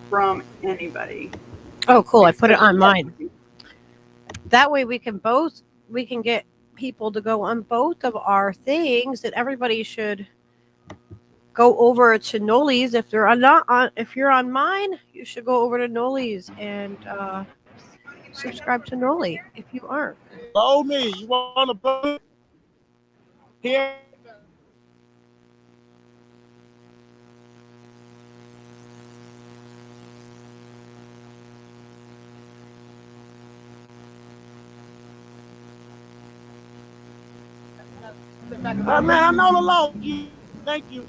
from anybody. Oh, cool. I put it Except on mine. That way we can get people to go on both of our things, and everybody should go over to Noli's. If they're not on, if you're on mine, you should go over to Noli's and subscribe to Noli if you aren't. Blow me. You want to blow me? Here. Man, I know the law. Thank you.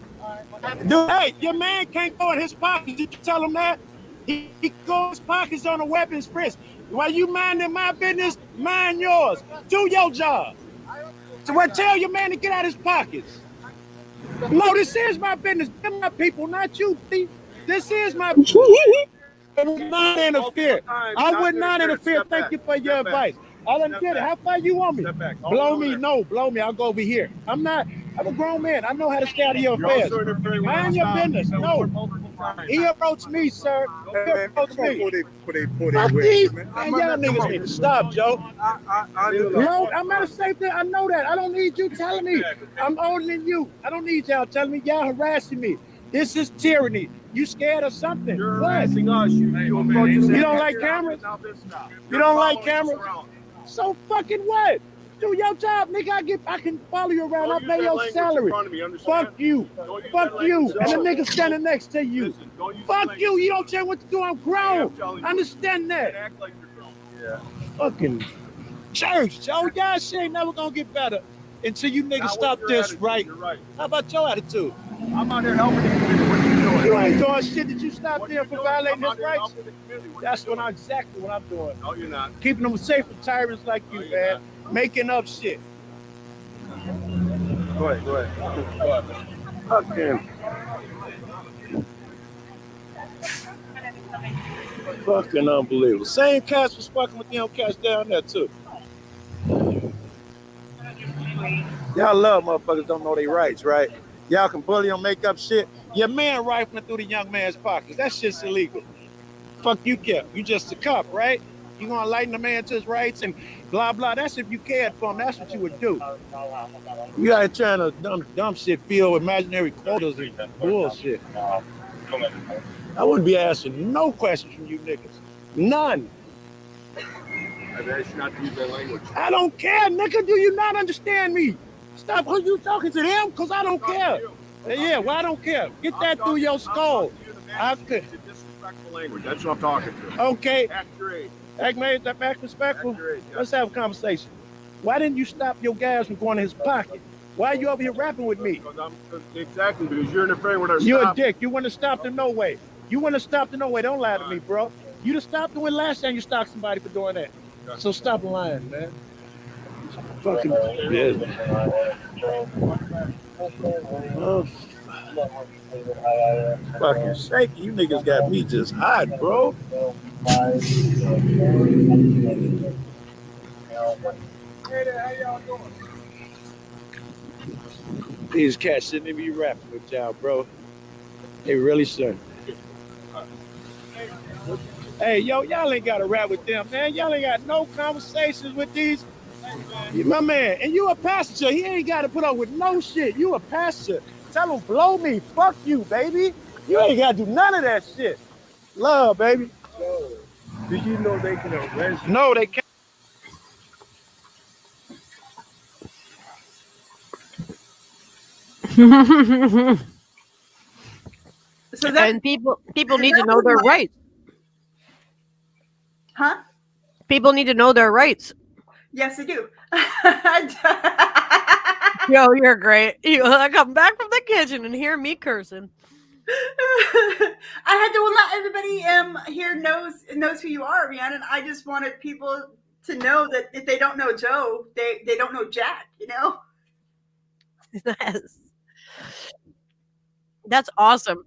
Dude, hey, your man can't go in his pockets. Did you tell him that? He goes his pockets on a weapons press. While you minding my business, mind yours. Do your job. So what? Tell your man to get out his pockets. No, this is my business. They're my people, not you. This is my business. I would not interfere. I would not interfere. Thank you for your advice. I don't get it. How far you want me? Blow me? No, blow me. I'll go over here. I'm a grown man. I know how to stay out of your affairs. Mind your business. No. He approached me, sir. He approached me. Fuck these. Man, y'all niggas need to stop, Joe. I'm at a safe thing. I know that. I don't need you telling me. I'm older than you. I don't need y'all telling me. Y'all harassing me. This is tyranny. You scared of something? You're what? harassing us. You don't like cameras? You don't like cameras? So fucking what? Do your job, nigga. I can follow you around. I pay your salary. Fuck you. Fuck you. And the nigga standing next to you. Fuck you. You don't tell me what to do. I'm grown. Understand that. Yeah. Fucking church, Joe. Y'all shit ain't never gonna get better until you niggas stop this, right? How about your attitude? I'm out here helping the community. What are you doing? You ain't doing shit. Did you stop there for violating his rights? That's exactly what I'm doing. No, you're not. Keeping them safe from tyrants like you, man. Making up shit. Go ahead. Fuck him. Fucking unbelievable. Same cats was fucking with them cats down there too. Y'all love motherfuckers don't know their rights, right? Y'all can bully them, make up shit. Your man rifling through the young man's pockets. That shit's illegal. Fuck you, Kev. You just a cop, right? You gonna enlighten the man to his rights and blah blah. That's if you cared for him. That's what you would do. You out trying to dumb shit, fill imaginary quotas and bullshit. I wouldn't be asking no questions from you niggas. None. I've asked you not to use that language. I don't care, nigga. Do you not understand me? Stop. Who you talking to them? Cause I don't care. Yeah, well I don't care. Get that through your skull. I could. Disrespectful language. That's what I'm talking to. Okay. Act your age. Act respectful. Act your age, yeah. Let's have a conversation. Why didn't you stop your guys from going to his pocket? Why are you over here rapping with me? Exactly, because you're interfering with our You're stop. a dick. You want to stop them no way. You want to stop them no way. Don't lie to me, bro. You just stopped the last time you stopped somebody for doing that. So stop lying, man. Fucking business. Oh, fucking shaky. You niggas got me just hot, bro. Hey there, how y'all doing? These cats shouldn't even be rapping with y'all, bro. They really shouldn't. Hey, yo, y'all ain't got to rap with them, man. Y'all ain't got no conversations with these. My man, and you a passenger. He ain't got to put up with no shit. You a passenger. Tell him, blow me. Fuck you, baby. You ain't got to do none of that shit. Love, baby. So, did you know they can arrest you? No, they can't. So that, And people need to know their rights. huh? People need to know their rights. Yes, I do. Yo, you're great. You come back from the kitchen and hear me cursing. I had to let everybody here knows who you are, man, and I just wanted people to know that if they don't know Joe, they don't know Jack, you know? Yes. That's awesome.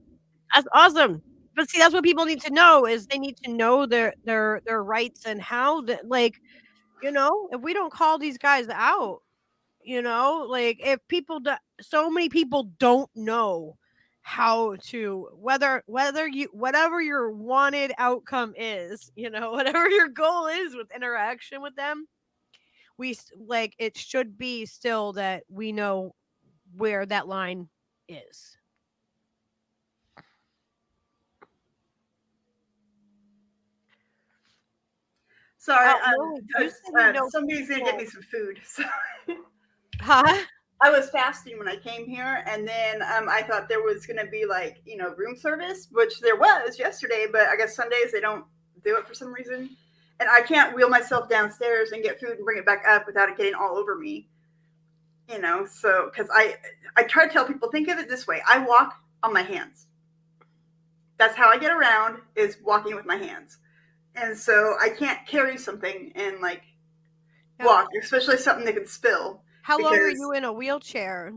That's awesome. But see, that's what people need to know is they need to know their rights and how like, you know, if we don't call these guys out, you know, like if people so many people don't know how to whether you whatever your wanted outcome is, whatever your goal is with interaction with them, like it should be still that we know where that line is. Sorry, Lily, you said somebody's gonna get me people. some food. So Huh? I was fasting when I came here, and then I thought there was gonna be like room service, which there was yesterday, but I guess Sundays they don't do it for some reason, and I can't wheel myself downstairs and get food and bring it back up without it getting all over me. So because I try to tell people, think of it this way: I walk on my hands. That's how I get around, is walking with my hands. And so I can't carry something and like walk, especially something that could spill. How long are you in a wheelchair?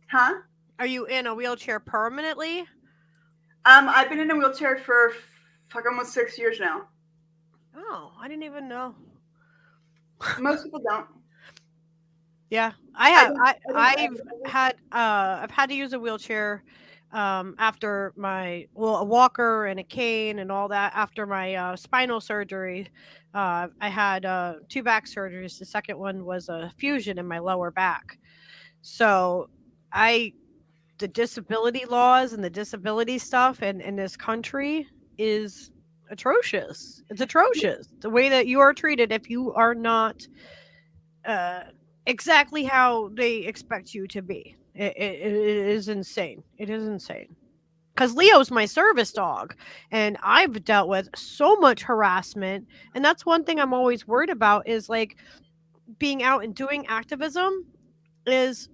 Huh? Are you in a wheelchair permanently? I've been in a wheelchair for almost 6 years now. Oh, I didn't even know. Most people don't. Yeah, I have. I've had to use a wheelchair after a walker and a cane and all that after my spinal surgery. I had 2 back surgeries. The second one was a fusion in my lower back. So the disability laws and the disability stuff in this country is atrocious. It's atrocious. The way that you are treated if you are not exactly how they expect you to be. It is insane. It is insane. Because Leo's my service dog, and I've dealt with so much harassment. And that's one thing I'm always worried about is like being out and doing activism is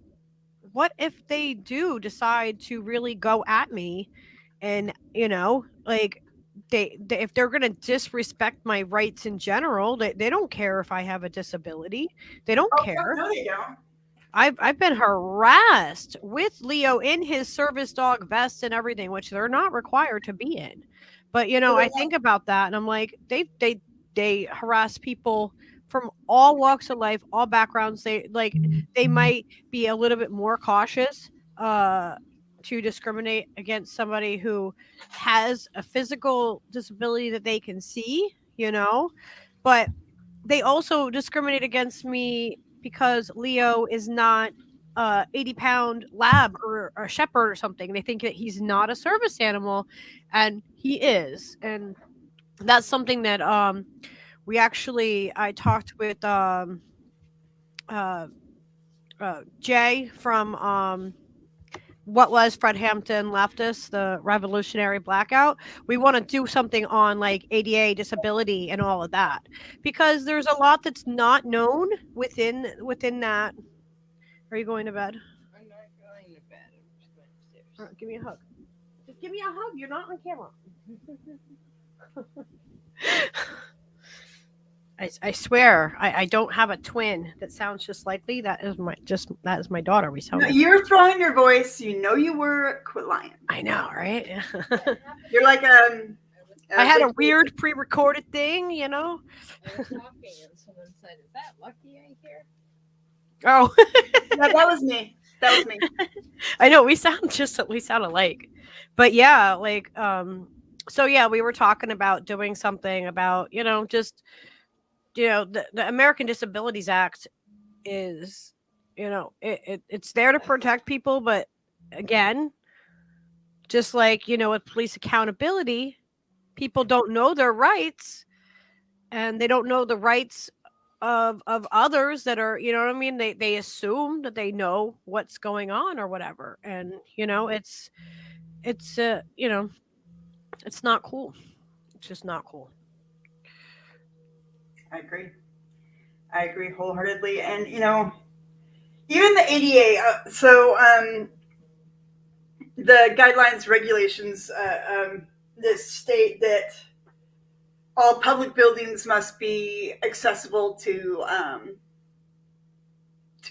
what if they do decide to really go at me and, like they if they're going to disrespect my rights in general, they don't care if I have a disability. They don't care. No, they don't. I've been harassed with Leo in his service dog vest and everything, which they're not required to be in. But I think about that and I'm like, they harass people from all walks of life, all backgrounds. They might be a little bit more cautious to discriminate against somebody who has a physical disability that they can see, but they also discriminate against me because Leo is not 80-pound lab or a shepherd or something. They think that he's not a service animal, and he is. And that's something that I talked with Jay from what was Fred Hampton Leftist, the Revolutionary Blackout. We want to do something on like ADA disability and all of that because there's a lot that's not known within that. Are you going to bed? I'm not going to bed. I'm just going upstairs. All right, give me a hug. Just give me a hug. You're not on camera. I swear, I don't have a twin that sounds just like Lee. That is my daughter. We sound. No, you're throwing your voice. You were. Quit lying. I know, right? You're like I had a weird pre-recorded thing, I was talking and someone said, "Is that Lucky I hear?" Oh, No, that was me. That was me. I know we sound alike, but yeah, like so yeah, we were talking about doing something about just. The American Disabilities Act is, it's there to protect people. But again, just like, with police accountability, people don't know their rights and they don't know the rights of others that are, you know what I mean? They assume that they know what's going on or whatever. And, it's it's not cool. It's just not cool. I agree wholeheartedly. And, even the ADA, the guidelines, regulations, that state that all public buildings must be accessible to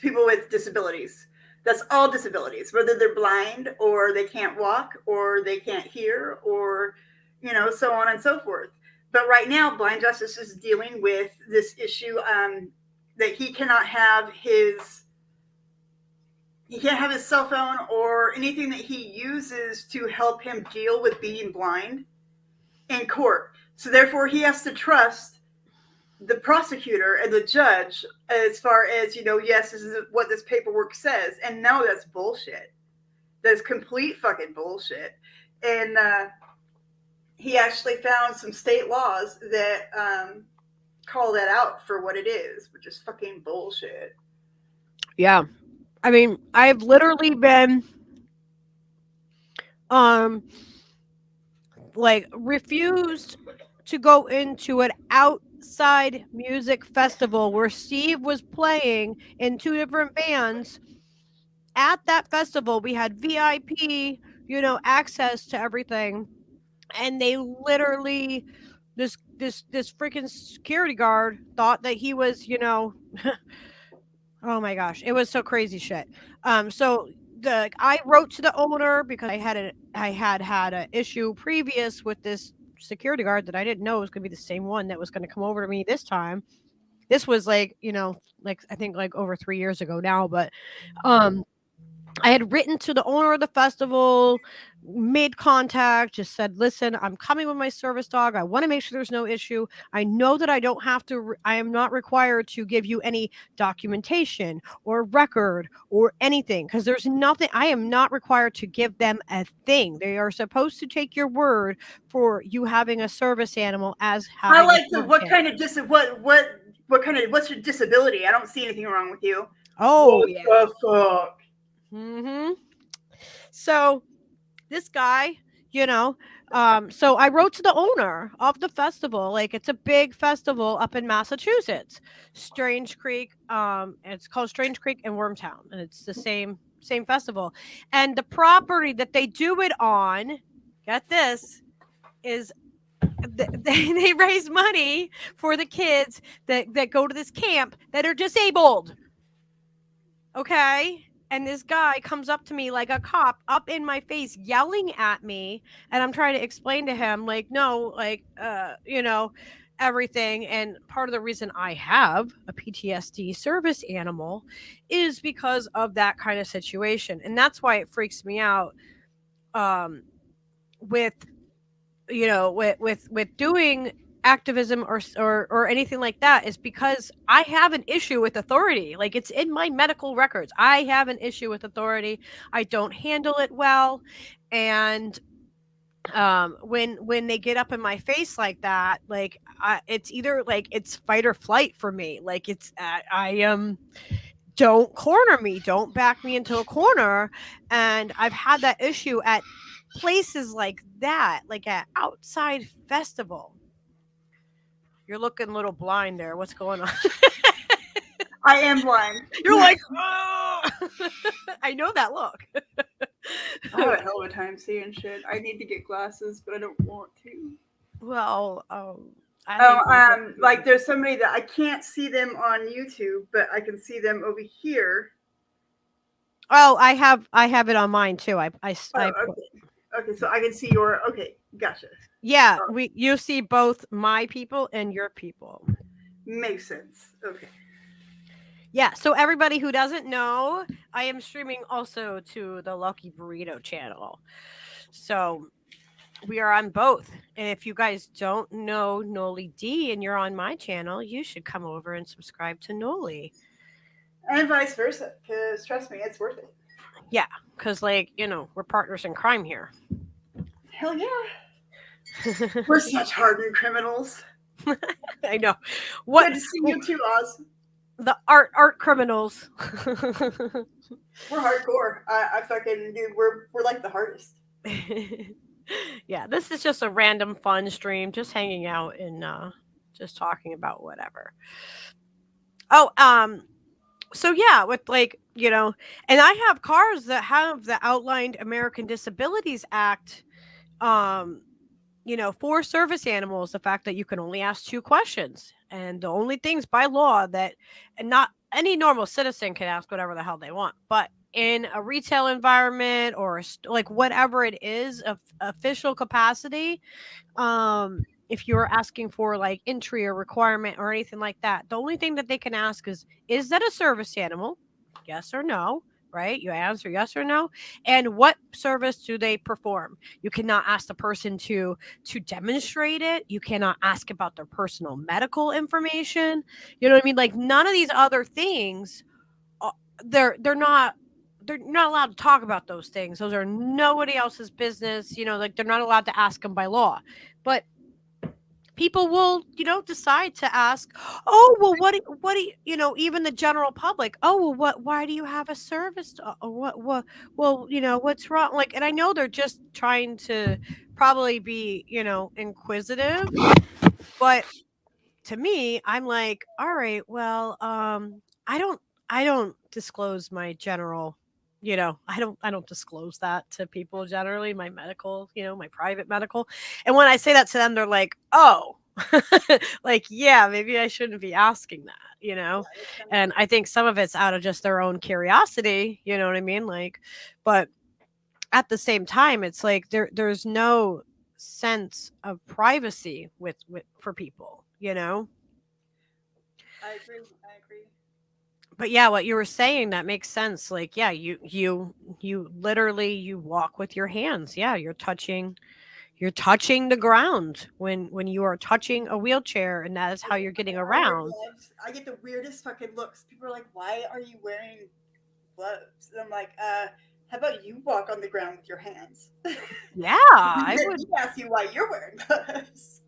people with disabilities. That's all disabilities, whether they're blind or they can't walk or they can't hear or, so on and so forth. But right now, Blind Justice is dealing with this issue that he cannot have he can't have his cell phone or anything that he uses to help him deal with being blind in court. So therefore, he has to trust the prosecutor and the judge as far as, yes, this is what this paperwork says. And no, that's bullshit. That's complete fucking bullshit. And he actually found some state laws that call that out for what it is, which is fucking bullshit. Yeah. I mean, I've literally been like refused to go into an outside music festival where Steve was playing in 2 different bands. At that festival, we had VIP, access to everything. And they literally this freaking security guard thought that he was, oh my gosh, it was so crazy shit. So I wrote to the owner because I had an issue previous with this security guard that I didn't know was going to be the same one that was going to come over to me this time. This was like, I think like over 3 years ago now, but I had written to the owner of the festival, made contact, just said, listen, I'm coming with my service dog. I want to make sure there's no issue. I know that I don't have to, I am not required to give you any documentation or record or anything because there's nothing, I am not required to give them a thing. They are supposed to take your word for you having a service animal as having I like what kind of what's your disability? I don't see anything wrong with you. Oh, what yeah. the fuck? Mm-hmm. So this guy, so I wrote to the owner of the festival. Like, it's a big festival up in Massachusetts, Strange Creek. It's called Strange Creek in Wormtown, and it's the same festival. And the property that they do it on, get this, is they raise money for the kids that go to this camp that are disabled. Okay. And this guy comes up to me like a cop, up in my face, yelling at me. And I'm trying to explain to him, like, no, like, everything. And part of the reason I have a PTSD service animal is because of that kind of situation. And that's why it freaks me out with doing activism or anything like that, is because I have an issue with authority. Like, it's in my medical records. I have an issue with authority. I don't handle it well. And when they get up in my face like that, like, it's either like it's fight or flight for me. Like, it's don't corner me, don't back me into a corner. And I've had that issue at places like that, like at outside festival. You're looking a little blind there. What's going on? I am blind. You're like, oh! I know that look. I have a hell of a time seeing shit. I need to get glasses, but I don't want to. Well, like there's somebody that I can't see them on YouTube, but I can see them over here. Oh, I have it on mine too. Okay, so I can see your. Okay, gotcha. Yeah, you see both my people and your people. Makes sense. Okay. Yeah, so everybody who doesn't know, I am streaming also to the Lucky Burrito channel. So we are on both. And if you guys don't know Noli Dee and you're on my channel, you should come over and subscribe to Noli. And vice versa, because trust me, it's worth it. Yeah, because, like, we're partners in crime here. Hell yeah. We're such hardened criminals. I know. Good to see you too, Oz. The art criminals. We're hardcore. I fucking dude. We're like the hardest. Yeah, this is just a random fun stream, just hanging out and just talking about whatever. Oh, so yeah, with like, and I have cars that have the outlined American Disabilities Act, for service animals, the fact that you can only ask 2 questions, and the only things by law that, and not any normal citizen can ask whatever the hell they want, but in a retail environment or like whatever it is of official capacity, if you're asking for like entry or requirement or anything like that, the only thing that they can ask is that a service animal? Yes or no? right? You answer yes or no. And what service do they perform? You cannot ask the person to demonstrate it. You cannot ask about their personal medical information. You know what I mean? Like none of these other things, they're not allowed to talk about those things. Those are nobody else's business. You know, like they're not allowed to ask them by law. But people will, decide to ask, oh, well, what do you, even the general public, oh, well, why do you have a service? What, well, what's wrong? Like, and I know they're just trying to probably be, inquisitive, but to me, I'm like, all right, well, I don't disclose my general, I don't disclose that to people generally, my medical, my private medical. And when I say that to them, they're like, oh, like, yeah, maybe I shouldn't be asking that. And I think some of it's out of just their own curiosity, you know what I mean? Like, but at the same time, it's like there's no sense of privacy with for people, I agree. But yeah, what you were saying, that makes sense. Like, yeah, you literally, you walk with your hands. Yeah, you're touching the ground when you are touching a wheelchair, and that is how you're getting around. I get the weirdest fucking looks. People are like, why are you wearing gloves? And I'm like, how about you walk on the ground with your hands? Yeah, I would. He ask you why you're wearing gloves.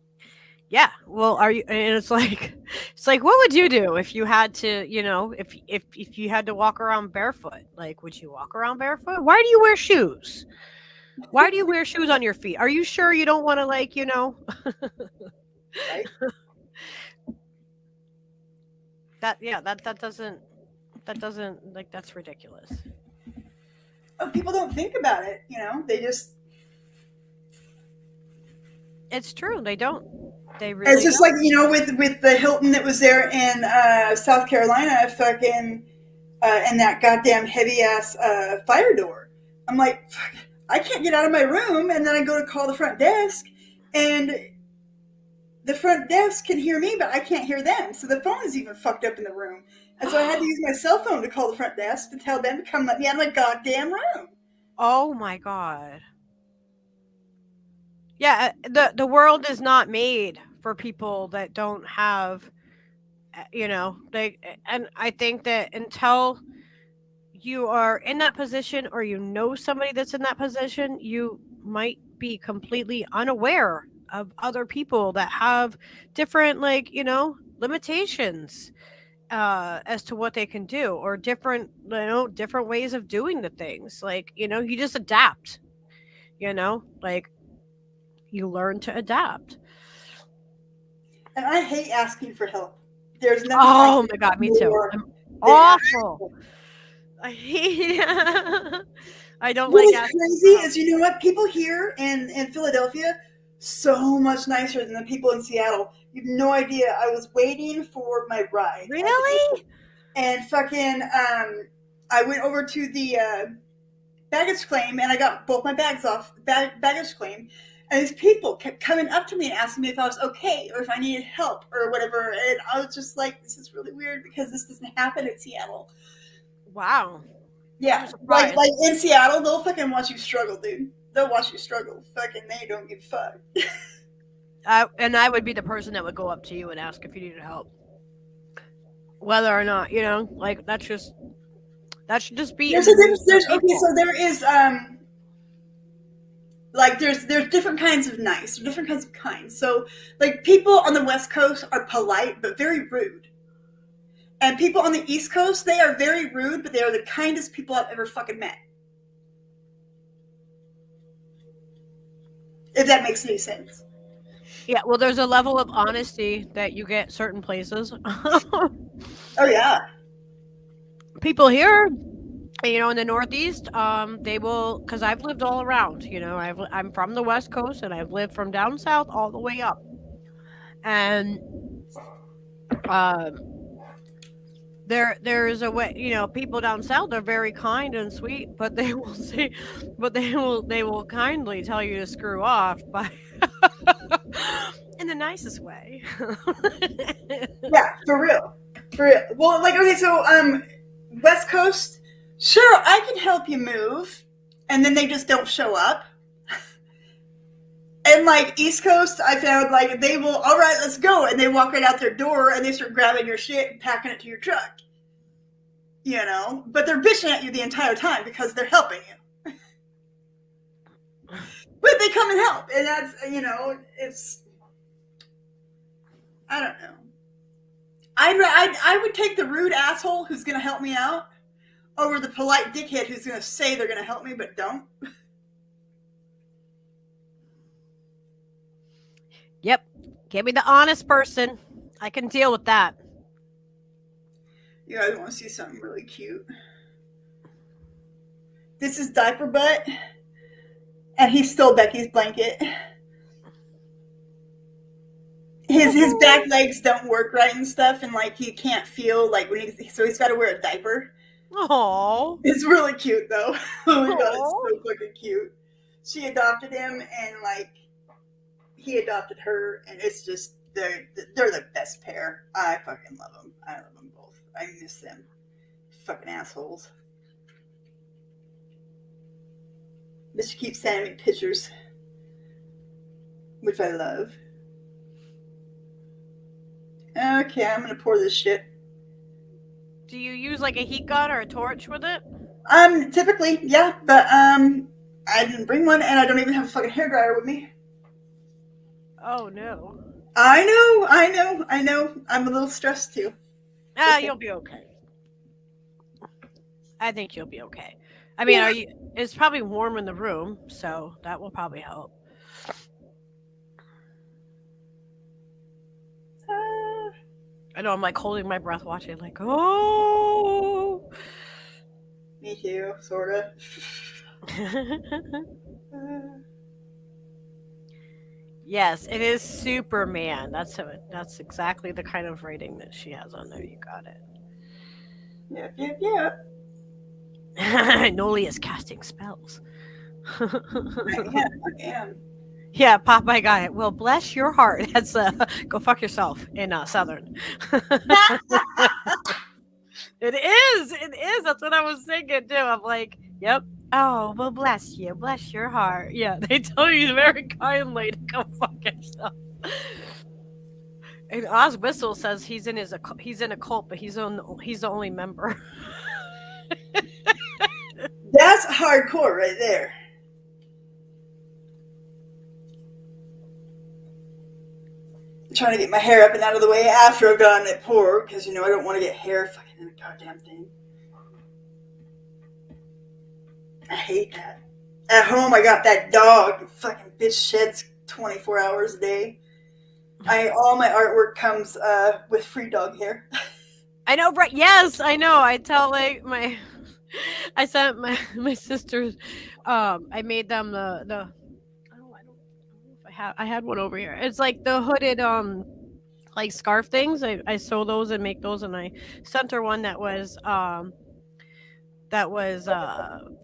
Yeah, well, are you? And it's like, what would you do if you had to, if you had to walk around barefoot? Like, would you walk around barefoot? Why do you wear shoes? Why do you wear shoes on your feet? Are you sure you don't want to, like, Right? that doesn't, like, that's ridiculous. Oh, people don't think about it. They just. It's true. They don't. They really. It's just don't. like with the Hilton that was there in South Carolina, fucking, and that goddamn heavy ass fire door. I'm like, fuck, I can't get out of my room, and then I go to call the front desk, and the front desk can hear me, but I can't hear them. So the phone is even fucked up in the room, and so I had to use my cell phone to call the front desk to tell them to come let me out of my goddamn room. Oh my God. Yeah, the world is not made for people that don't have, and I think that until you are in that position, or somebody that's in that position, you might be completely unaware of other people that have different, like, limitations as to what they can do, or different ways of doing the things. Like, you just adapt, like, you learn to adapt. And I hate asking for help. There's nothing. Oh my God, me too. I'm awful. I hate it. I don't what like asking. What's crazy is, you know what? People here in Philadelphia, so much nicer than the people in Seattle. You have no idea. I was waiting for my ride. Really? And fucking, I went over to the baggage claim, and I got both my bags off baggage claim. And these people kept coming up to me and asking me if I was okay, or if I needed help, or whatever. And I was just like, this is really weird, because this doesn't happen in Seattle. Wow. Yeah, like in Seattle, they'll fucking watch you struggle, dude. They'll watch you struggle. Fucking, they don't give a fuck. And I would be the person that would go up to you and ask if you needed help, whether or not, like, that should just be. There's okay, so there is like there's different kinds of nice, different kinds of kind. So, like, people on the West Coast are polite but very rude. And people on the East Coast, they are very rude, but they are the kindest people I've ever fucking met. If that makes any sense. Yeah, well, there's a level of honesty that you get certain places. Oh, yeah. People here, in the Northeast, they will, because I've lived all around, I'm from the West Coast, and I've lived from down south all the way up. And there is a way, people down south are very kind and sweet, but they will kindly tell you to screw off by in the nicest way. Yeah, for real. Well, like, okay, so West Coast, sure, I can help you move. And then they just don't show up. And like East Coast, I found like they will, all right, let's go. And they walk right out their door and they start grabbing your shit and packing it to your truck. You know, but they're bitching at you the entire time because they're helping you. But they come and help. And that's, you know, it's, I don't know. I would take the rude asshole who's going to help me out over the polite dickhead who's going to say they're going to help me but don't. Yep. Give me the honest person. I can deal with that. You guys want to see something really cute? This is Diaper Butt, and he stole Becky's blanket. His back legs don't work right and stuff, and like he can't feel like when so he's got to wear a diaper. Oh, it's really cute though. Oh my god, it's so fucking cute. She adopted him, and like he adopted her, and it's just they're the best pair. I fucking love them. I love them both. I miss them. Fucking assholes. But she keeps sending me pictures, which I love. Okay, I'm gonna pour this shit. do you use like a heat gun or a torch with it? Typically, yeah, but I didn't bring one, and I don't even have a fucking hairdryer with me. Oh no. I know. I'm a little stressed too. Okay. You'll be okay. I think you'll be okay. I mean, it's probably warm in the room, so that will probably help. I know I'm like holding my breath watching, like, oh. Me too, sorta. Yes, it is Superman. That's exactly the kind of rating that she has on there. You got it. Yeah. Noli is casting spells. I am. Yeah, Popeye got it. Well, bless your heart. That's go fuck yourself in Southern. It is. That's what I was thinking too. I'm like, yep. Oh, well, bless you. Bless your heart. Yeah, they tell you very kindly to go fuck yourself. And Oz Whistle says he's in a cult, but he's the only member. That's hardcore right there. I'm trying to get my hair up and out of the way after I've gotten it poured, because, you know, I don't want to get hair fucking in the goddamn thing. I hate that. At home, I got that dog. Fucking bitch sheds 24 hours a day. All my artwork comes with free dog hair. I know, right? Yes, I know. I tell like I sent my sisters. I made them the. I don't know if I had one over here. It's like the hooded like scarf things. I sew those and make those, and I sent her one that was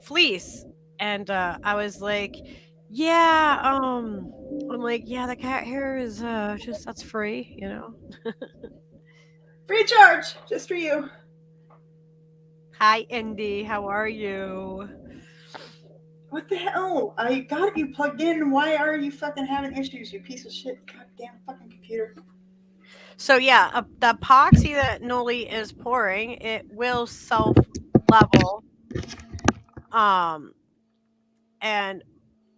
fleece, and I was like, yeah, I'm like, yeah, the cat hair is just that's free, you know. Free charge, just for you. Hi, Indy, how are you? What the hell? I got you plugged in. Why are you fucking having issues, you piece of shit? Goddamn fucking computer. So yeah, the epoxy that Noli is pouring, it will self-level.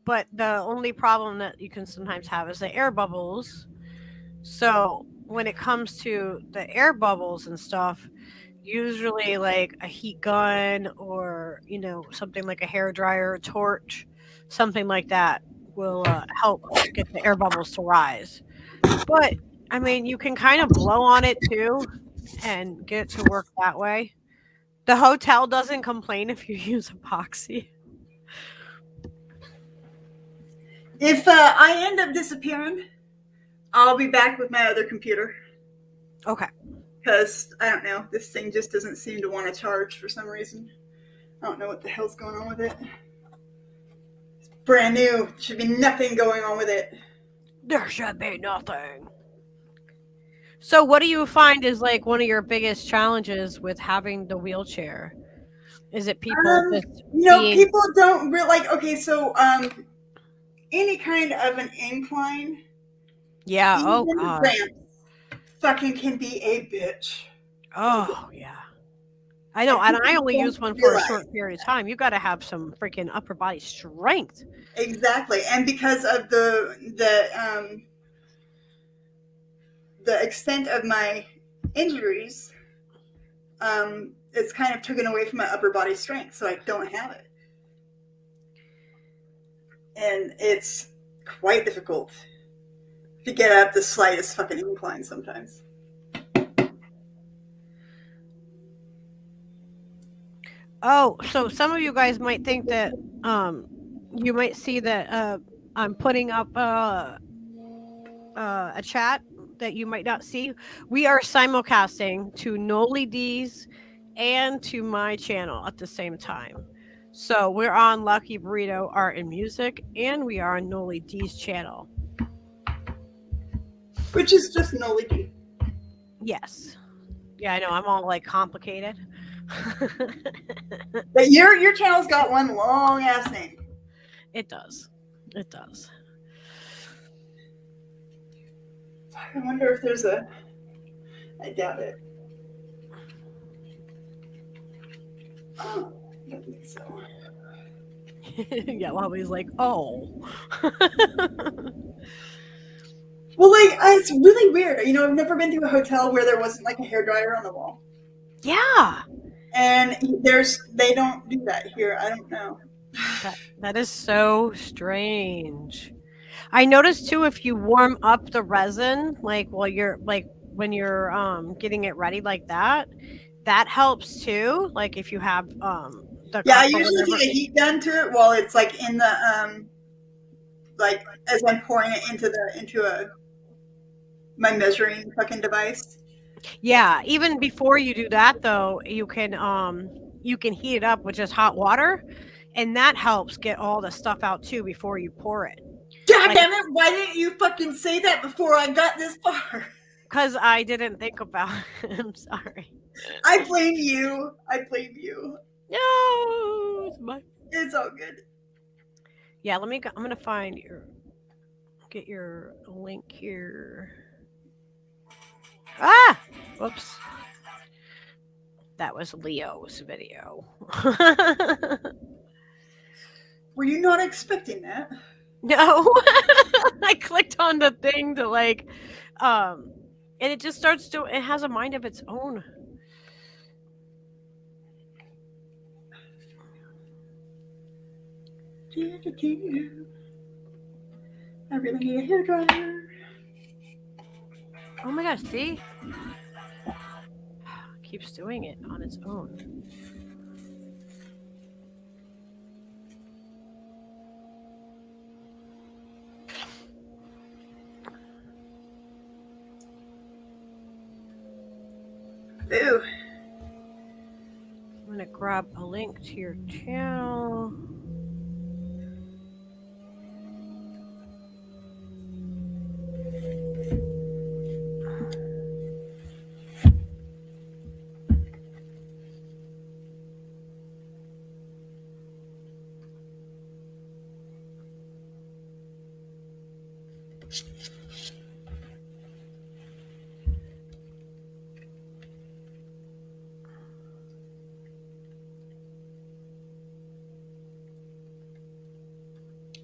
But the only problem that you can sometimes have is the air bubbles. So when it comes to the air bubbles and stuff, usually like a heat gun or, you know, something like a hair dryer, a torch, something like that will help get the air bubbles to rise. But I mean, you can kind of blow on it too and get it to work that way. The hotel doesn't complain if you use epoxy. If I end up disappearing, I'll be back with my other computer. Okay. Because, I don't know, this thing just doesn't seem to want to charge for some reason. I don't know what the hell's going on with it. It's brand new. Should be nothing going on with it. There should be nothing. So what do you find is like one of your biggest challenges with having the wheelchair? Is it people just People don't really like. Okay, so any kind of an incline, Yeah. Oh even God. ramps, fucking can be a bitch. Oh yeah. I know, and I only use one for a short period of time. You got to have some freaking upper body strength. Exactly, and because of the extent of my injuries, it's kind of taken away from my upper body strength, so I don't have it, and it's quite difficult to get up the slightest fucking incline sometimes. Oh, so some of you guys might think that you might see that I'm putting up a chat that you might not see. We are simulcasting to Noli Dee's and to my channel at the same time. So we're on Lucky Burrito Art and Music, and we are on Noli Dee's channel. Which is just Noli Dee. Yes. Yeah, I know. I'm all like complicated. But your channel's got one long ass name. It does. It does. I wonder if there's a. I doubt it. Oh, I don't think so. Yeah, Bobby's like, oh. Well, like, it's really weird. I've never been to a hotel where there wasn't like a hairdryer on the wall. Yeah. And they don't do that here. I don't know. That is so strange. I noticed too, if you warm up the resin, like while you're like when you're getting it ready like that helps too. Like if you have the I usually take a heat gun to it while it's like in the like as I'm pouring it into my measuring fucking device. Yeah, even before you do that though, you can heat it up with just hot water, and that helps get all the stuff out too before you pour it. God damn it, why didn't you fucking say that before I got this far? Because I didn't think about it. I'm sorry. I blame you. No, it's all good. Yeah, I'm gonna get your link here. Ah! Whoops. That was Leo's video. Were you not expecting that? No. I clicked on the thing to like and it just starts to it has a mind of its own. I really need a hairdryer. Oh my gosh, see? It keeps doing it on its own. Ew. I'm gonna grab a link to your channel.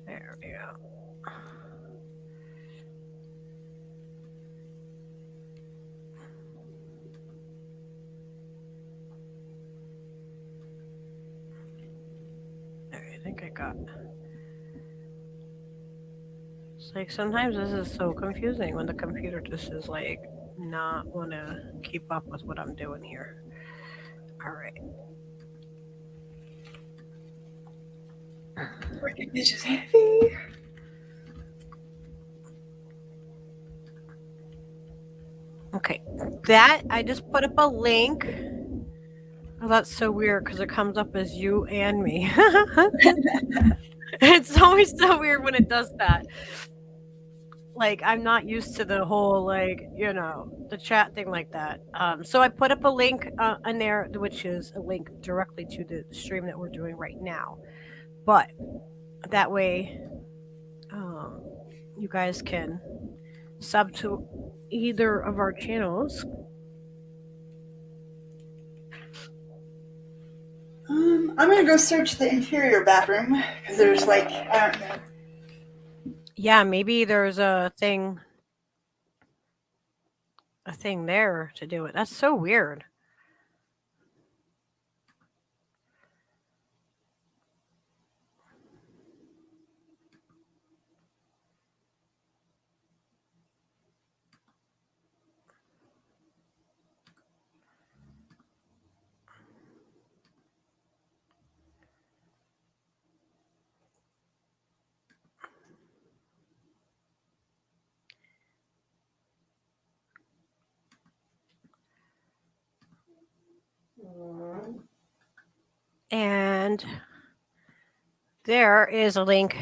There we go. I think I got. It's like sometimes this is so confusing when the computer just is like not want to keep up with what I'm doing here. All right. Freaking bitch is heavy. Okay, that I just put up a link. Oh, that's so weird because it comes up as you and me. It's always so weird when it does that. like I'm not used to the whole the chat thing like that. So I put up a link in there, which is a link directly to the stream that we're doing right now. But that way, you guys can sub to either of our channels. I'm gonna go search the interior bathroom because there's like I don't know. Yeah, maybe there's a thing there to do it. That's so weird. And there is a link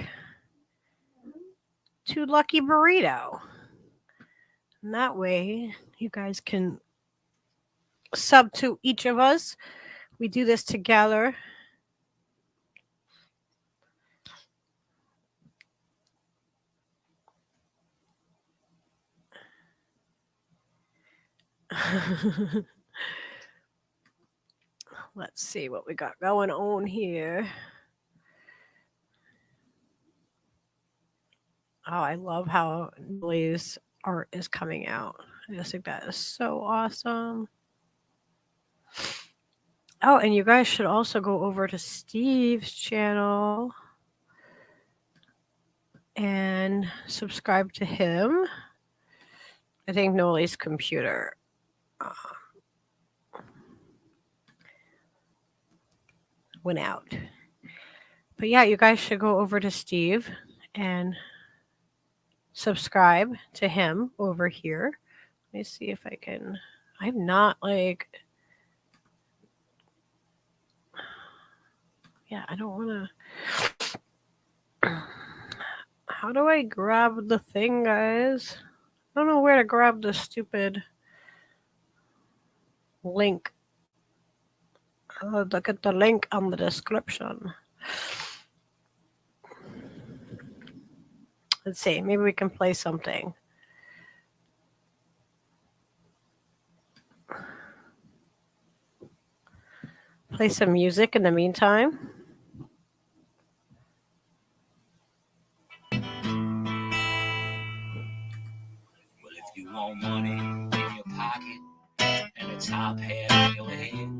to Lucky Burrito. And that way you guys can sub to each of us. We do this together. Let's see what we got going on here. Oh, I love how Noli's art is coming out. I just think that is so awesome. Oh, and you guys should also go over to Steve's channel and subscribe to him. I think Noli's computer went out. But yeah, you guys should go over to Steve and subscribe to him over here. Let me see if I can. I'm not like. Yeah, I don't want to. How do I grab the thing, guys? I don't know where to grab the stupid link. Look at the link on the description. Let's see. Maybe we can play something. Play some music in the meantime. Well, if you want money in your pocket and a top hat on your head,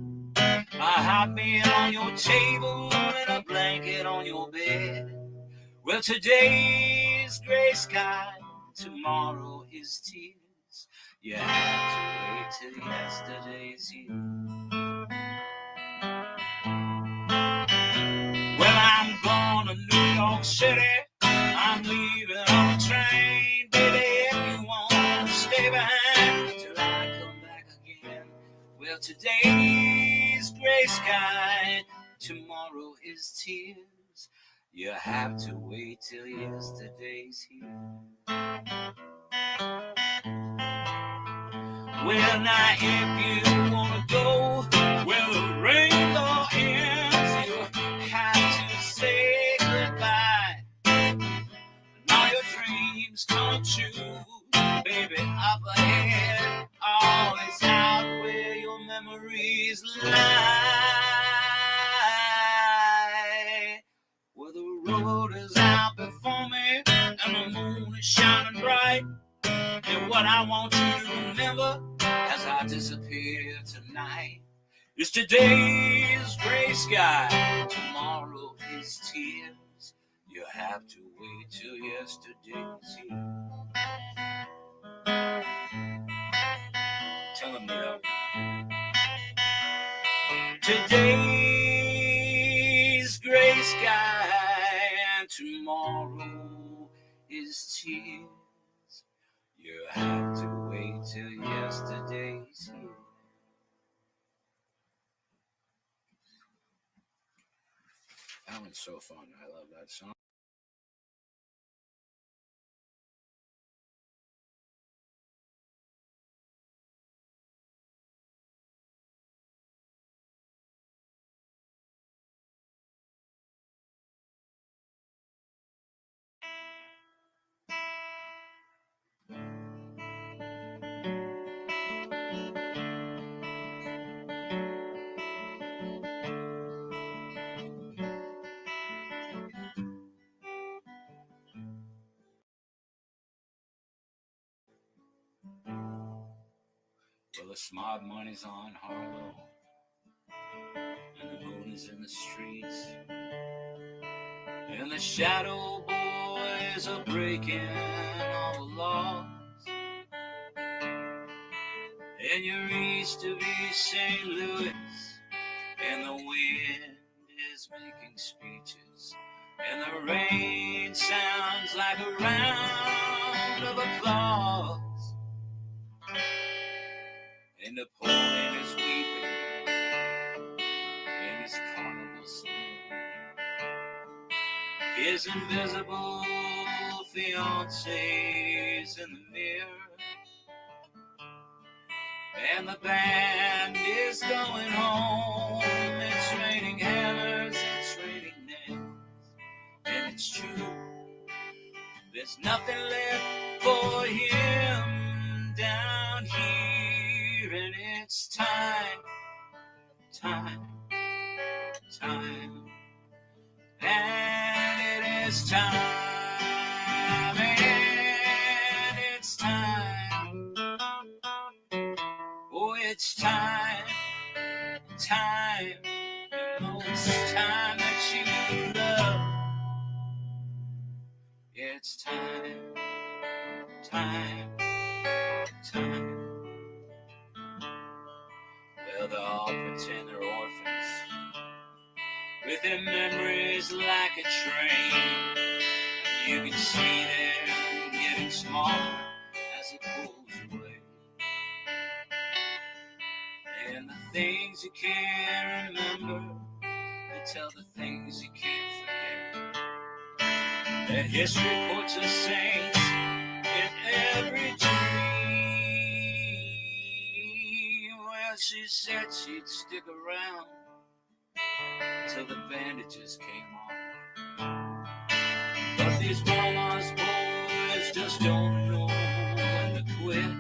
a hot meal on your table and a blanket on your bed. Well, today's gray sky, tomorrow is tears. You have to wait till yesterday's here. Well, I'm going to New York City. I'm leaving on the train. Baby, if you want to stay behind till I come back again. Well, today's gray sky, tomorrow is tears. You have to wait till yesterday's here. Well, now if you want to go where the rainbow ends, you have to say goodbye. And all your dreams come true, baby, up ahead. All is out where your memories lie. Well, the road is out before me, and the moon is shining bright. And what I want you to remember as I disappear tonight is today's gray sky, tomorrow is tears. You have to wait till yesterday's here. Tell them that. Today's gray sky and tomorrow is tears. You have to wait till yesterday's here. That one's so fun. I love that song. Well, the smart money's on Harlow, and the moon is in the streets, and the shadow boys are breaking all the laws. And you're east of East St. Louis, and the wind is making speeches, and the rain sounds like a round of applause. And Napoleon is weeping in his carnival saloon. His invisible fiance's in the mirror, and the band is going home. It's raining hammers, it's raining nails, and it's true, there's nothing left for him down here. And it's time, time, time, and it is time, and it's time. Oh, it's time, time, you know it's time that you love. It's time, time, time. Well, they all pretend they're orphans, with their memories like a train. You can see them getting smaller as it pulls away. And the things you can't remember, they tell the things you can't forget. That history puts the saints in every dream. Well, she said she'd stick around till the bandages came off. But these mama's boys just don't know when to quit.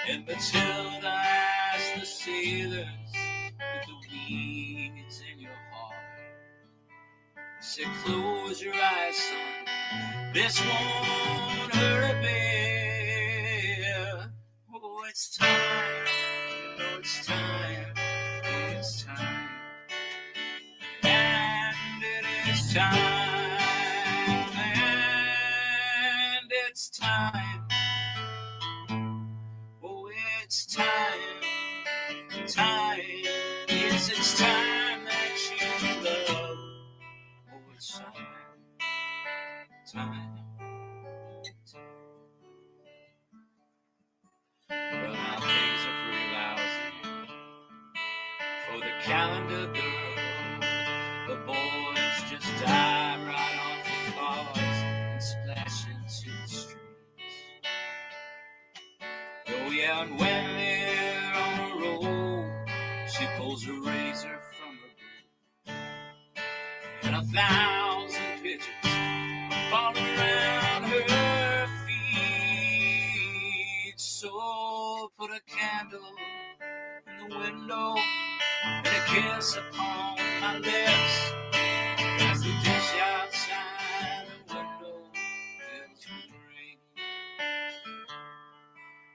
And Matilda asked the sailors with the weeds in your heart, said, close your eyes, son, this won't hurt a bit. Oh, it's time, you know it's time, it's time, and it is time, and it's time. Oh, it's time, time, yes, it's time that you love. Oh, it's time, time, time. Well, now things are pretty lousy for the calendar girl. The boys just dive right off the cars and splash into the streets. Oh yeah, and when they're on a roll, she pulls a razor from her boot, and 1,000 pigeons fall around her feet. So put a candle in the window and a kiss upon my lips, as the dish outside the window fills with rain.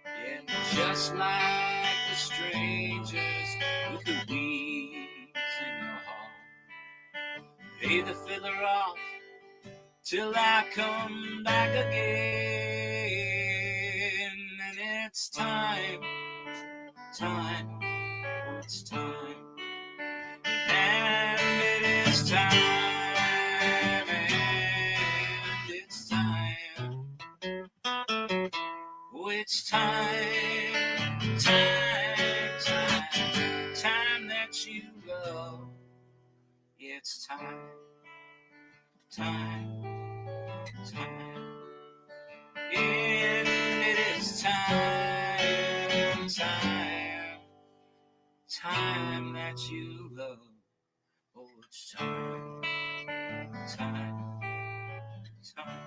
And just like the strangers with the weeds in your heart, pay the fiddler off till I come back again. And it's time, time, oh, it's time, and it is time, and it's time. Oh, it's time, time, time, time that you love. It's time, time, time, and it is time, time, time that you love. Oh, it's time, time, time.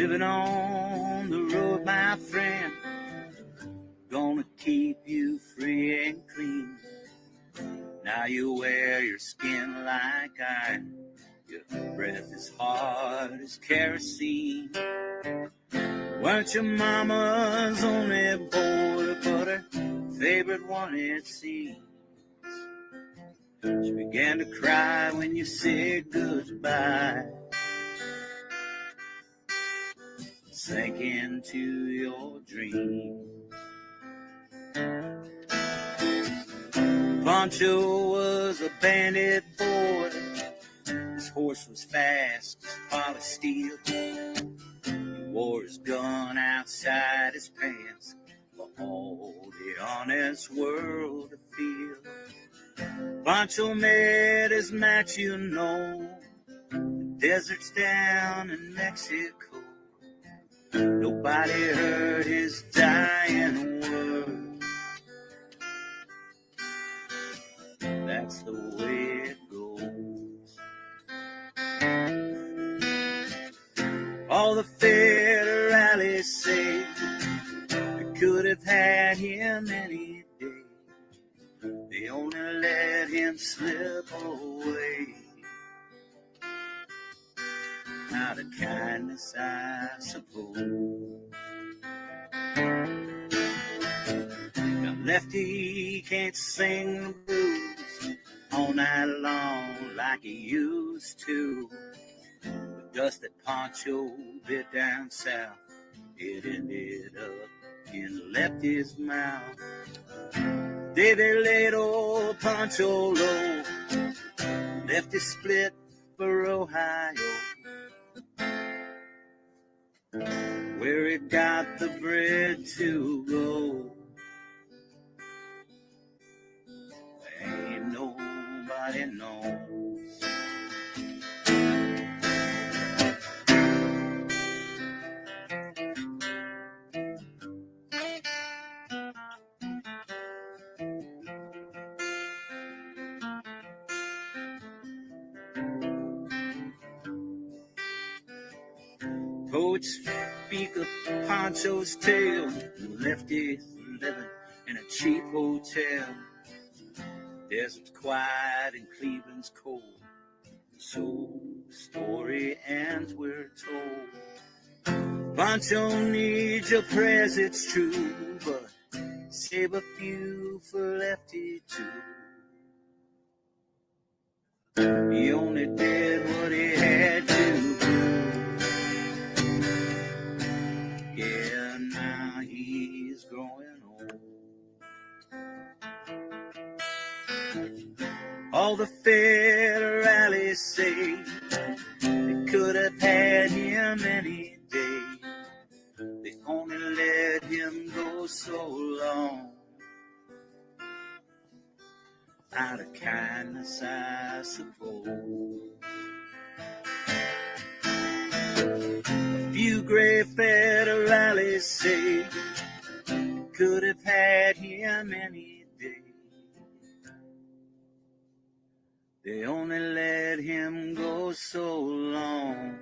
living on the road, my friend, gonna keep you free and clean. Now you wear your skin like iron, your breath is hard as kerosene. Weren't your mama's only boy, but her favorite one, it seems. She began to cry when you said goodbye, sank into your dreams. Pancho was a bandit boy. His horse was fast as polished steel. He wore his gun outside his pants for all the honest world to feel. Pancho met his match, you know, the deserts down in Mexico. Nobody heard his dying word. That's the way it goes. All the federales say they could have had him any day. They only let him slip away. Out of kindness, I suppose. Now Lefty can't sing the blues all night long like he used to. The dust that Pancho bit down south, it ended up in Lefty's mouth. They laid old Pancho low, Lefty split for Ohio, where it got the bread to go. Ain't nobody knows. Poets speak of Pancho's tale, Lefty living in a cheap hotel. Desert's quiet and Cleveland's cold, so the story ends, we're told. Pancho needs your prayers, it's true, but save a few for Lefty too. He only did what he had to do. Yeah, now he's growing old. All the federales say they could have had him any day. They only let him go so long. Out of kindness, I suppose. A few gray federales say could have had him any day. They only let him go so long.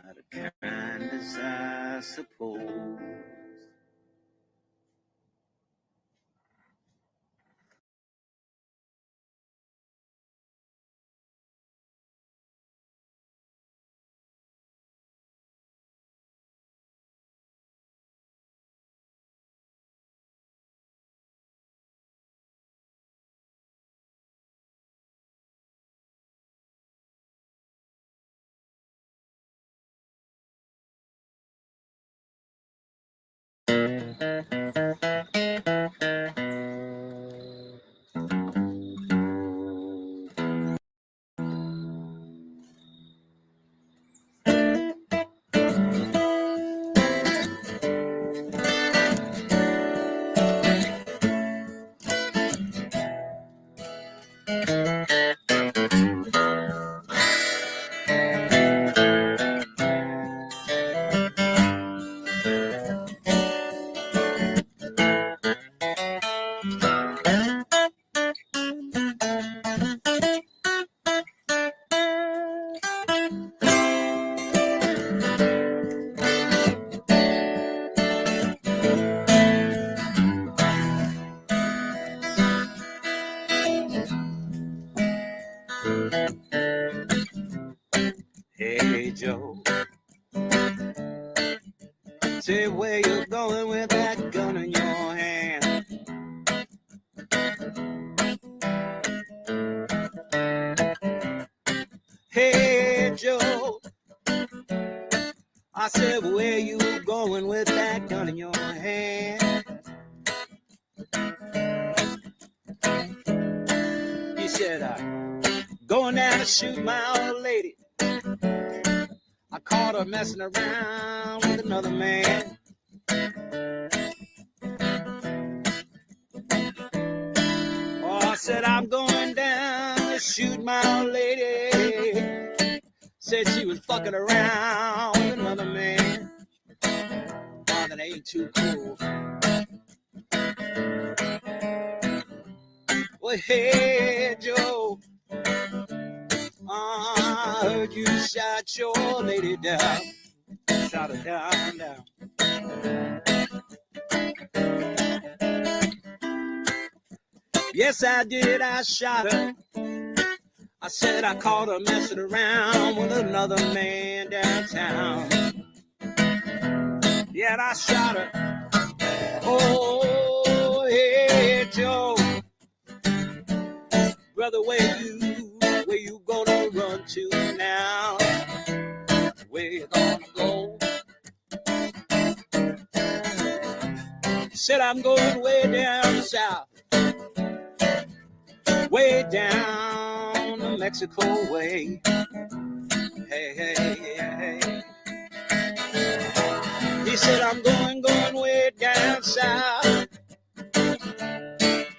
Out of kindness, I suppose. Say where you going with that gun in your hand. Hey Joe, I said where you going with that gun in your hand. He said I'm going down to shoot my old lady. I caught her messing around with another man. Oh, I said I'm going down to shoot my old lady. Said she was fucking around with another man. Oh, that ain't too cool. Well, hey, Joe, I heard you shot your lady down. Shot her down, down. Yes, I did. I shot her. I said I caught her messing around with another man downtown. Yeah, and I shot her. Oh, hey, Joe. Brother, where you gonna run to now? Where you gonna go? Said I'm going way down south. Way down the Mexico way. Hey, hey, hey, hey. He said I'm going way down south.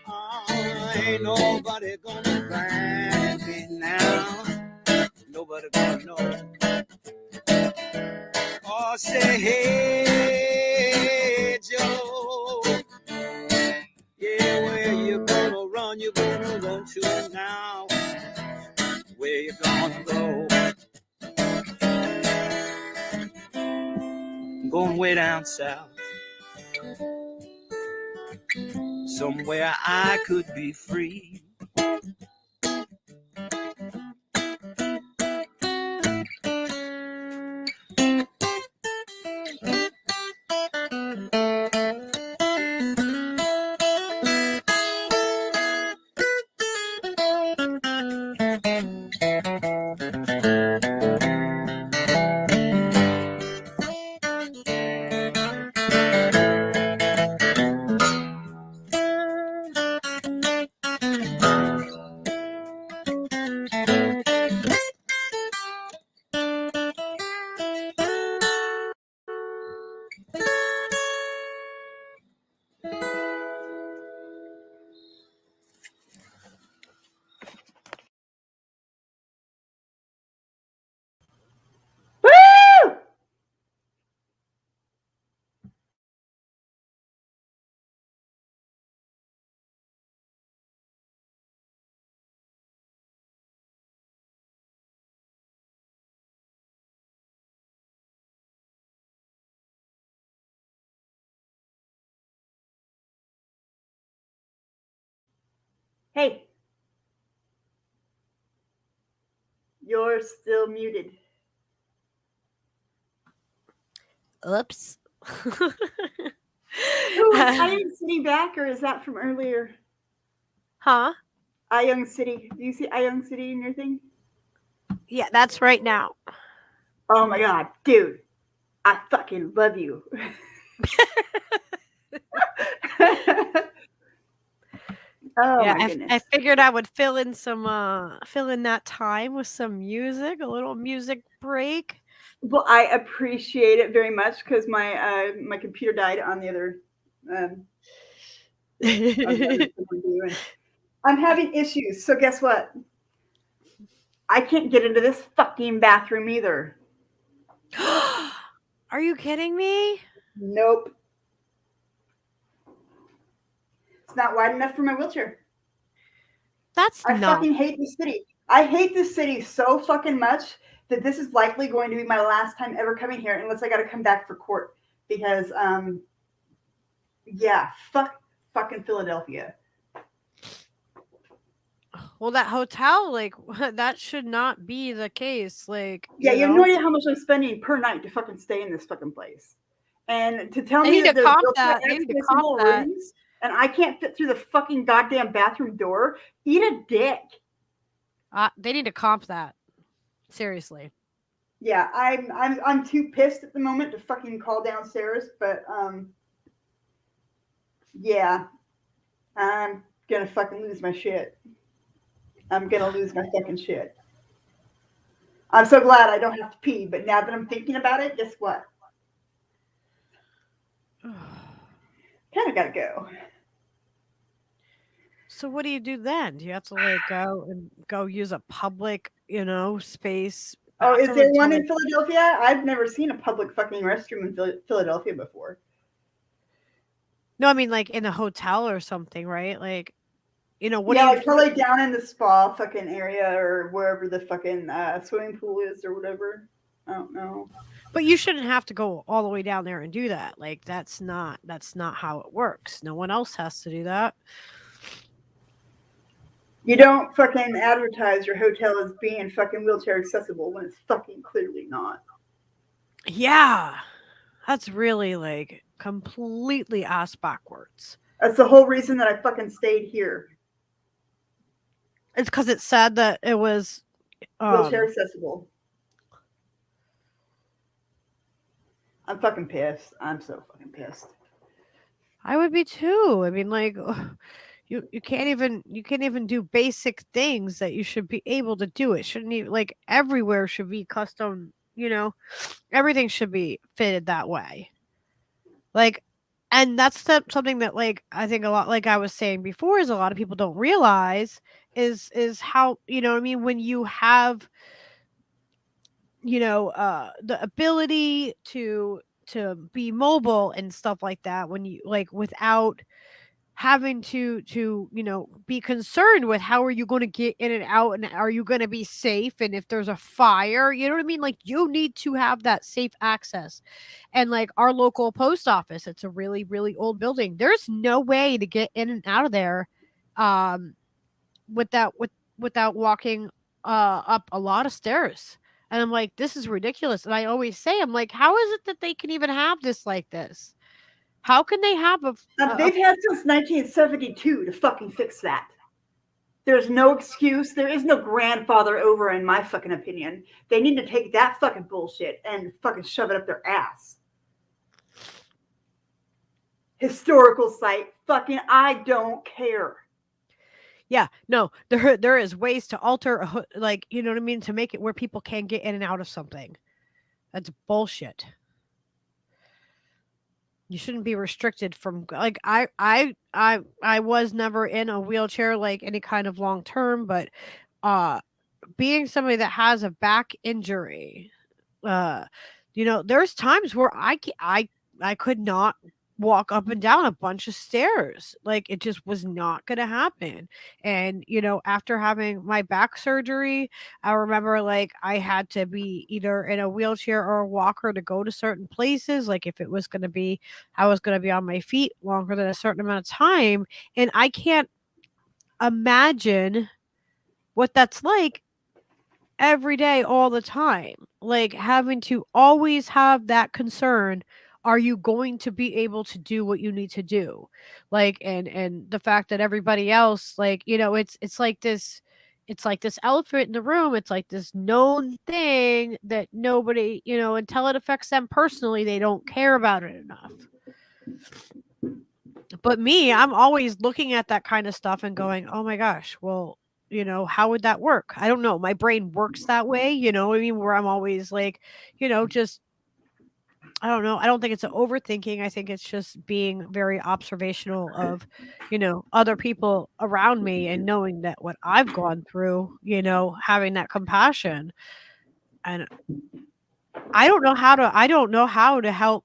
Oh, ain't nobody gonna find me now. Nobody gonna know. Oh, say hey, Joe. Yeah, where you gonna run? You gonna run to now? Where you gonna go? I'm going way down south. Somewhere I could be free. Woo! Hey, you're still muted. Oops. Ooh, is Iron City back, or is that from earlier? Huh? Young City. Do you see Young City in your thing? Yeah, that's right now. Oh my god, dude. I fucking love you. Oh yeah, my goodness. I figured I would fill in that time with some music, a little music break. Well, I appreciate it very much because my computer died on the other. On the other and I'm having issues. So guess what? I can't get into this fucking bathroom either. Are you kidding me? Nope. It's not wide enough for my wheelchair. I fucking hate the city. I hate this city so fucking much that this is likely going to be my last time ever coming here unless I got to come back for court because yeah, fucking Philadelphia. Well, that hotel, like, that should not be the case. Like, Yeah, you have no idea how much I'm spending per night to fucking stay in this fucking place. And to tell They me need that to there's comp wheelchair that. They need to comp accessible that. rooms and I can't fit through the fucking goddamn bathroom door, eat a dick. They need to comp that. Seriously. Yeah, I'm too pissed at the moment to fucking call downstairs, but yeah, I'm gonna fucking lose my shit. I'm gonna lose my fucking shit. I'm so glad I don't have to pee, but now that I'm thinking about it, guess what? Kind of gotta go. So what do you do then? Do you have to like go use a public, space Oh, is bathroom there until one they? in Philadelphia? I've never seen a public fucking restroom in Philadelphia before. No, I mean like in a hotel or something, right? Like, what do Yeah, you? like probably down in the spa fucking area or wherever the fucking swimming pool is or whatever. I don't know. But you shouldn't have to go all the way down there and do that. Like that's not how it works. No one else has to do that. You don't fucking advertise your hotel as being fucking wheelchair accessible when it's fucking clearly not. Yeah. That's really like completely ass backwards. That's the whole reason that I fucking stayed here. It's because it said that it was Wheelchair accessible. I'm fucking pissed. I'm so fucking pissed. I would be too. I mean, like, you can't even do basic things that you should be able to do. It shouldn't even like everywhere should be custom. Everything should be fitted that way. Like, and that's something that like I think a lot, like I was saying before, is a lot of people don't realize is how what I mean when you have the ability to be mobile and stuff like that when you like without having to be concerned with how are you going to get in and out and are you going to be safe and if there's a fire, you know what I mean, like you need to have that safe access. And like our local post office, it's a really really old building, there's no way to get in and out of there um without walking up a lot of stairs. And I'm like, this is ridiculous. And I always say, I'm like, how is it that they can even have this like this? How can they have They've had since 1972 to fucking fix that. There's no excuse. There is no grandfather over, in my fucking opinion. They need to take that fucking bullshit and fucking shove it up their ass. Historical site. Fucking, I don't care. Yeah, no, there is ways to alter like, you know what I mean, to make it where people can get in and out of something. That's bullshit. You shouldn't be restricted from like I was never in a wheelchair like any kind of long term, but being somebody that has a back injury, there's times where I could not walk up and down a bunch of stairs. Like it just was not going to happen. And after having my back surgery, I remember like I had to be either in a wheelchair or a walker to go to certain places, like if it was going to be I was going to be on my feet longer than a certain amount of time, and I can't imagine what that's like every day all the time, like having to always have that concern, are you going to be able to do what you need to do, like and the fact that everybody else, like it's like this elephant in the room, it's like this known thing that nobody, until it affects them personally, they don't care about it enough. But me, I'm always looking at that kind of stuff and going, oh my gosh, well, how would that work? I don't know. My brain works that way, what I mean, where I'm always like, just, I don't know. I don't think it's an overthinking. I think it's just being very observational of, other people around me and knowing that what I've gone through, having that compassion. And I don't know how to help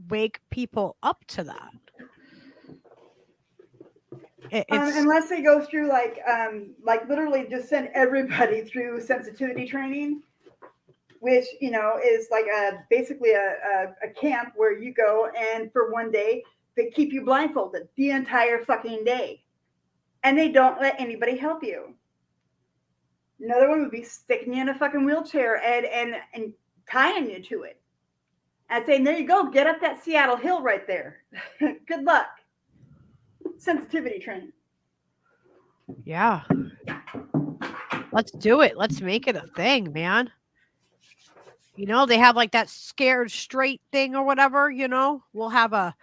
wake people up to that. Unless they go through like literally just send everybody through sensitivity training, which is like basically a camp where you go and for one day they keep you blindfolded the entire fucking day, and they don't let anybody help you. Another one would be sticking you in a fucking wheelchair and tying you to it, I'd say, there you go. Get up that Seattle hill right there. Good luck. Sensitivity training. Yeah. Let's do it. Let's make it a thing, man. You know, they have like that scared straight thing or whatever, you know. We'll have a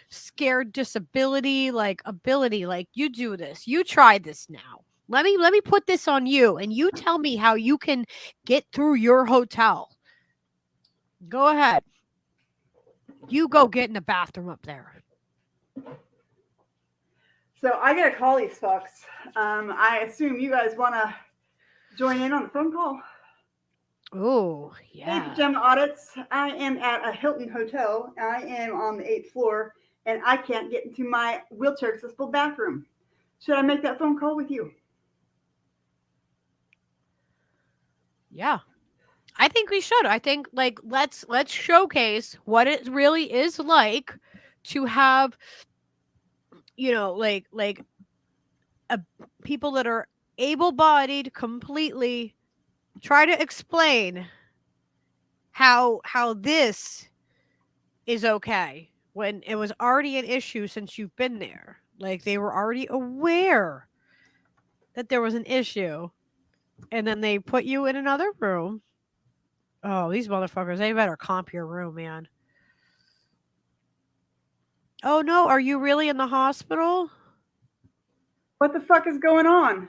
scared disability like ability, like you do this. You try this now. Let me put this on you and you tell me how you can get through your hotel. Go ahead. You go get in the bathroom up there. So I gotta call these fucks. I assume you guys want to join in on the phone call. Oh, Hey, yeah. Pajama Audits. I am at a Hilton hotel. I am on the 8th floor, and I can't get into my wheelchair accessible bathroom. Should I make that phone call with you? Yeah. I think we should. I think like let's showcase what it really is like to have, you know, like people that are able-bodied completely try to explain how this is okay when it was already an issue since you've been there. Like they were already aware that there was an issue, and then they put you in another room. Oh, these motherfuckers, they better comp your room, man. Oh no, are you really in the hospital? What the fuck is going on?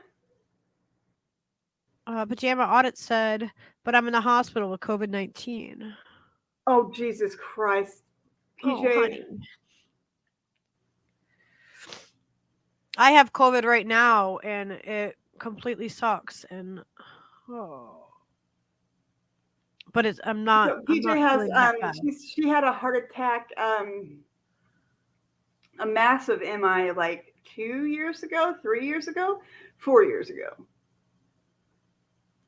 Pajama Audit said, but I'm in the hospital with COVID-19. Oh, Jesus Christ. PJ. Oh, honey. I have COVID right now, and it completely sucks. And but I'm not. So I'm PJ not has feeling that bad. she had a heart attack, a massive MI like 2 years ago, 3 years ago, 4 years ago.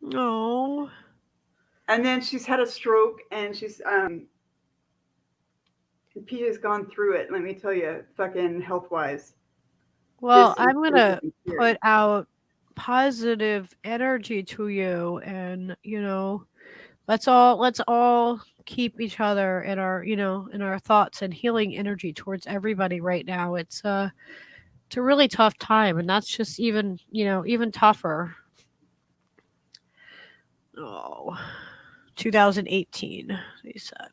No. And then she's had a stroke, and she's PJ's gone through it. Let me tell you, fucking health wise. Well, I'm gonna put out positive energy to you, and you know, let's all keep each other in our, you know, in our thoughts and healing energy towards everybody right now. It's a really tough time, and that's just even, you know, even tougher. Oh, 2018, they said.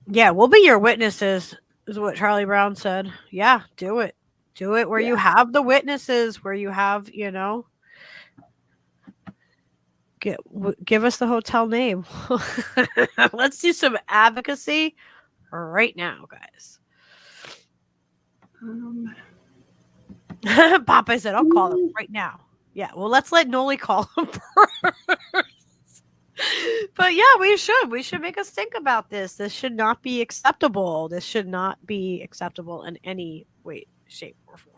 Yeah, we'll be your witnesses, is what Charlie Brown said. Yeah, do it. Do it where you have the witnesses, where you have, you know, give us the hotel name. Let's do some advocacy right now, guys. Papa said, I'll call them right now. Yeah, well, let's let Noli call them first. But yeah, we should make us think about this. This should not be acceptable. This should not be acceptable in any way, shape, or form.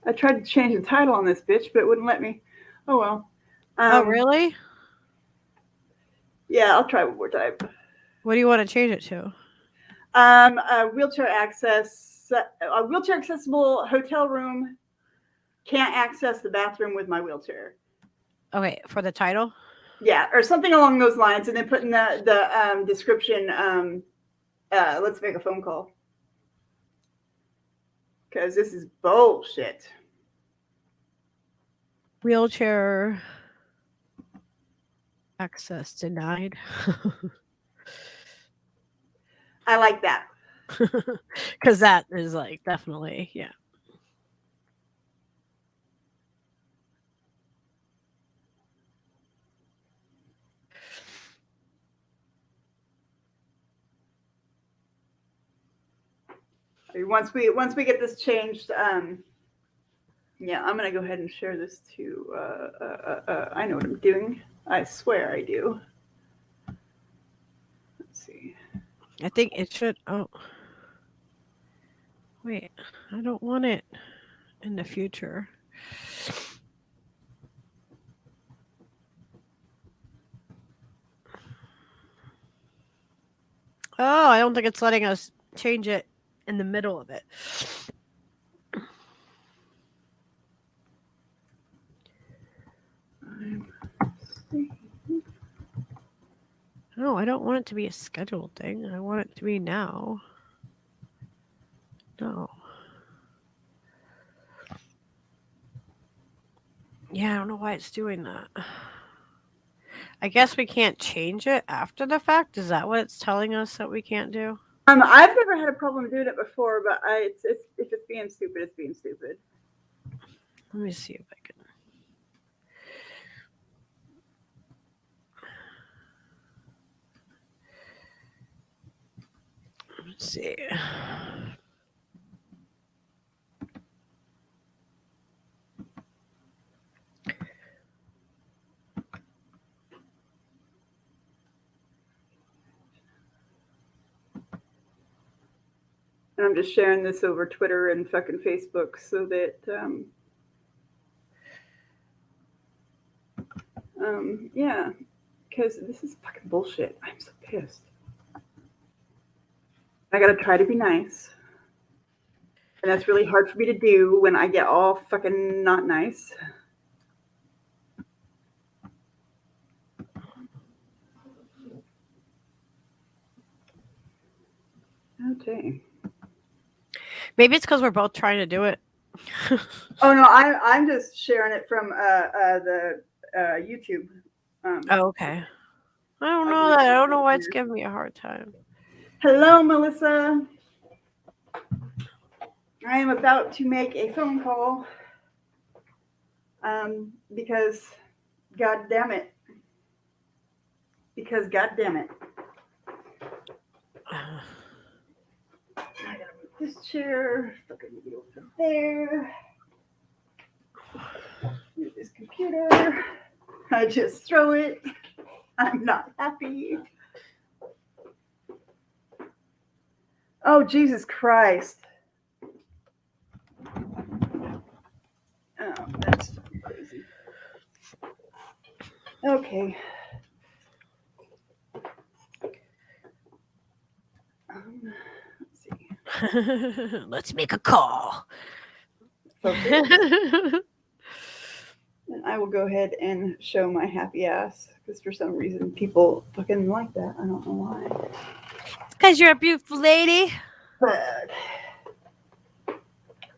I tried to change the title on this bitch, but it wouldn't let me. Oh well. Oh really? Yeah, I'll try one more time. What do you want to change it to? A wheelchair accessible hotel room. Can't access the bathroom with my wheelchair. Okay, for the title? Yeah, or something along those lines, and then put in the description. Let's make a phone call because this is bullshit. Wheelchair access denied. I like that. Because that is like definitely, yeah. Once we get this changed, yeah, I'm gonna go ahead and share this to. I know what I'm doing. I swear I do. Let's see. I think it should. Oh, wait, I don't want it in the future. Oh, I don't think it's letting us change it in the middle of it. No, I don't want it to be a scheduled thing. I want it to be now. No. Yeah, I don't know why it's doing that. I guess we can't change it after the fact. Is that what it's telling us that we can't do? I've never had a problem doing it before, but it's if it's being stupid, it's being stupid. Let me see if I can. Let's see. And I'm just sharing this over Twitter and fucking Facebook so that yeah, because this is fucking bullshit. I'm so pissed. I gotta try to be nice. And that's really hard for me to do when I get all fucking not nice. Okay. Maybe it's because we're both trying to do it. Oh no, I'm just sharing it from the YouTube. Oh, okay. I don't know that. I don't know why it's giving me a hard time. Hello, Melissa. I am about to make a phone call because, God damn it. Because, God damn it. I gotta move this chair. Fucking get over there. Move this computer. I just throw it. I'm not happy. Oh, Jesus Christ. Oh, that's crazy. Okay. Let's see. Let's make a call. Focus. And I will go ahead and show my happy ass because for some reason people fucking like that. I don't know why. Because you're a beautiful lady. But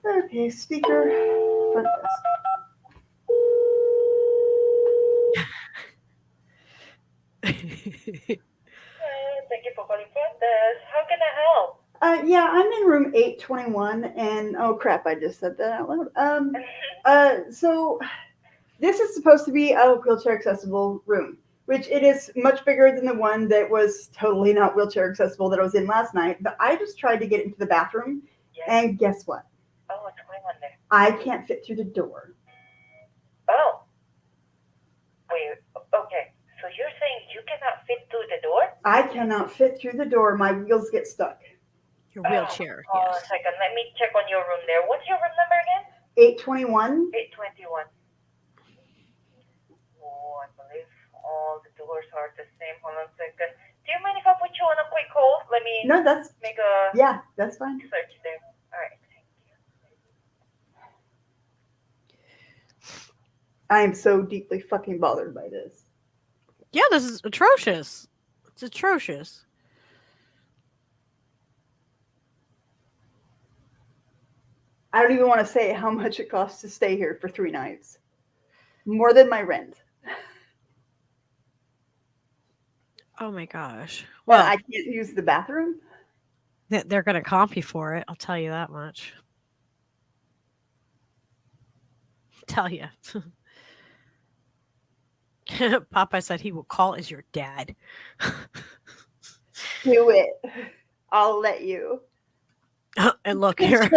okay, speaker. Front desk. Thank you for calling front desk. How can I help? Yeah, I'm in room 821, and oh crap, I just said that out loud. So this is supposed to be a wheelchair accessible room, which it is much bigger than the one that was totally not wheelchair accessible that I was in last night. But I just tried to get into the bathroom, Yes. and guess what? Oh, what's going on there? I can't fit through the door. Oh. Wait, okay. So you're saying you cannot fit through the door? I cannot fit through the door. My wheels get stuck. Your wheelchair, Hold on yes. a second. Let me check on your room there. What's your room number again? 821. 821. Oh, I believe all the doors are the same. Hold on a second. Do you mind if I put you on a quick hold? Let me No, that's make a yeah, that's fine. search there. All right. Thank you. I am so deeply fucking bothered by this. Yeah, this is atrocious. It's atrocious. I don't even want to say how much it costs to stay here for 3 nights. More than my rent. Oh my gosh. Well, Well, I can't use the bathroom. they're going to comp you for it. I'll tell you that much. Tell you. Papa said he will call as your dad. Do it. I'll let you. And look here.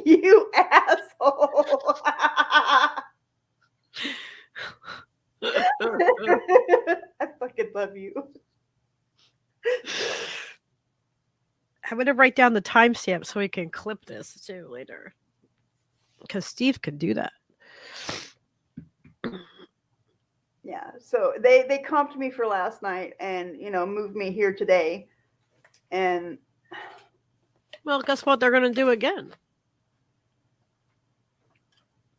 You asshole. I fucking love you. I'm going to write down the timestamp so we can clip this too later. Because Steve could do that. Yeah, so they comped me for last night and, moved me here today. And well, guess what they're going to do again?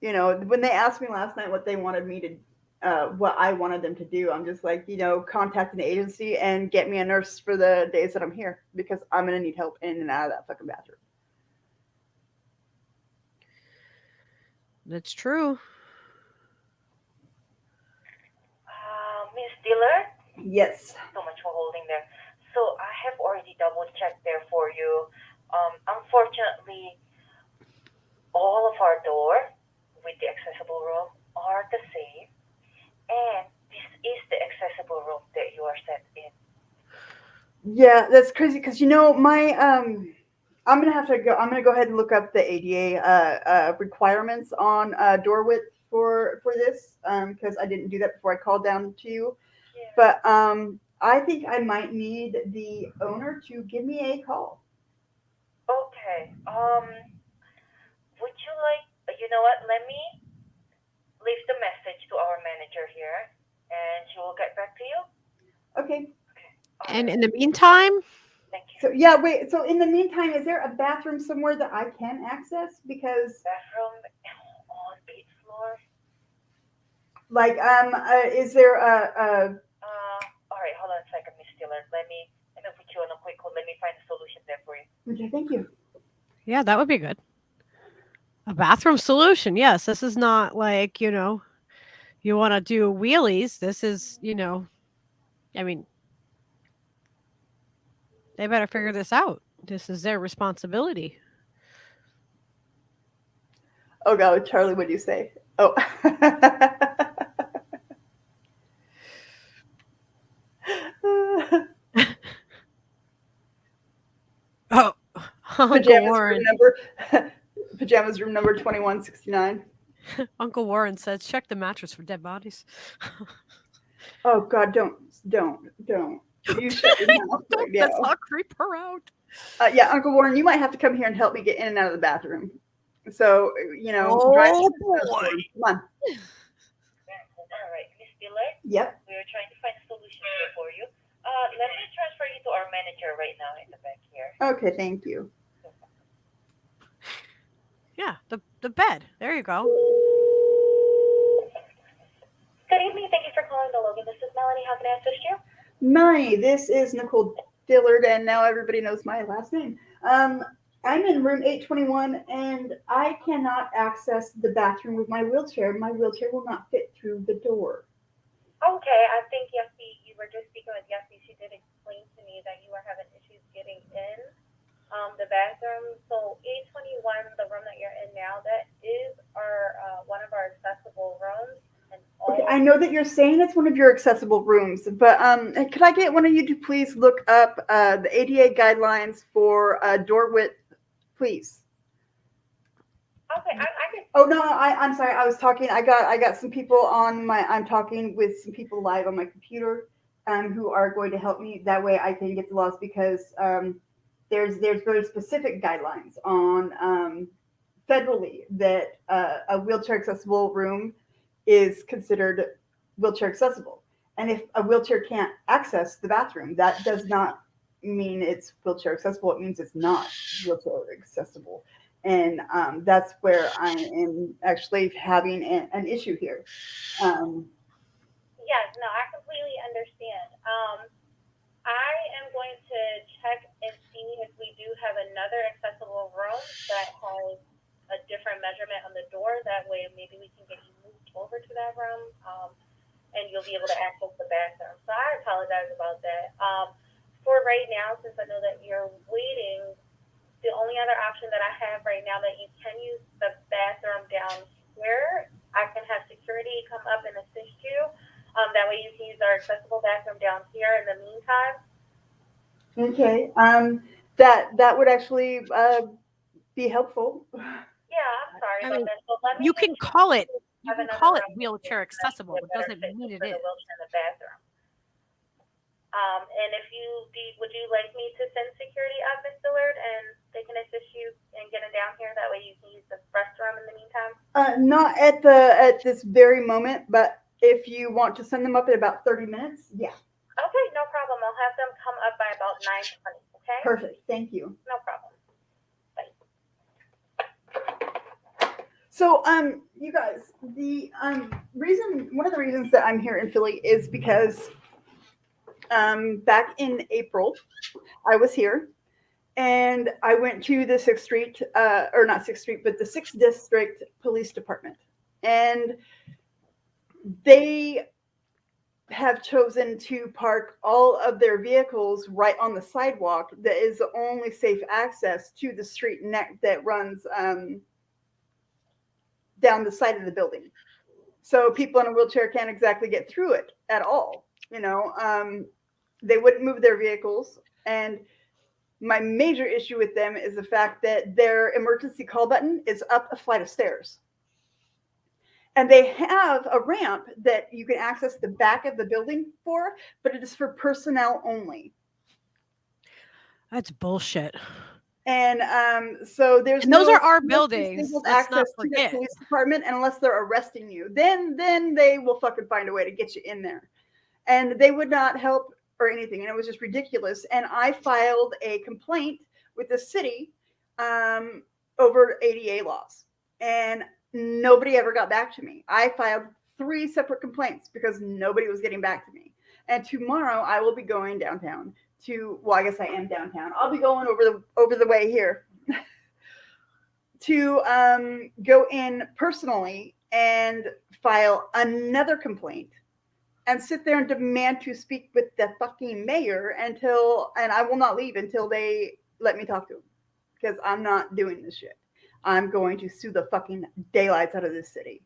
when they asked me last night what they wanted me what I wanted them to do. I'm just like, contact an agency and get me a nurse for the days that I'm here because I'm gonna need help in and out of that fucking bathroom. That's true. Miss Dillard, Yes. so much for holding there. So I have already double checked there for you. Unfortunately, all of our doors with the accessible room are the same, and this is the accessible room that you are set in. Yeah, that's crazy because my I'm gonna go ahead and look up the ADA requirements on door width for this because I didn't do that before I called down to you. Yeah. But I think I might need the owner to give me a call. Okay. Would you like? You know what? Let me leave the message to our manager here, and she will get back to you. Okay. And in the meantime, Thank you. So yeah, wait. So in the meantime, is there a bathroom somewhere that I can access? Because Bathroom on 8th floor. like is there All right. Hold on a second, Miss Dillard. Let me put you on a quick hold. Let me find a solution there for you. Okay, thank you. yeah, that would be good. A bathroom solution. Yes, this is not like, you want to do wheelies. This is, I mean, they better figure this out. This is their responsibility. Oh God, Charlie, what do you say? Oh. Oh, Uncle Pajamas Warren. room number. Pajamas room number 2169. Uncle Warren says, check the mattress for dead bodies. Oh God, don't. You shut your mouth right Let's now. not creep her out. Yeah, Uncle Warren, you might have to come here and help me get in and out of the bathroom. So, Oh, drive to the boy. snowstorm. Come on. All right, Miss Dillard. Yep. We are trying to find a solution here for you. Let me transfer you to our manager right now in the back here. Okay, thank you. Yeah, the bed. There you go. Good evening. Thank you for calling the Logan. This is Melanie. How can I assist you? Melanie, this is Nicole Dillard, and now everybody knows my last name. I'm in room 821, and I cannot access the bathroom with my wheelchair. My wheelchair will not fit through the door. Okay, I think Yessie, you were just speaking with Yessie. She did explain to me that you were having issues getting in the bathroom. So 821, the room that you're in now, that is our one of our accessible rooms. And Okay, I know that you're saying it's one of your accessible rooms, but could I get one of you to please look up the ADA guidelines for door width, please? Okay, I can. Oh no, I'm sorry. I was talking. I got some people on my. I'm talking with some people live on my computer, who are going to help me. That way, I can get the laws because there's very specific guidelines on federally that a wheelchair accessible room is considered wheelchair accessible. And if a wheelchair can't access the bathroom, that does not mean it's wheelchair accessible. It means it's not wheelchair accessible. And that's where I am actually having an issue here. Yes, no, I completely understand. I am going to check and see if we do have another accessible room that has a different measurement on the door. That way, maybe we can get you moved over to that room, and you'll be able to access the bathroom. So I apologize about that. For right now, since I know that you're waiting, the only other option that I have right now that you can use the bathroom down here, I can have security come up and assist you. That way you can use our accessible bathroom down here in the meantime. Okay. That would actually be helpful. Yeah, I'm sorry about that. So let me You can call it room wheelchair here. accessible. It doesn't mean it for the is. wheelchair in the bathroom. And if would you like me to send security up, Ms. Dillard, and they can assist you in getting down here? That way you can use the restroom in the meantime. Not at this very moment, but if you want to send them up in about 30 minutes, yeah. Okay, no problem. I'll have them come up by about 9:20. Okay. Perfect. Thank you. No problem. So, you guys, the one of the reasons that I'm here in Philly is because, back in April, I was here, and I went to the 6th Street, or not 6th Street, but the 6th District Police Department, and they have chosen to park all of their vehicles right on the sidewalk. That is the only safe access to the street that runs down the side of the building. So people in a wheelchair can't exactly get through it at all. They wouldn't move their vehicles. And my major issue with them is the fact that their emergency call button is up a flight of stairs. And they have a ramp that you can access the back of the building for, but it is for personnel only. That's bullshit. And so there's And those no, are our no buildings. disabled Let's not access to the forget. police department unless they're arresting you. Then they will fucking find a way to get you in there. And they would not help or anything. And it was just ridiculous. And I filed a complaint with the city over ADA laws. And nobody ever got back to me. I filed 3 separate complaints because nobody was getting back to me. And tomorrow I will be going downtown I guess I am downtown. I'll be going over the way here to go in personally and file another complaint and sit there and demand to speak with the fucking mayor and I will not leave until they let me talk to him, because I'm not doing this shit. I'm going to sue the fucking daylights out of this city.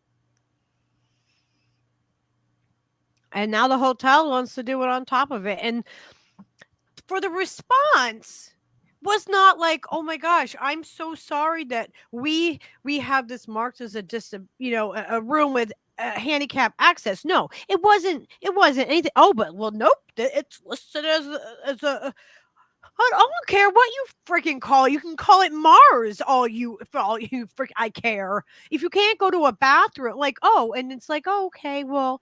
And now the hotel wants to do it on top of it. And for the response was not like, oh my gosh, I'm so sorry that we have this marked as a room with handicap access. No, it wasn't anything. Oh, but nope, it's listed as a I don't care what you freaking call it. You can call it Mars. I care. If you can't go to a bathroom, and it's like, oh, okay, well,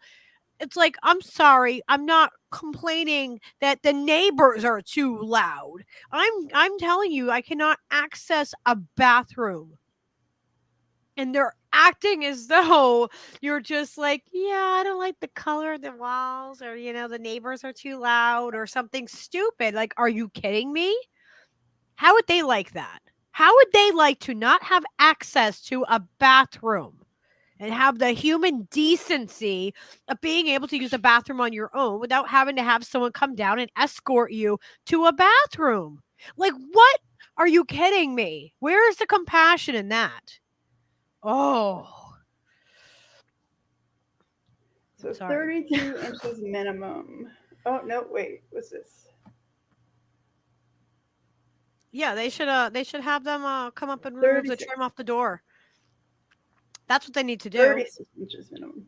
it's like, I'm sorry, I'm not complaining that the neighbors are too loud. I'm telling you, I cannot access a bathroom. And they're acting as though you're just like, yeah, I don't like the color of the walls, or the neighbors are too loud, or something stupid. Like, are you kidding me? How would they like that? How would they like to not have access to a bathroom and have the human decency of being able to use the bathroom on your own without having to have someone come down and escort you to a bathroom? Like, what? Are you kidding me? Where is the compassion in that? Oh. So Sorry. 32 inches minimum. Oh, no, wait. What's this? Yeah, they should have them come up and remove the trim off the door. That's what they need to do. 36 inches minimum.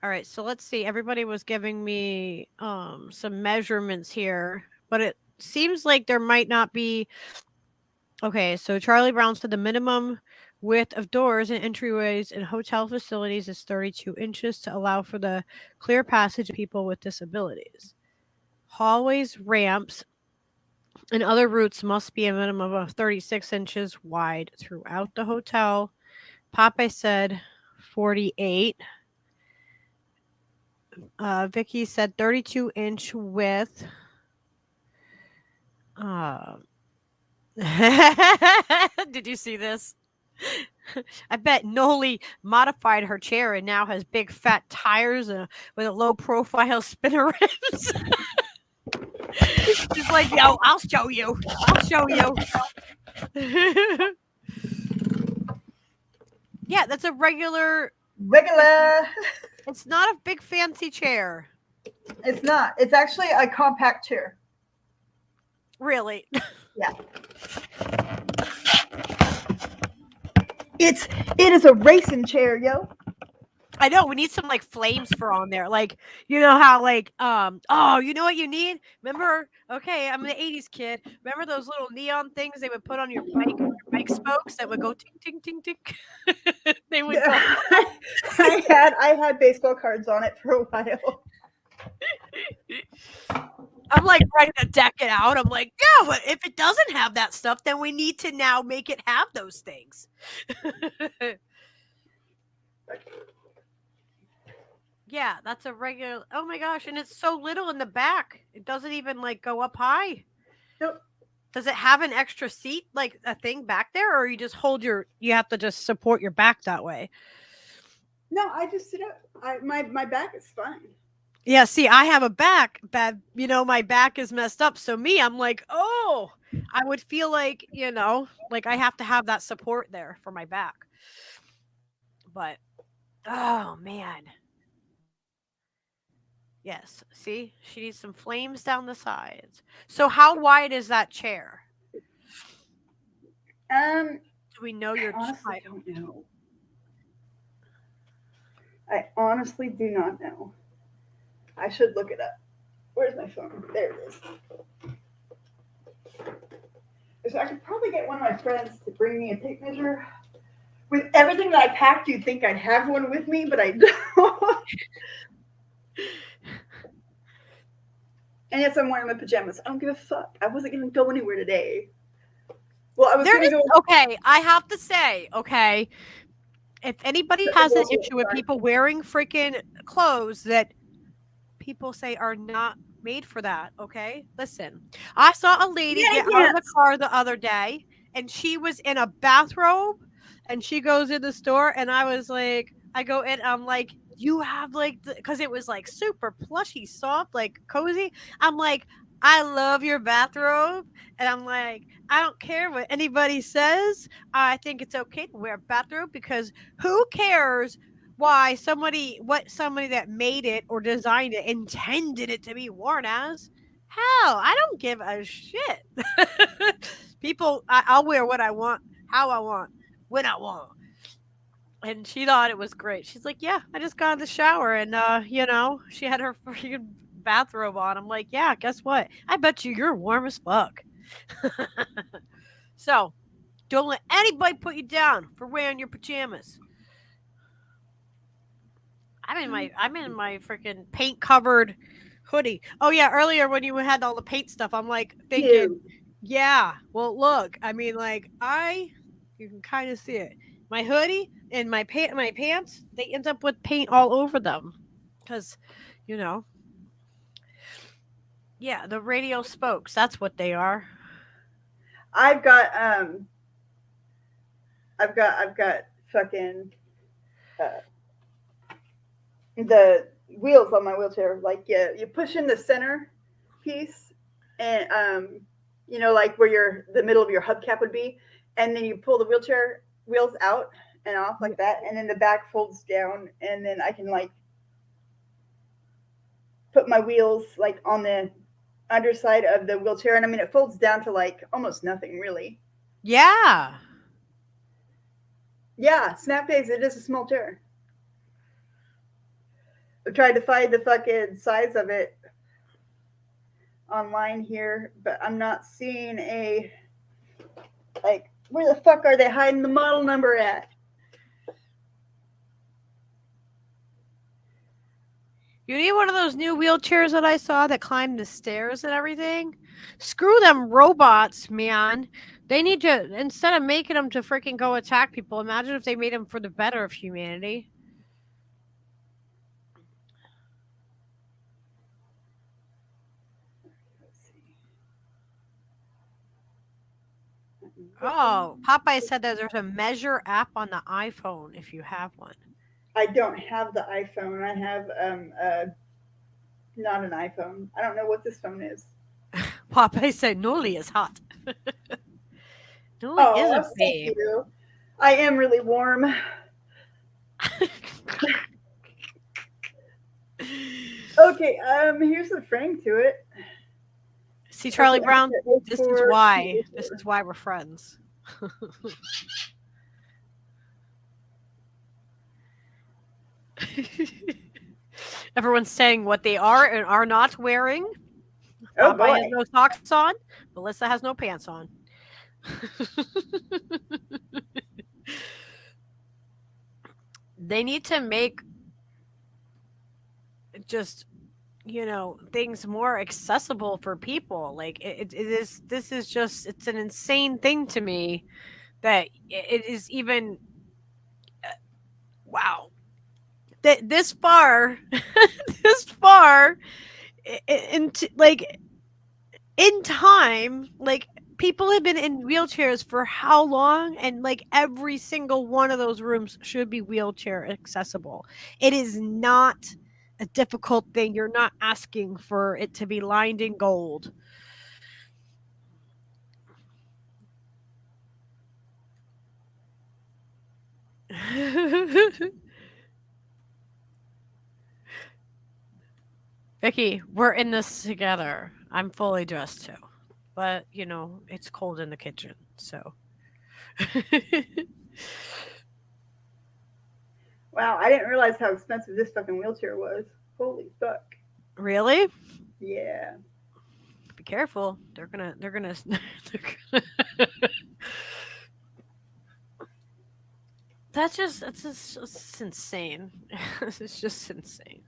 All right, so let's see. Everybody was giving me some measurements here, but it seems like there might not be. Okay, so Charlie Brown said the minimum width of doors and entryways in hotel facilities is 32 inches to allow for the clear passage of people with disabilities. Hallways, ramps, and other routes must be a minimum of 36 inches wide throughout the hotel. Pape said 48. Vicky said 32-inch width. Did you see this? I bet Noli modified her chair and now has big fat tires with a low profile spinner rims. She's like, yo, I'll show you. Yeah, that's a regular. It's not a big fancy chair. It's not. It's actually a compact chair. Really? Yeah. It is a racing chair, yo. I know, we need some flames for on there. How oh, you know what you need? Remember, okay, I'm an 80s kid. Remember those little neon things they would put on your bike spokes that would go ting ting ting ting? They would go. I had baseball cards on it for a while. I'm like ready to deck it out. I'm like, yeah, but if it doesn't have that stuff, then we need to now make it have those things. Yeah, that's a regular. Oh my gosh, and it's so little in the back. It doesn't even like go up high. Nope. Does it have an extra seat, like a thing back there, or you just hold you have to just support your back that way? No, I just sit up. My back is fine. Yeah, see, I have a back bad, my back is messed up. So I'm like, oh, I would feel like, like I have to have that support there for my back. But oh man. Yes, see, she needs some flames down the sides. So how wide is that chair? Do we know your I don't know. I honestly do not know. I should look it up. Where's my phone? There it is. So I could probably get one of my friends to bring me a tape measure. With everything that I packed, you'd think I'd have one with me, but I don't. And yes, I'm wearing my pajamas. I don't give a fuck. I wasn't going to go anywhere today. Well, I was going to go. Okay, I have to say, okay, if anybody has an issue with people wearing freaking clothes that people say are not made for that, okay? Listen, I saw a lady get out of the car the other day, and she was in a bathrobe, and she goes in the store, and I was like, I go in, I'm like, you have like, because it was like super plushy, soft, like cozy. I'm like, I love your bathrobe. And I'm like, I don't care what anybody says. I think it's okay to wear a bathrobe because who cares what somebody that made it or designed it intended it to be worn as? Hell, I don't give a shit. People, I'll wear what I want, how I want, when I want. And she thought it was great. She's like, yeah, I just got in the shower and, she had her freaking bathrobe on. I'm like, yeah, guess what? I bet you're warm as fuck. So don't let anybody put you down for wearing your pajamas. I'm in my freaking paint covered hoodie. Oh yeah, earlier when you had all the paint stuff, I'm like thinking, yeah, well look, I mean like you can kind of see it. My hoodie and my pants, they end up with paint all over them. Cause, yeah, the radio spokes, that's what they are. I've got fucking the wheels on my wheelchair. Like you push in the center piece, and like where the middle of your hubcap would be, and then you pull the wheelchair wheels out and off like that, and then the back folds down, and then I can like put my wheels like on the underside of the wheelchair, and I mean it folds down to like almost nothing really. Yeah. Yeah, snap days. It is a small chair. I tried to find the fucking size of it online here, but I'm not seeing where the fuck are they hiding the model number at? You need one of those new wheelchairs that I saw that climb the stairs and everything. Screw them robots, man. They need to, instead of making them to freaking go attack people, imagine if they made them for the better of humanity. Oh, Popeye said that there's a measure app on the iPhone if you have one. I don't have the iPhone. I have not an iPhone. I don't know what this phone is. Popeye said Noli is hot. Noli is a babe. I am really warm. Okay, here's the frame to it. See, Charlie Brown, this is why we're friends. Everyone's saying what they are and are not wearing. Oh, Popeye has no socks on. Melissa has no pants on. They need to make just things more accessible for people. Like this is just, it's an insane thing to me that it is even, wow, that this far, this far into like in time, like people have been in wheelchairs for how long, and like every single one of those rooms should be wheelchair accessible. It is not a difficult thing. You're not asking for it to be lined in gold. Vicky, we're in this together. I'm fully dressed too, but it's cold in the kitchen, so. Wow, I didn't realize how expensive this fucking wheelchair was. Holy fuck. Really? Yeah. Be careful. They're gonna they're gonna that's just insane. It's just insane.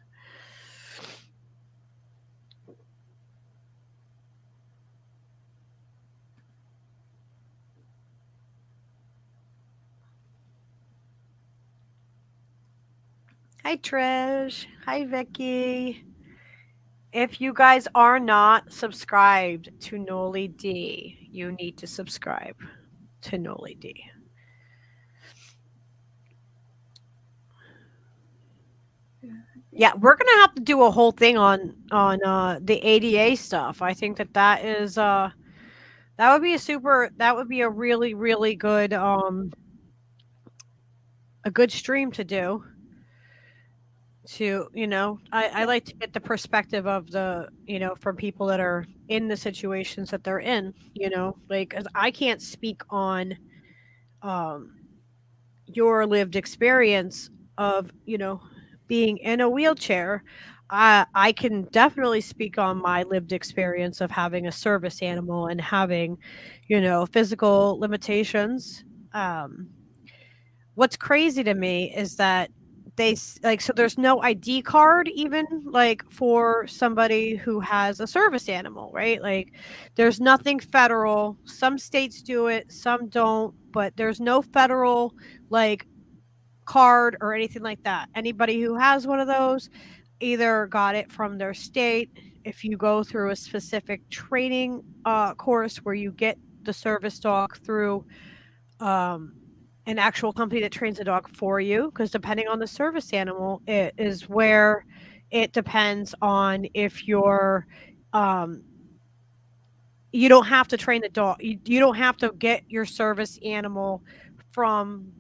Hi Trish. Hi Vicky. If you guys are not subscribed to Noli Dee, you need to subscribe to Noli Dee. Yeah, we're gonna have to do a whole thing on the ADA stuff. I think that is that would be a really really good a good stream to do. I like to get the perspective of from people that are in the situations that they're in. Like 'cause I can't speak on um your lived experience of being in a wheelchair. I can definitely speak on my lived experience of having a service animal and having physical limitations. What's crazy to me is that so there's no ID card even like for somebody who has a service animal, right? Like there's nothing federal. Some states do it, some don't, but there's no federal like card or anything like that. Anybody who has one of those either got it from their state. If you go through a specific training course where you get the service dog through an actual company that trains the dog for you, because depending on the service animal, it is where it depends on if you're you don't have to train the dog. You don't have to get your service animal from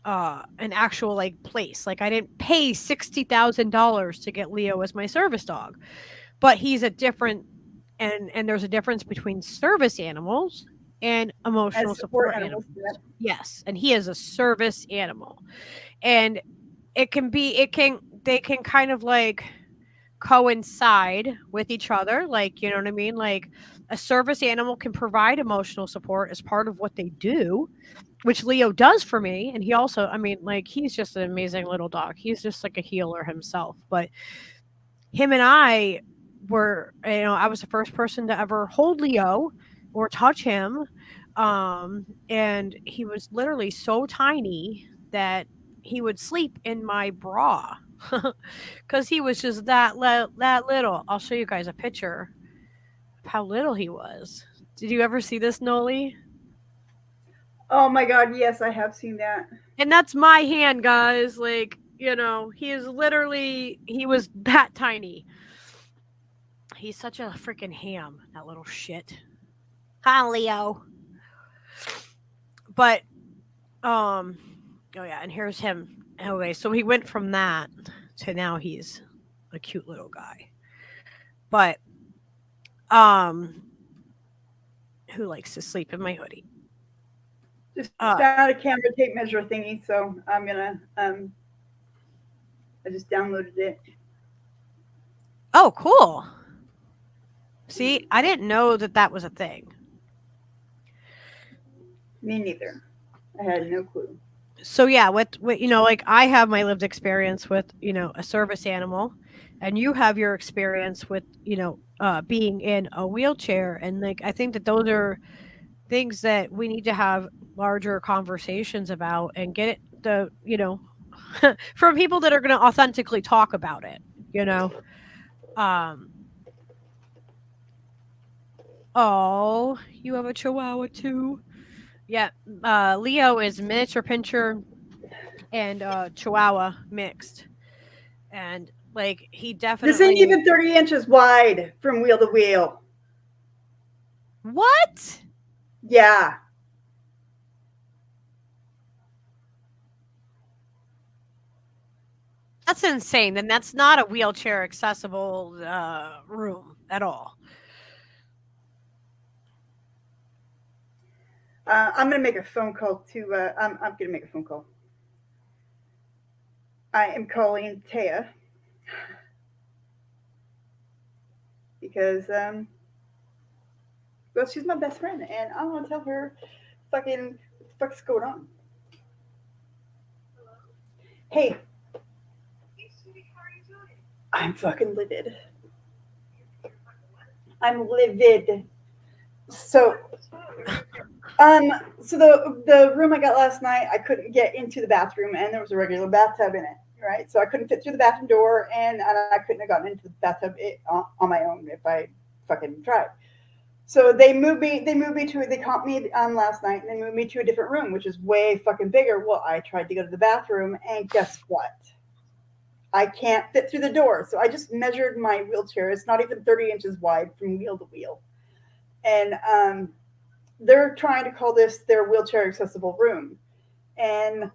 an actual like place. Like I didn't pay $60,000 to get Leo as my service dog, but he's a different and there's a difference between service animals and emotional As support support animals. animals. Yes, and he is a service animal, and they can kind of like coincide with each other. Like you know what I mean. Like a service animal can provide emotional support as part of what they do, which Leo does for me. And he also, I mean, like, he's just an amazing little dog. He's just like a healer himself. But him and I were, I was the first person to ever hold Leo or touch him. And he was literally so tiny that he would sleep in my bra because he was just that little. I'll show you guys a picture of how little he was. Did you ever see this, Noli? Oh my god, yes, I have seen that. And that's my hand, guys. Like, he was that tiny. He's such a freaking ham, that little shit. Hi, Leo. But, oh yeah, and here's him. Okay, so he went from that to now he's a cute little guy. But, who likes to sleep in my hoodie? Just found a camera tape measure thingy, so I'm gonna I just downloaded it. Oh, cool. See, I didn't know that was a thing. Me neither. I had no clue. So yeah, with like I have my lived experience with a service animal, and you have your experience with being in a wheelchair, and like I think that those are things that we need to have larger conversations about and get it from people that are going to authentically talk about it. You know. Um. Oh, you have a Chihuahua too. Yeah. Leo is miniature pincher and Chihuahua mixed. And like he This ain't definitely even 30 inches wide from wheel to wheel. what? Yeah. That's insane. Then that's not a wheelchair accessible room at all. I'm going to make a phone call to, I'm going to make a phone call. I am calling Taya because, well, she's my best friend, and I want to tell her fucking what the fuck's going on. Hey, I'm fucking livid. I'm livid. So, so the room I got last night, I couldn't get into the bathroom, and there was a regular bathtub in it, right? So I couldn't fit through the bathroom door, and I couldn't have gotten into the bathtub on my own if I fucking tried. So they moved me. They caught me last night, and they moved me to a different room, which is way fucking bigger. Well, I tried to go to the bathroom, and guess what? I can't fit through the door. So I just measured my wheelchair. It's not even 30 inches wide from wheel to wheel, and they're trying to call this their wheelchair accessible room. And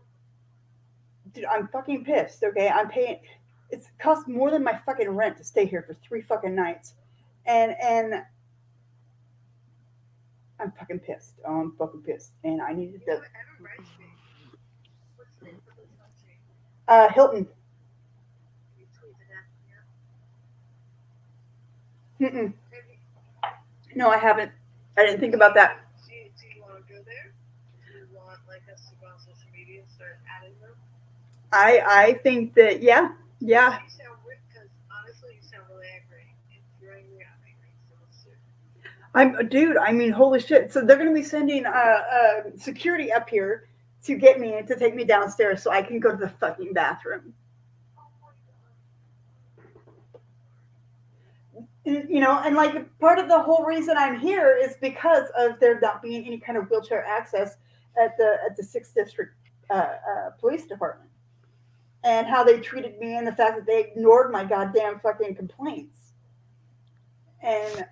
dude, I'm fucking pissed. Okay, I'm paying. It's cost more than my fucking rent to stay here for 3 fucking nights, and I'm fucking pissed. Oh, I'm fucking pissed, and I needed to. Hilton. Mm-mm. No, I haven't. I didn't think about that. Do you want to go there? Do you want like us to go on social media and start adding them? I think that yeah. You sound weird because honestly, you sound really angry. If you're angry, I'm angry. So let's do it. Dude. I mean, holy shit. So they're gonna be sending security up here to get me to take me downstairs so I can go to the fucking bathroom. And like part of the whole reason I'm here is because of there not being any kind of wheelchair access at the Sixth District Police Department, and how they treated me, and the fact that they ignored my goddamn fucking complaints. And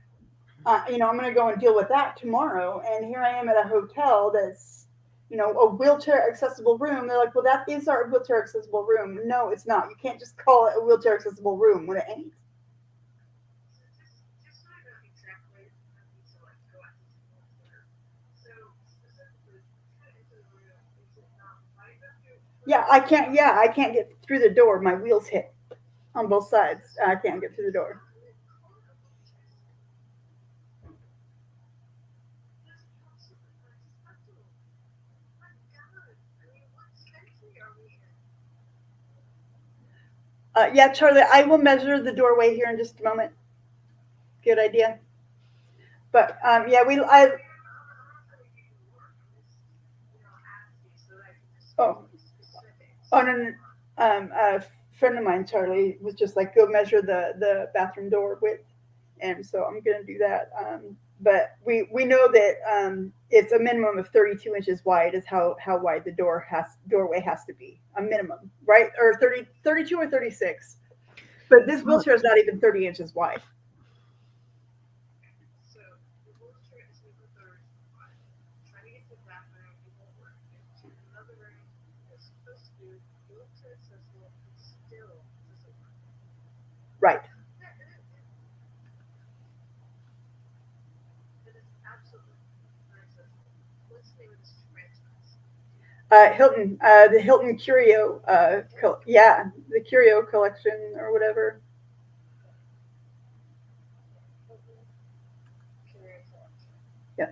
I'm gonna go and deal with that tomorrow. And here I am at a hotel that's a wheelchair accessible room. They're like, well, that is our wheelchair accessible room. No, it's not. You can't just call it a wheelchair accessible room when it ain't. Just so I know exactly, I need to like go out to the So specifically, cut into the room. Is it not wide enough? Yeah, I can't. Yeah, I can't get through the door. My wheels hit on both sides. I can't get through the door. Yeah, Charlie, I will measure the doorway here in just a moment. Good idea. But yeah, oh, oh no, no. A friend of mine, Charlie, was just like, go measure the bathroom door width, and so I'm gonna do that. But we know that it's a minimum of 32 inches wide is how wide the doorway has to be, a minimum, right? Or 32 or 36. But this wheelchair is not even 30 inches wide. So the wheelchair is super third. Trying to get to the bathroom, it won't work. To another room that's supposed to be wheelchair accessible, it still doesn't work. Right. It is absolutely inaccessible. What's the name of this franchise? Hilton, the Hilton Curio, the Curio collection or whatever. Yeah.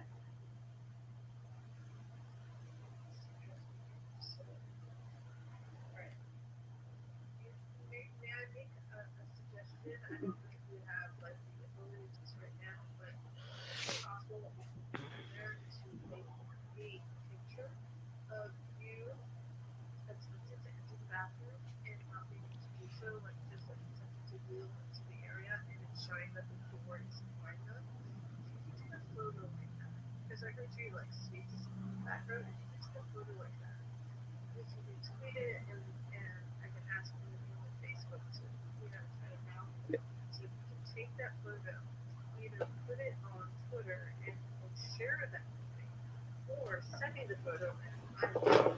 I don't think we have like the ability to just right now, but it's possible that we can go in there to make a picture of you attempting to enter the bathroom and not being able to do so, like just like attempting to wheel into the area and it's showing that the door is behind them. If you take a photo like that, because I heard you like speak to someone in the background, if you take a photo like that, we can retweet it and I can ask them to be on Facebook to try to down. So if you can take that photo, either put it on Twitter and share that with me, or send me the photo and I will.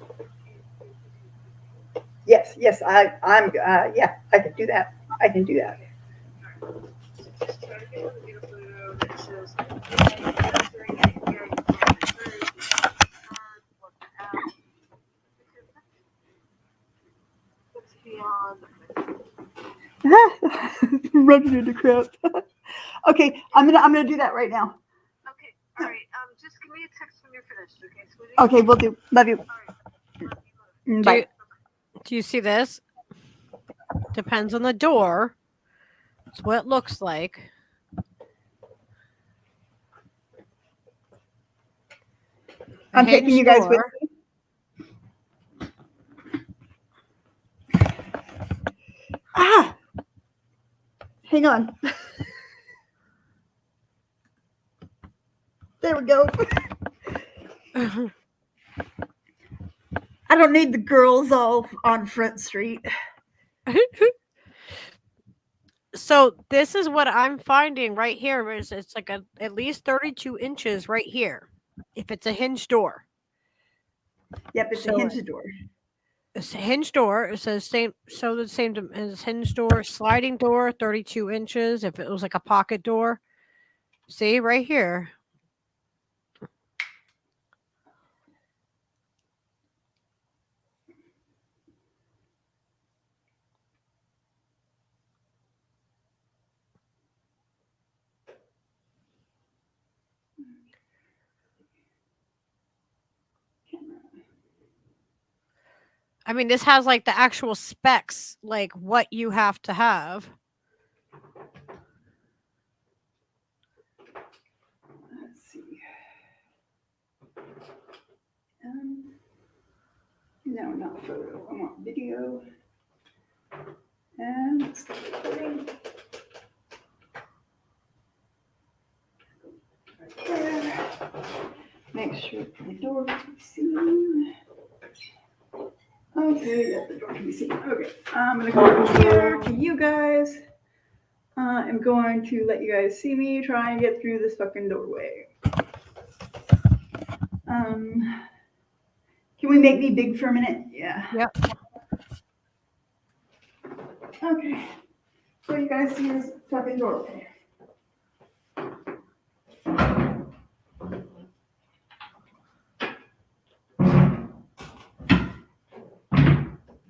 Yes, I'm yeah, I can do that. I can do that. So just try to get them to get a photo that shows answering it, yeah, you probably heard, what the app, because that's beyond Running into crap. Okay, I'm gonna do that right now. Okay, all right. Just give me a text when you're finished, okay, sweetie? Okay, we'll do. Love you. All right. Love you, love. Bye. Do you see this? Depends on the door. That's what it looks like. I'm taking you guys with me. Ah! Hang on. There we go. I don't need the girls all on Front Street. So this is what I'm finding right here. Is it's like at least 32 inches right here. If it's a hinge door. Yep, it's a hinge door. It's a hinge door. It says same. So the same as hinge door, sliding door, 32 inches. If it was like a pocket door, see right here. I mean, this has like the actual specs, like what you have to have. Let's see. No, not photo. I want video. And let's start recording. Right there. Make sure the door can be seen. Okay, yeah, the door can be seen. Okay, I'm gonna go over here to you guys. I'm going to let you guys see me try and get through this fucking doorway. Can we make me big for a minute? Yeah. Yep. Okay. So you guys see this fucking doorway.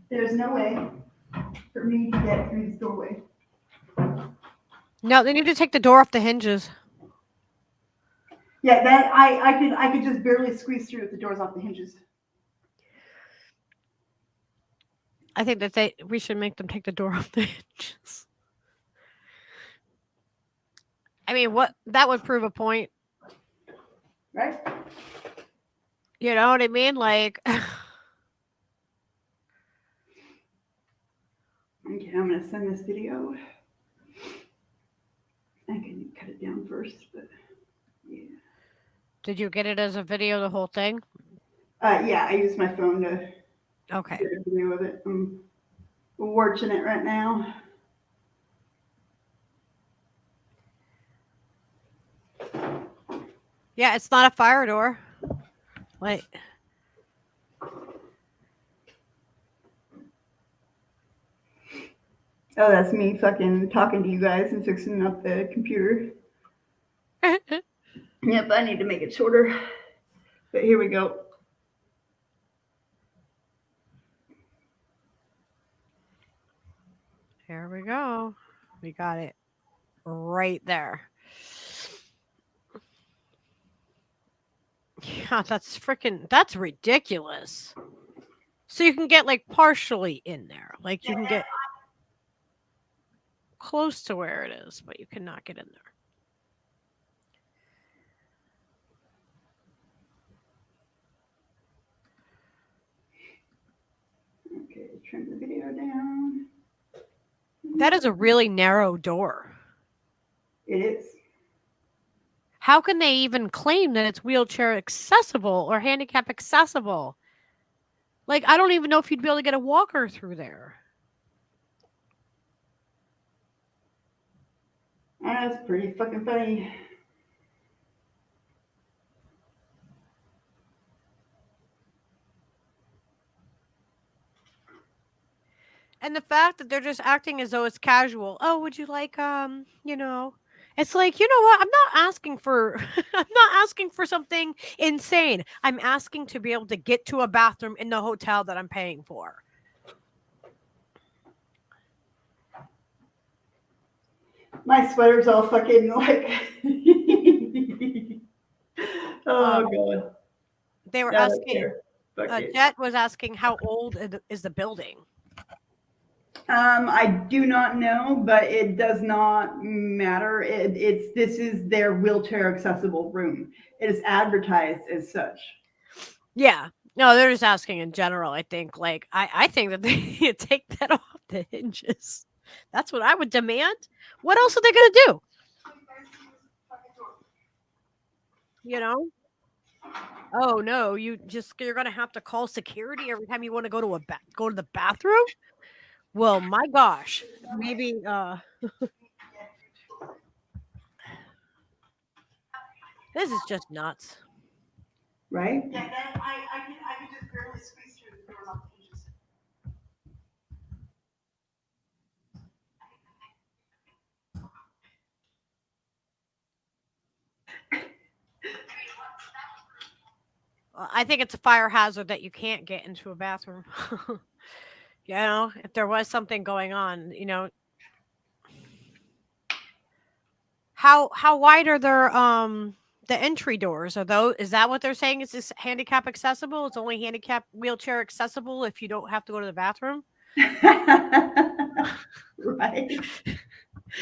There's no way for me to get through this doorway. No, they need to take the door off the hinges. Yeah, that I could just barely squeeze through if the door's off the hinges. I think that we should make them take the door off the hinges. I mean, what that would prove a point, Right? you know what I mean? Like, Okay, I'm gonna send this video. I can cut it down first, but yeah. did you get it as a video, the whole thing? Yeah, I use my phone to Okay. get a video of it. I'm watching it right now. Yeah, it's not a fire door. Like, Oh, that's me fucking talking to you guys and fixing up the computer. Yep, I need to make it shorter. But here we go. here we go. We got it right there. Yeah, that's ridiculous. So you can get like partially in there. Like you can get. close to where it is, but you cannot get in there. Okay, trim the video down. That is a really narrow door. It is. How can they even claim that it's wheelchair accessible or handicap accessible? Like, I don't even know if you'd be able to get a walker through there. That's pretty fucking funny. And the fact that they're just acting as though it's casual. Oh, would you like It's like, you know what? I'm not asking for I'm not asking for something insane. I'm asking to be able to get to a bathroom in the hotel that I'm paying for. My sweater's all fucking like. Oh god. They were I don't asking. care. Fuck it. Jet was asking how old is the building. I do not know, but it does not matter. This is their wheelchair accessible room. It is advertised as such. Yeah. No, they're just asking in general. I think I think that they take that off the hinges. That's what I would demand. What else are they gonna do? You know? Oh no, you're gonna have to call security every time you want to go to go to the bathroom? Well, my gosh. Maybe this is just nuts. Right? Yeah, I can just barely squeeze through the doors off the hinges. I think it's a fire hazard that you can't get into a bathroom. You know, if there was something going on, you know. How wide are their the entry doors? Is that what they're saying? Is this handicap accessible? It's only handicap wheelchair accessible if you don't have to go to the bathroom? Right.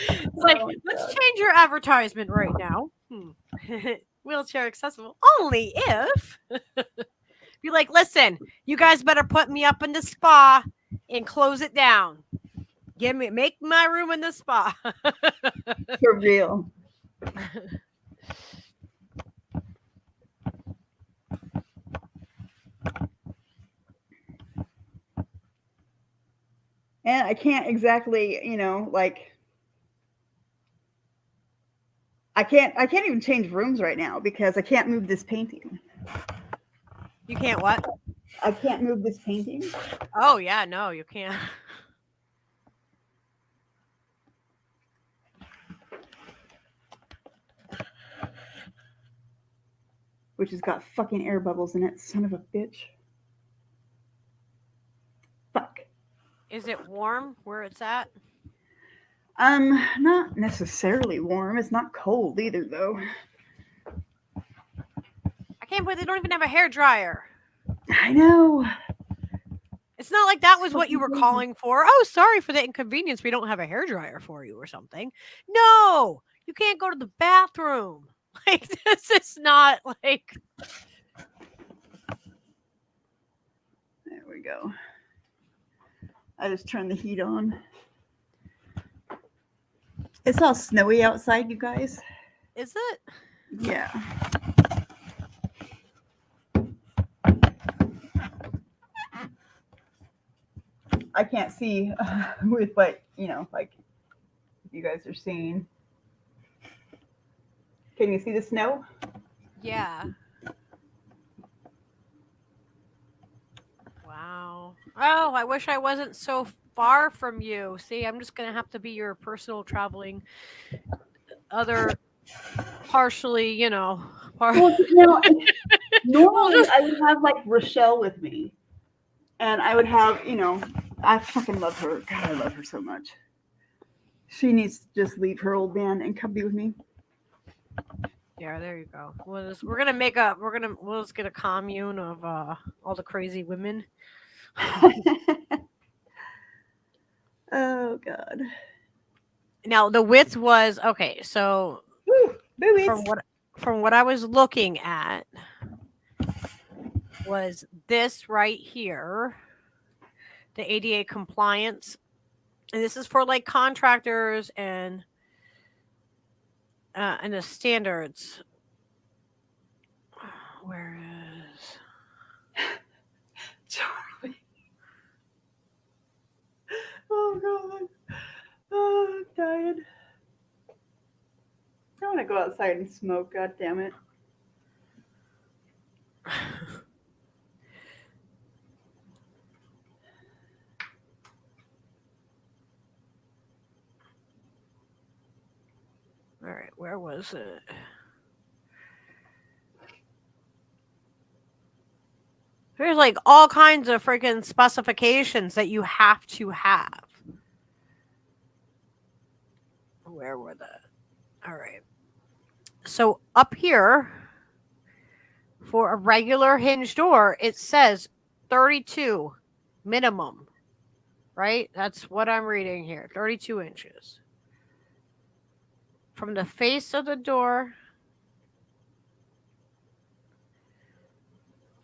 It's like, let's change your advertisement right now. Wheelchair accessible only if be like, listen, you guys better put me up in the spa and close it down. Make my room in the spa. For real. And I can't exactly, I can't even change rooms right now because I can't move this painting. You can't what? I can't move this painting. Oh yeah, no, you can't. Which has got fucking air bubbles in it, son of a bitch. Fuck. Is it warm where it's at? Not necessarily warm. It's not cold either, though. I can't believe they don't even have a hair dryer. I know. It's not like that was what you were calling for. Oh, sorry for the inconvenience. We don't have a hair dryer for you or something. No, you can't go to the bathroom. Like, this is not like. There we go. I just turned the heat on. It's all snowy outside, you guys. Is it? Yeah. I can't see with what, like you guys are seeing. Can you see the snow? Yeah. Wow. Oh, I wish I wasn't so far from you. See, I'm just going to have to be your personal traveling other partially, Well, normally I would have like Rochelle with me. And I would have, I fucking love her. God, I love her so much. She needs to just leave her old man and come be with me. Yeah, there you go. We'll just get a commune of all the crazy women. Oh God. Now the width was okay. So Woo, boobies. from what I was looking at was this right here, the ADA compliance, and this is for like contractors and the standards. Where is Charlie? Oh god. Oh, I'm tired. I want to go outside and smoke. God damn it. all right? Where was it? There's like all kinds of freaking specifications that you have to have. Where were the? All right. So up here, for a regular hinge door, it says 32 minimum. Right? That's what I'm reading here. 32 inches. From the face of the door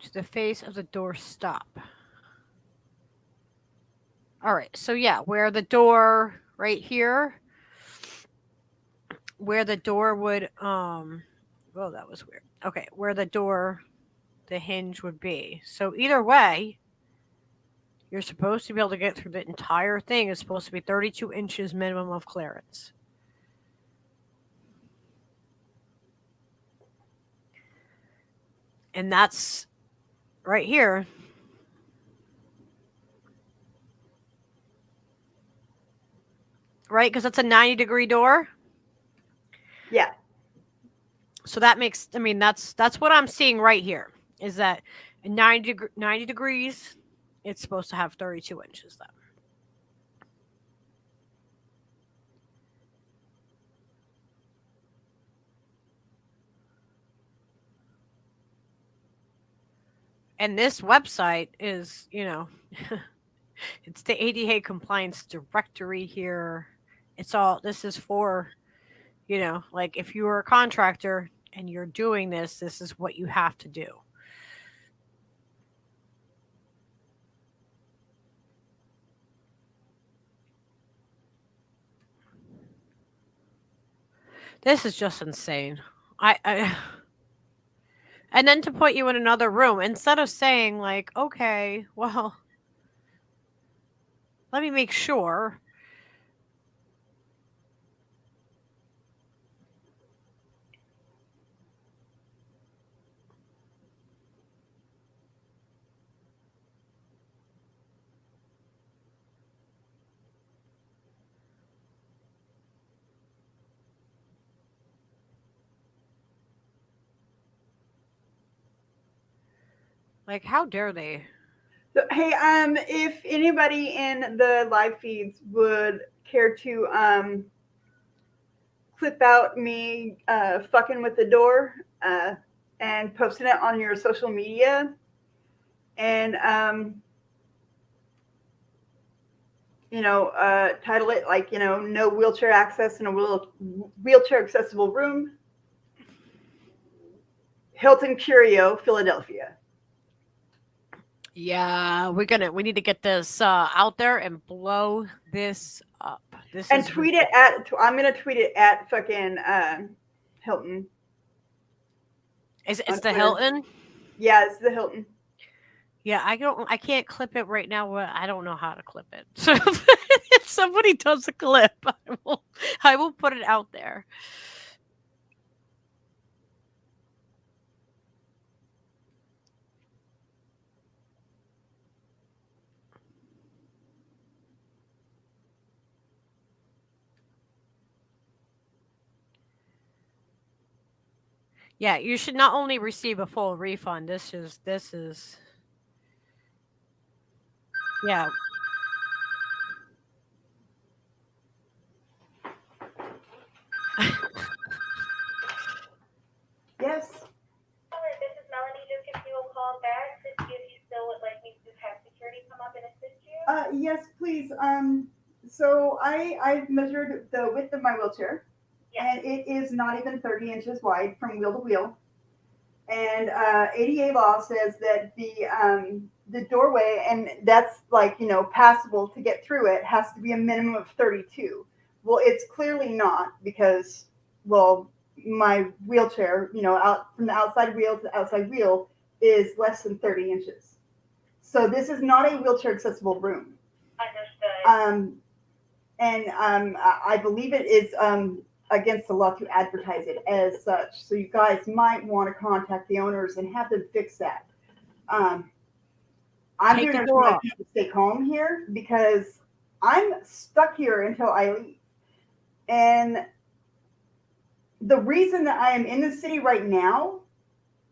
to the face of the door stop. All right. So yeah, where the door right here, where the door would oh, that was weird. Okay, where the hinge would be. So either way, you're supposed to be able to get through the entire thing. It's supposed to be 32 inches minimum of clearance. And that's right here. Right? Because it's a 90-degree door. Yeah. So that makes, I mean, that's what I'm seeing right here. Is that 90 degrees, it's supposed to have 32 inches though. And this website is, it's the ADA compliance directory here. It's all, this is for, like if you are a contractor and you're doing this, this is what you have to do. This is just insane. I and then to put you in another room instead of saying like, okay, well, let me make sure. Like, how dare they? So, hey, if anybody in the live feeds would care to clip out me fucking with the door and posting it on your social media and title it like no wheelchair access in a wheelchair accessible room, Hilton Curio, Philadelphia. Yeah, we need to get this out there and blow this up. This and is tweet it at. I'm gonna tweet it at fucking Hilton. It's the Hilton. Yeah, it's the Hilton. Yeah, I can't clip it right now. I don't know how to clip it. So if somebody does a clip, I will put it out there. Yeah, you should not only receive a full refund. This is yeah. Yes. This is Melanie. Just give you a call back to see if you still would like me to have security come up and assist you. Yes, please. So I've measured the width of my wheelchair, Yes. and it is not even 30 inches wide from wheel to wheel. And ADA law says that the doorway, and that's like, you know, passable to get through it, has to be a minimum of 32. Well, it's clearly not because, well, my wheelchair, you know, out from the outside wheel to the outside wheel is less than 30 inches. So this is not a wheelchair accessible room. Understood. And I believe it is against the law to advertise it as such. So you guys might want to contact the owners and have them fix that. I'm Take doing the everything door I off. can to stay calm here because I'm stuck here until I leave. And the reason that I am in the city right now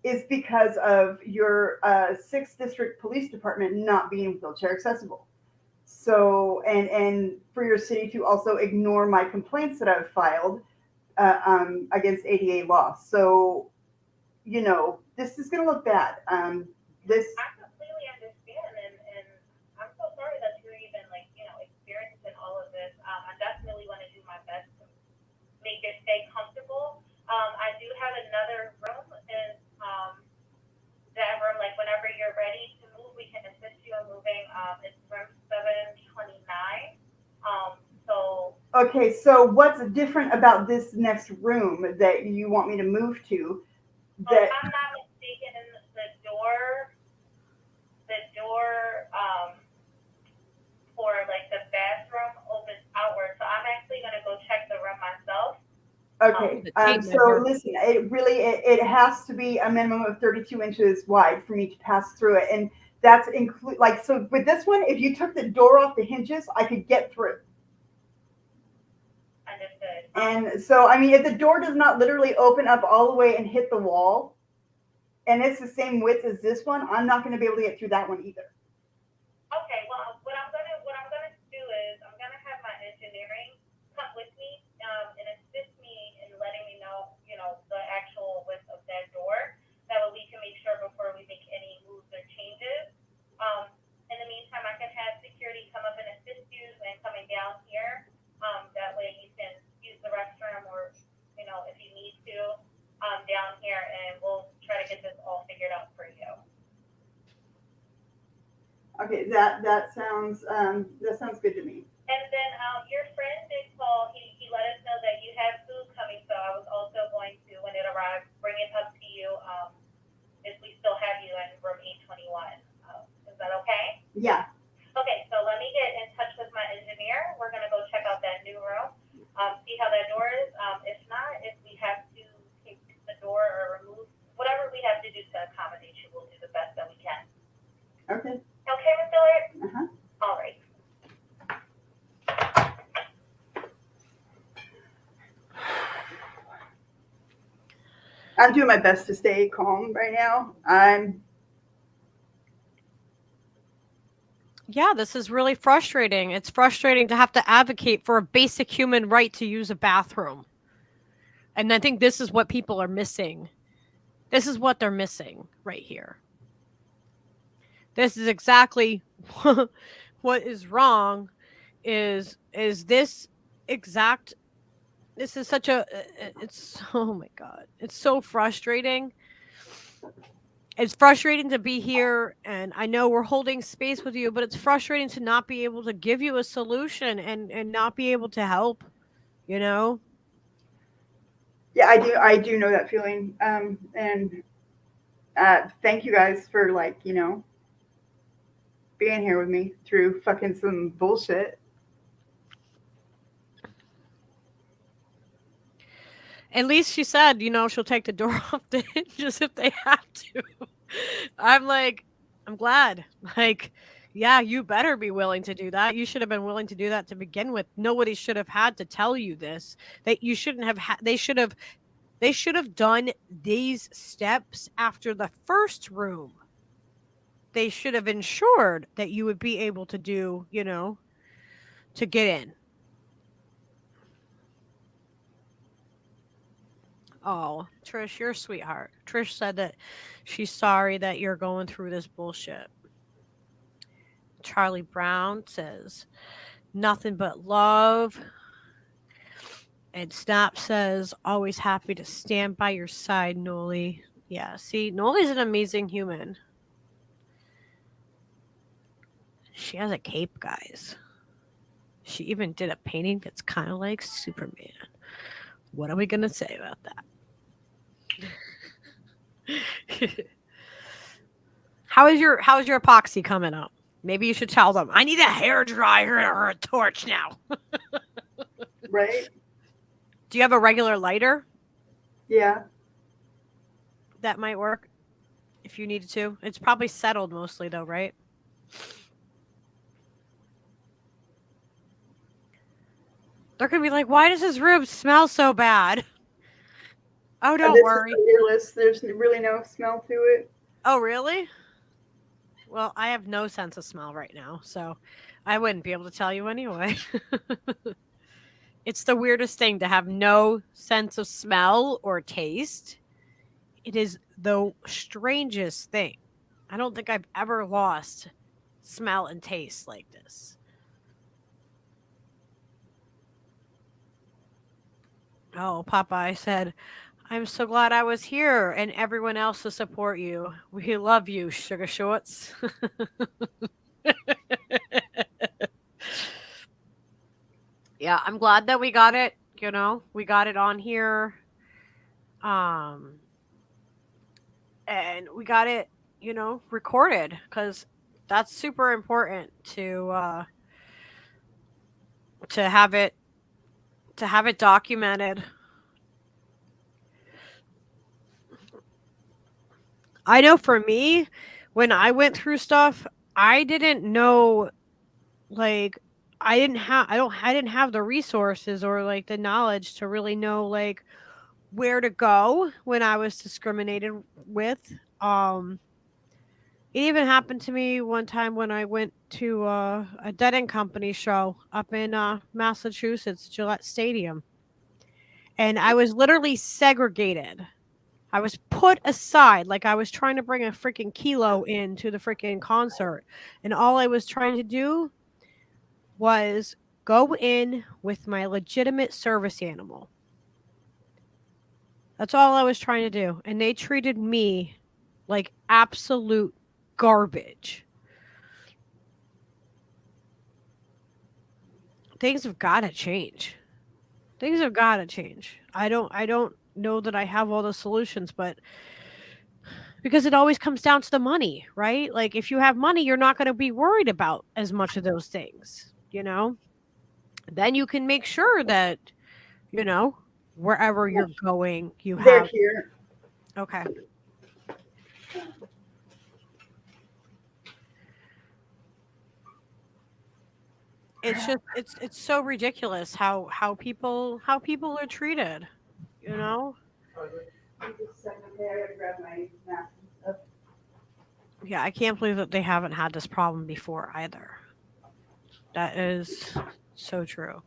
is because of your 6th District Police Department not being wheelchair accessible. So, and for your city to also ignore my complaints that I've filed against ADA law. So, you know, this is going to look bad. This. I completely understand, and I'm so sorry that you're even like, you know, experiencing all of this. I definitely want to do my best to make you stay comfortable. I do have another room in that room. Like whenever you're ready to move, we can assist you in moving. It's room 729. So. Okay, so what's different about this next room that you want me to move to? That. If I'm not mistaken, the door for like the bathroom opens outward. So I'm actually gonna go check the room myself. Okay. So listen, it has to be a minimum of 32 inches wide for me to pass through it, and that's include like so with this one. If you took the door off the hinges, I could get through. Understood. And so, I mean, if the door does not literally open up all the way and hit the wall, and it's the same width as this one, I'm not going to be able to get through that one either. Okay. Well, what I'm gonna do is I'm gonna have my engineering come with me and assist me in letting me know, you know, the actual width of that door. That way we can make sure before we make any moves or changes. In the meantime, I can have security come up and assist you and coming down here. That way you can use the restroom or, you know, if you need to, down here, and we'll try to get this all figured out for you. Okay, that sounds good to me. And then your friend did call. He let us know that you have food coming, so I was also going to, when it arrives, bring it up to you if we still have you in room 821. Is that okay? Yeah. Okay, so let me get in touch with my engineer. We're going to go check out that new room, see how that door is. If not, if we have to take the door or remove whatever we have to do to accommodate you, we'll do the best that we can. Okay. Okay, Ms. Dillard? Uh-huh. All right. I'm doing my best to stay calm right now. Yeah, this is really frustrating. It's frustrating to have to advocate for a basic human right to use a bathroom. And I think this is what people are missing. This is what they're missing right here. This is exactly what is wrong is this exact this is such a it's oh my god. It's so frustrating. It's frustrating to be here, and I know we're holding space with you, but it's frustrating to not be able to give you a solution and not be able to help, you know? Yeah, I do know that feeling. And thank you guys for, like, you know, being here with me through fucking some bullshit. At least she said, you know, she'll take the door off the hinges if they have to. I'm like, I'm glad. Like, yeah, you better be willing to do that. You should have been willing to do that to begin with. Nobody should have had to tell you this. That you shouldn't have they should have done these steps after the first room. They should have ensured that you would be able to do, you know, to get in. Oh, Trish, you're a sweetheart. Trish said that she's sorry that you're going through this bullshit. Charlie Brown says, Nothing but love. And Snap says, always happy to stand by your side, Noli. Yeah, see, Noli's an amazing human. She has a cape, guys. She even did a painting that's kind of like Superman. What are we going to say about that? How's your epoxy coming up? Maybe you should tell them, I need a hair dryer or a torch now. Right? Do you have a regular lighter? Yeah. That might work if you needed to. It's probably settled mostly though, right? They're going to be like, why does this room smell so bad? Oh, don't This worry. is earless. There's really no smell to it. Oh, really? Well, I have no sense of smell right now, so I wouldn't be able to tell you anyway. It's the weirdest thing to have no sense of smell or taste. It is the strangest thing. I don't think I've ever lost smell and taste like this. Oh, Popeye said, I'm so glad I was here and everyone else to support you. We love you, Sugar Shorts. Yeah, I'm glad that we got it, we got it on here. And we got it, recorded because that's super important to have it documented. I know for me, when I went through stuff, I didn't know, like, I didn't have the resources or like the knowledge to really know like where to go when I was discriminated with. It even happened to me one time when I went to a Dead End Company show up in Massachusetts, Gillette Stadium. And I was literally segregated. I was put aside, like I was trying to bring a freaking kilo into the freaking concert. And all I was trying to do was go in with my legitimate service animal. That's all I was trying to do. And they treated me like absolute garbage. Things have got to change. Things have got to change. I don't know that I have all the solutions, but because it always comes down to the money, right? Like if you have money, you're not going to be worried about as much of those things, Then you can make sure that, wherever you're going, you They're have. here. Okay. It's just it's so ridiculous how people are treated, Yeah, I can't believe that they haven't had this problem before either. That is so true.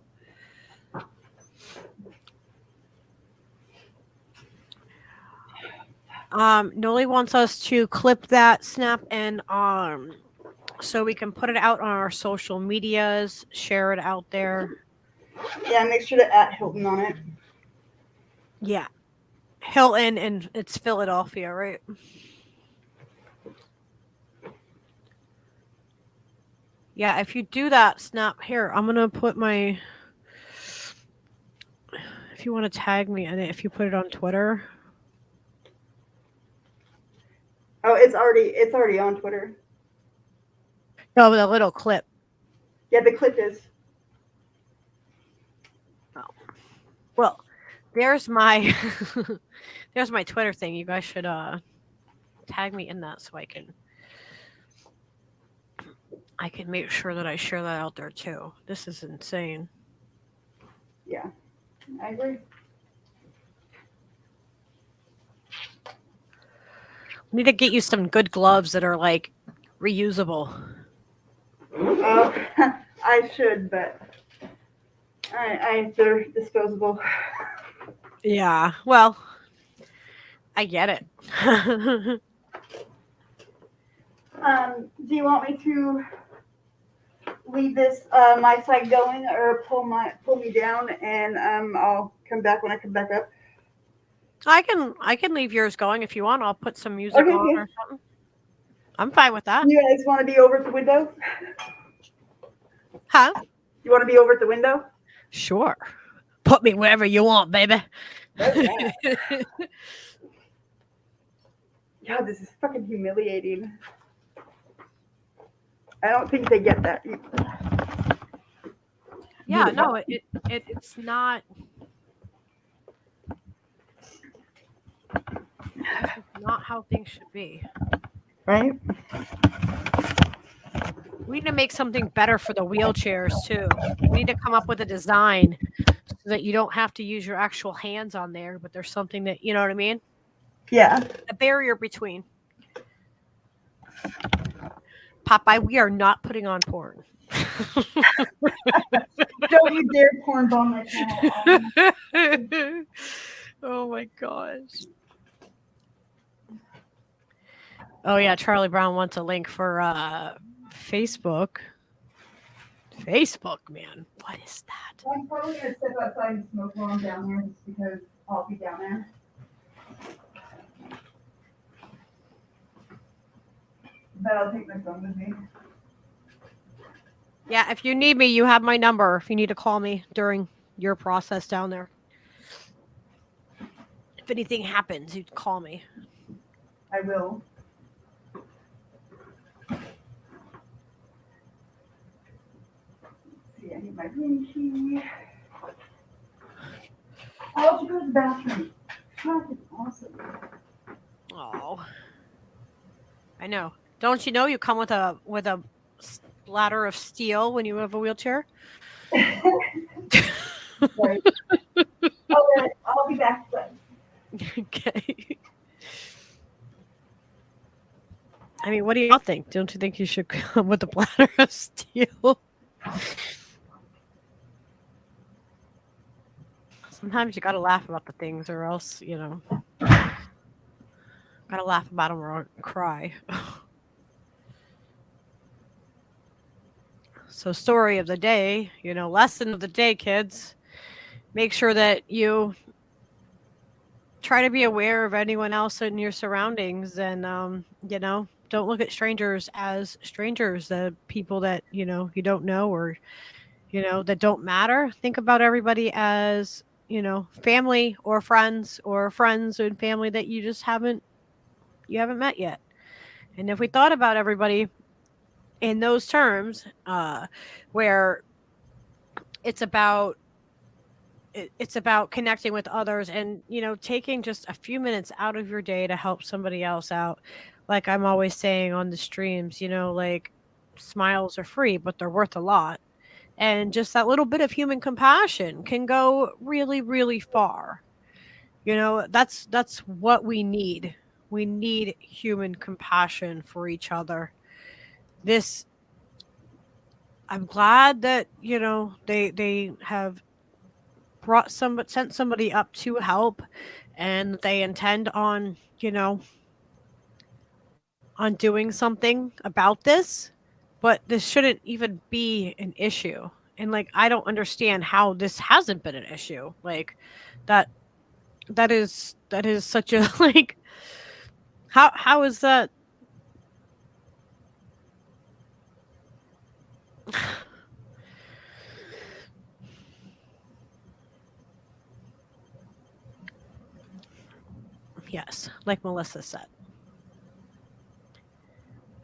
Noli wants us to clip that snap and so we can put it out on our social medias, share it out there. Yeah, make sure to @ Hilton on it. Yeah. Hilton, and it's Philadelphia, right? Yeah, if you do that, snap here. I'm gonna put my. If you want to tag me in it, if you put it on Twitter. Oh, it's already on Twitter. No, the little clip. Yeah, the clip is. Oh. Well, there's my there's my Twitter thing. You guys should tag me in that so I can make sure that I share that out there too. This is insane. Yeah, I agree. We need to get you some good gloves that are like reusable. I should, but they're disposable. Yeah, well, I get it. Do you want me to leave this my side going or pull me down, and I'll come back when I come back up. I can leave yours going if you want. I'll put some music Okay, on yeah. or something. I'm fine with that. You guys want to be over at the window? Huh? You want to be over at the window? Sure. Put me wherever you want, baby. Okay. God, this is fucking humiliating. I don't think they get that. Yeah, no, it's not. This is not how things should be. Right? We need to make something better for the wheelchairs too. We need to come up with a design so that you don't have to use your actual hands on there, but there's something that, you know what I mean? Yeah. A barrier between. Popeye, we are not putting on porn. Don't you dare porn bomb my channel. Oh my gosh. Oh yeah, Charlie Brown wants a link for Facebook. Facebook, man. What is that? I'm probably going to step outside and smoke while I'm down there just because I'll be down there. But I'll take my phone with me. Yeah, if you need me, you have my number. If you need to call me during your process down there. If anything happens, you'd call me. I will. See, I need my room key. I'll have to go to the bathroom. Fucking awesome. Oh, I know. Don't you know you come with a ladder of steel when you have a wheelchair? Right. I'll be back then. Okay. I mean, what do y'all think? Don't you think you should come with a ladder of steel? Sometimes you gotta laugh about the things, or else, you know, gotta laugh about them or cry. So, story of the day, lesson of the day, kids. Make sure that you try to be aware of anyone else in your surroundings, and don't look at strangers as strangers, the people that you don't know, or that don't matter. Think about everybody as family or friends and family that you just haven't met yet. And if we thought about everybody in those terms, where it's about connecting with others and taking just a few minutes out of your day to help somebody else out, like I'm always saying on the streams, like smiles are free but they're worth a lot, and just that little bit of human compassion can go really, really far. That's what we need. We need human compassion for each other. I'm glad that they have sent somebody up to help, and they intend on on doing something about this, but this shouldn't even be an issue. And I don't understand how this hasn't been an issue. That is such a how is that? Yes, like Melissa said.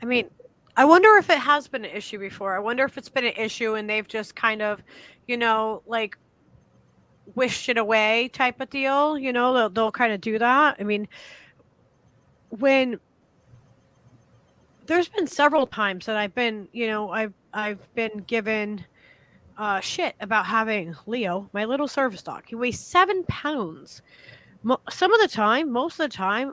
I mean, I wonder if it has been an issue before. I wonder if it's been an issue and they've just kind of, wished it away type of deal. They'll kind of do that. I mean, when there's been several times that I've been, I've been given shit about having Leo, my little service dog. He weighs 7 pounds. Most of the time,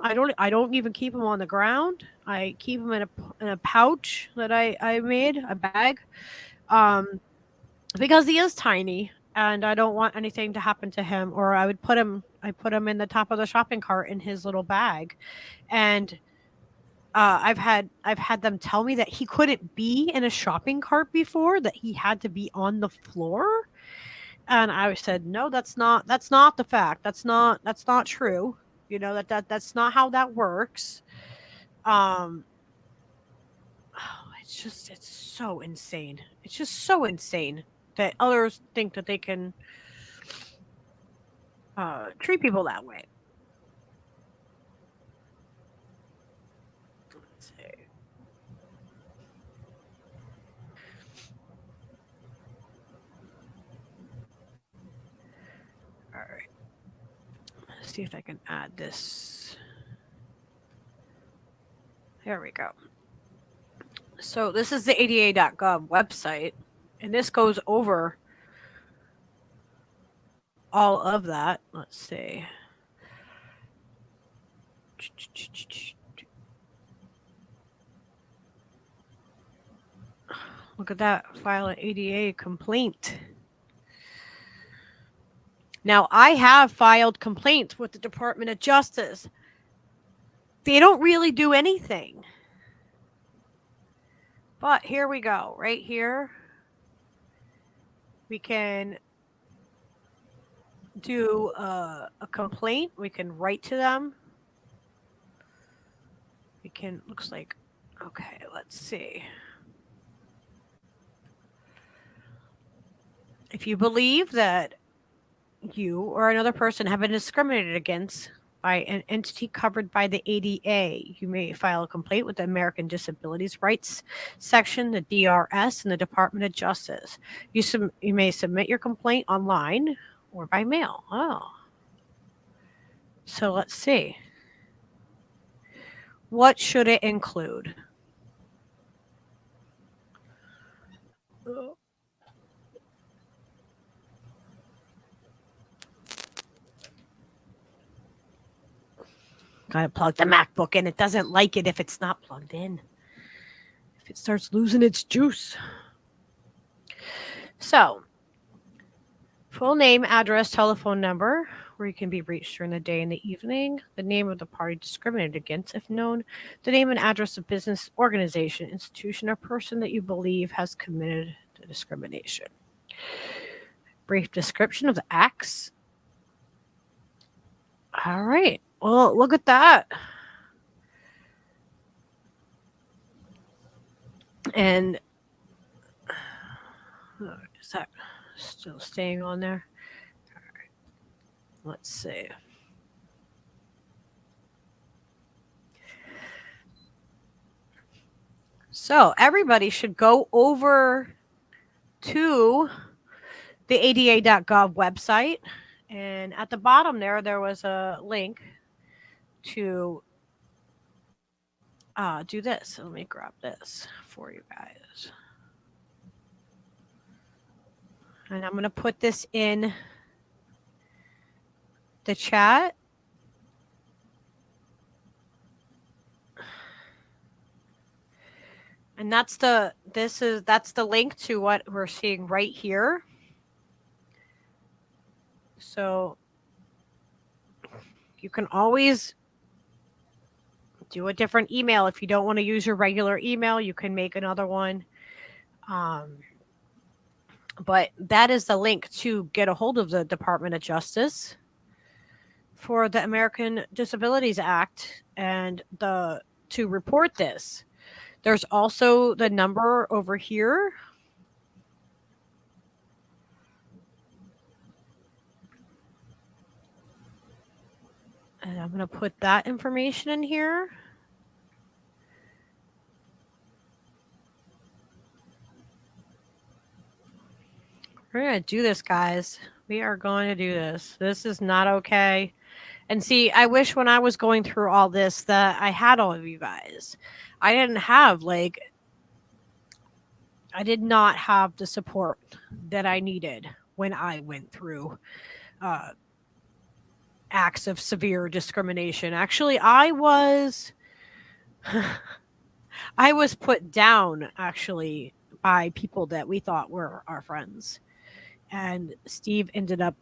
I don't even keep him on the ground. I keep him in a pouch that I made, a bag, because he is tiny, and I don't want anything to happen to him. Or I put him in the top of the shopping cart in his little bag, and I've had them tell me that he couldn't be in a shopping cart before, that he had to be on the floor. And I said, no, that's not the fact. That's not true. You know, that's not how that works. It's so insane. It's just so insane that others think that they can treat people that way. Let's see. All right. Let's see if I can add this. There we go. So this is the ADA.gov website, and this goes over all of that. Let's see. Look at that. File an ADA complaint. Now, I have filed complaints with the Department of Justice. They don't really do anything. But here we go. Right here, we can do a complaint. We can write to them. We can, looks like, okay, let's see. If you believe that you or another person have been discriminated against by an entity covered by the ADA, you may file a complaint with the American Disabilities Rights Section, the DRS, and the Department of Justice. You may submit your complaint online or by mail. Oh. So let's see. What should it include? Gotta plug the MacBook in. It doesn't like it if it's not plugged in. If it starts losing its juice. So, full name, address, telephone number, where you can be reached during the day and the evening, the name of the party discriminated against, if known, the name and address of business, organization, institution, or person that you believe has committed the discrimination. Brief description of the acts. All right. Well, look at that. And is that still staying on there? All right. Let's see. So everybody should go over to the ADA.gov website. And at the bottom there was a link to do this. So let me grab this for you guys. And I'm going to put this in the chat. And that's the link to what we're seeing right here. So you can always do a different email. If you don't want to use your regular email, you can make another one. But that is the link to get a hold of the Department of Justice for the American Disabilities Act and to report this. There's also the number over here. And I'm going to put that information in here. We're going to do this, guys. We are going to do this. This is not okay. And see, I wish when I was going through all this that I had all of you guys. I did not have the support that I needed when I went through acts of severe discrimination. Actually, I was put down actually by people that we thought were our friends. And Steve ended up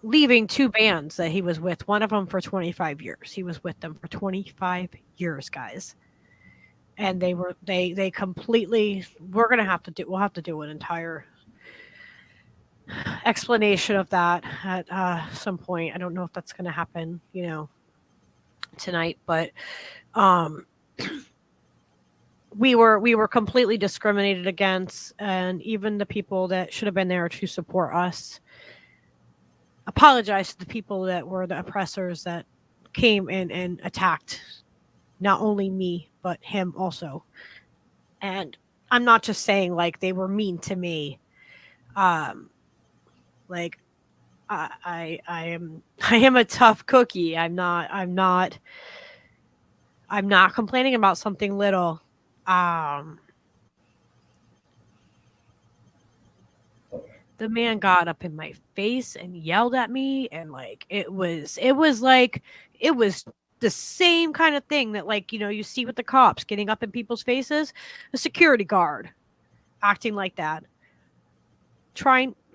leaving 2 bands that he was with, one of them for 25 years. He was with them for 25 years, guys. And they completely, we'll have to do an entire explanation of that at some point. I don't know if that's going to happen, tonight, but we were completely discriminated against, and even the people that should have been there to support us apologize to the people that were the oppressors that came in and attacked not only me but him also. And I'm not just saying like they were mean to me. Like I am a tough cookie. I'm not complaining about something little. The man got up in my face and yelled at me, and like it was the same kind of thing that, like, you see with the cops getting up in people's faces. A security guard acting like that.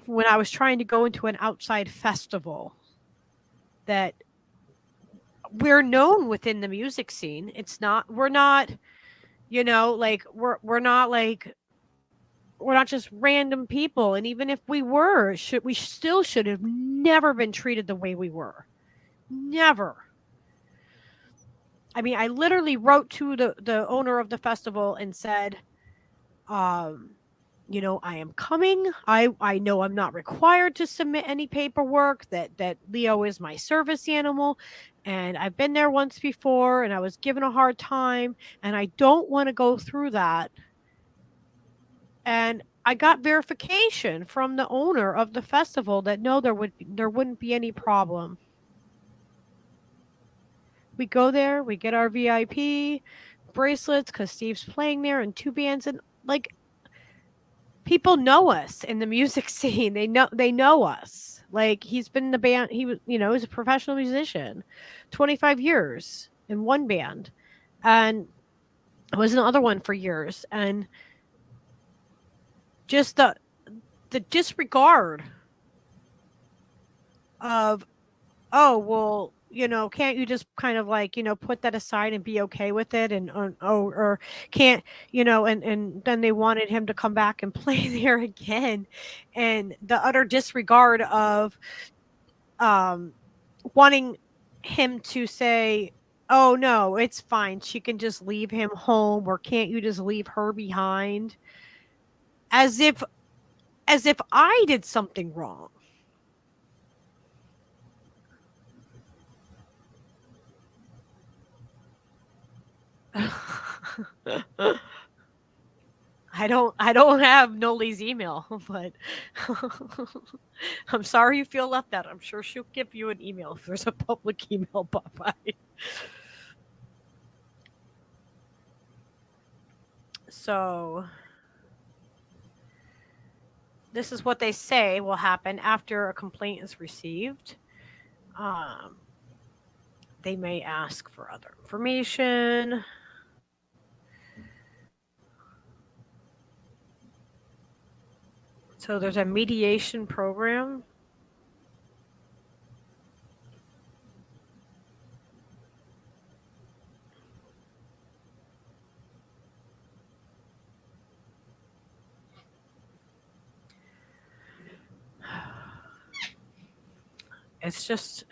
When I was trying to go into an outside festival that we're known within the music scene. We're not just random people. And even if we were, we still should have never been treated the way we were. Never. I mean, I literally wrote to the owner of the festival and said, I am coming. I know I'm not required to submit any paperwork, that Leo is my service animal, and I've been there once before and I was given a hard time, and I don't want to go through that. And I got verification from the owner of the festival that no, there wouldn't be any problem. We go there, we get our VIP bracelets because Steve's playing there and 2 bands, and like, people know us in the music scene. They know us. Like, he's been in the band. He was, he's a professional musician, 25 years in one band, and was in the other one for years. And just the disregard of, oh, well, can't you just kind of like, put that aside and be okay with it? And, or can't, and then they wanted him to come back and play there again. And the utter disregard of, wanting him to say, oh no, it's fine, she can just leave him home, or can't you just leave her behind? As if I did something wrong. I don't have Noli's email, but I'm sorry you feel left out. I'm sure she'll give you an email if there's a public email. Bye-bye. So this is what they say will happen after a complaint is received. They may ask for other information. So there's a mediation program. It's just,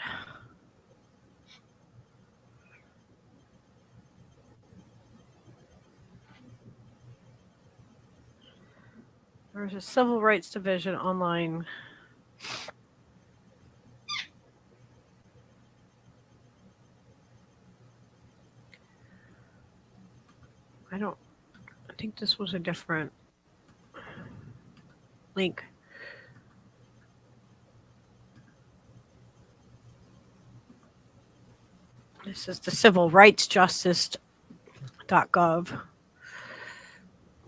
there's a civil rights division online. I think this was a different link. This is the civil rights justice.gov.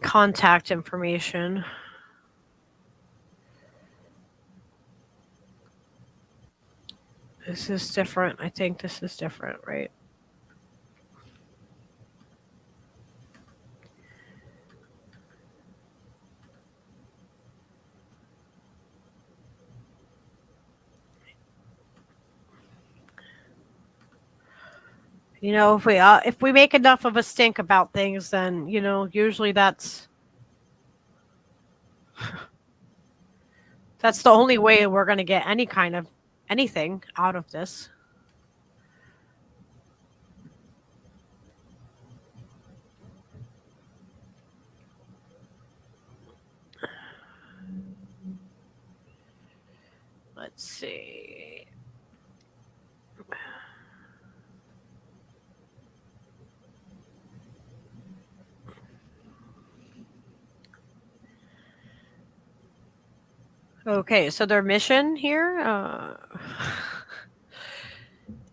Contact information. This is different. I think this is different, right? You know, if we make enough of a stink about things, then usually that's the only way we're going to get any kind of anything out of this. Let's see. Okay, so their mission here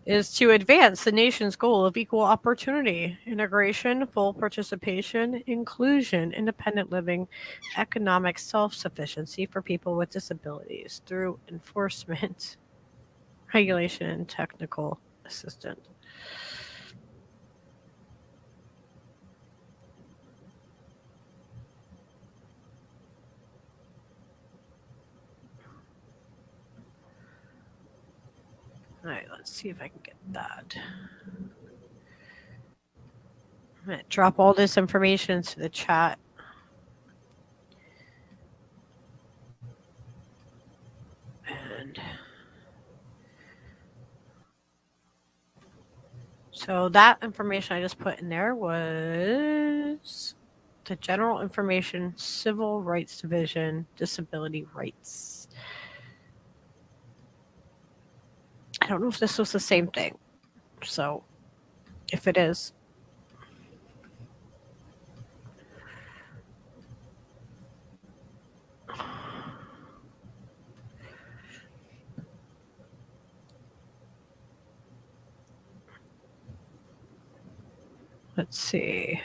is to advance the nation's goal of equal opportunity, integration, full participation, inclusion, independent living, economic self-sufficiency for people with disabilities through enforcement, regulation, and technical assistance. All right, let's see if I can get that. I'm going to drop all this information into the chat. And so that information I just put in there was the General Information Civil Rights Division, Disability Rights. I don't know if this was the same thing. So if it is, let's see.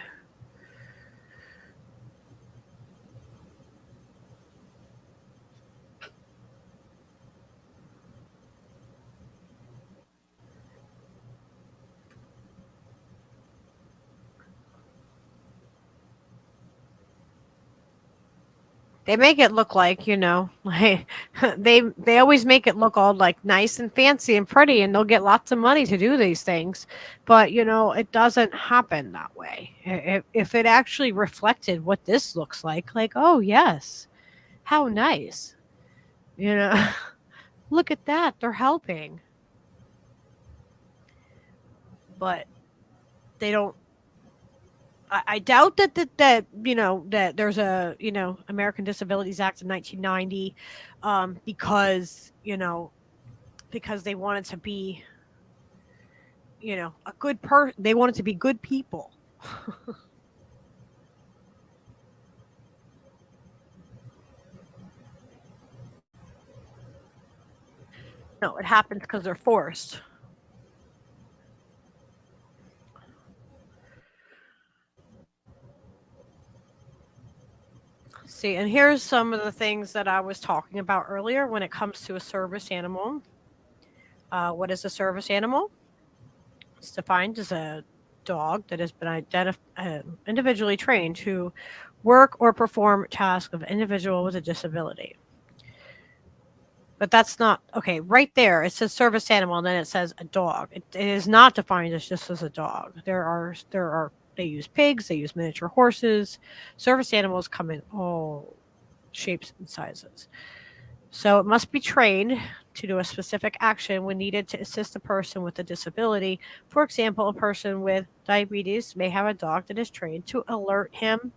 They make it look like, like they always make it look all like nice and fancy and pretty, and they'll get lots of money to do these things. But, it doesn't happen that way. If it actually reflected what this looks like, oh, yes, how nice. Look at that. They're helping. But they don't. I doubt that that there's a American Disabilities Act of 1990 because because they wanted to be a good they wanted to be good people. No, it happens because they're forced. See, and here's some of the things that I was talking about earlier when it comes to a service animal. What is a service animal? It's defined as a dog that has been individually trained to work or perform tasks of an individual with a disability. But that's not okay. Right there, it says service animal, and then it says a dog. It is not defined as just as a dog. They use pigs, they use miniature horses. Service animals come in all shapes and sizes. So it must be trained to do a specific action when needed to assist a person with a disability. For example, a person with diabetes may have a dog that is trained to alert him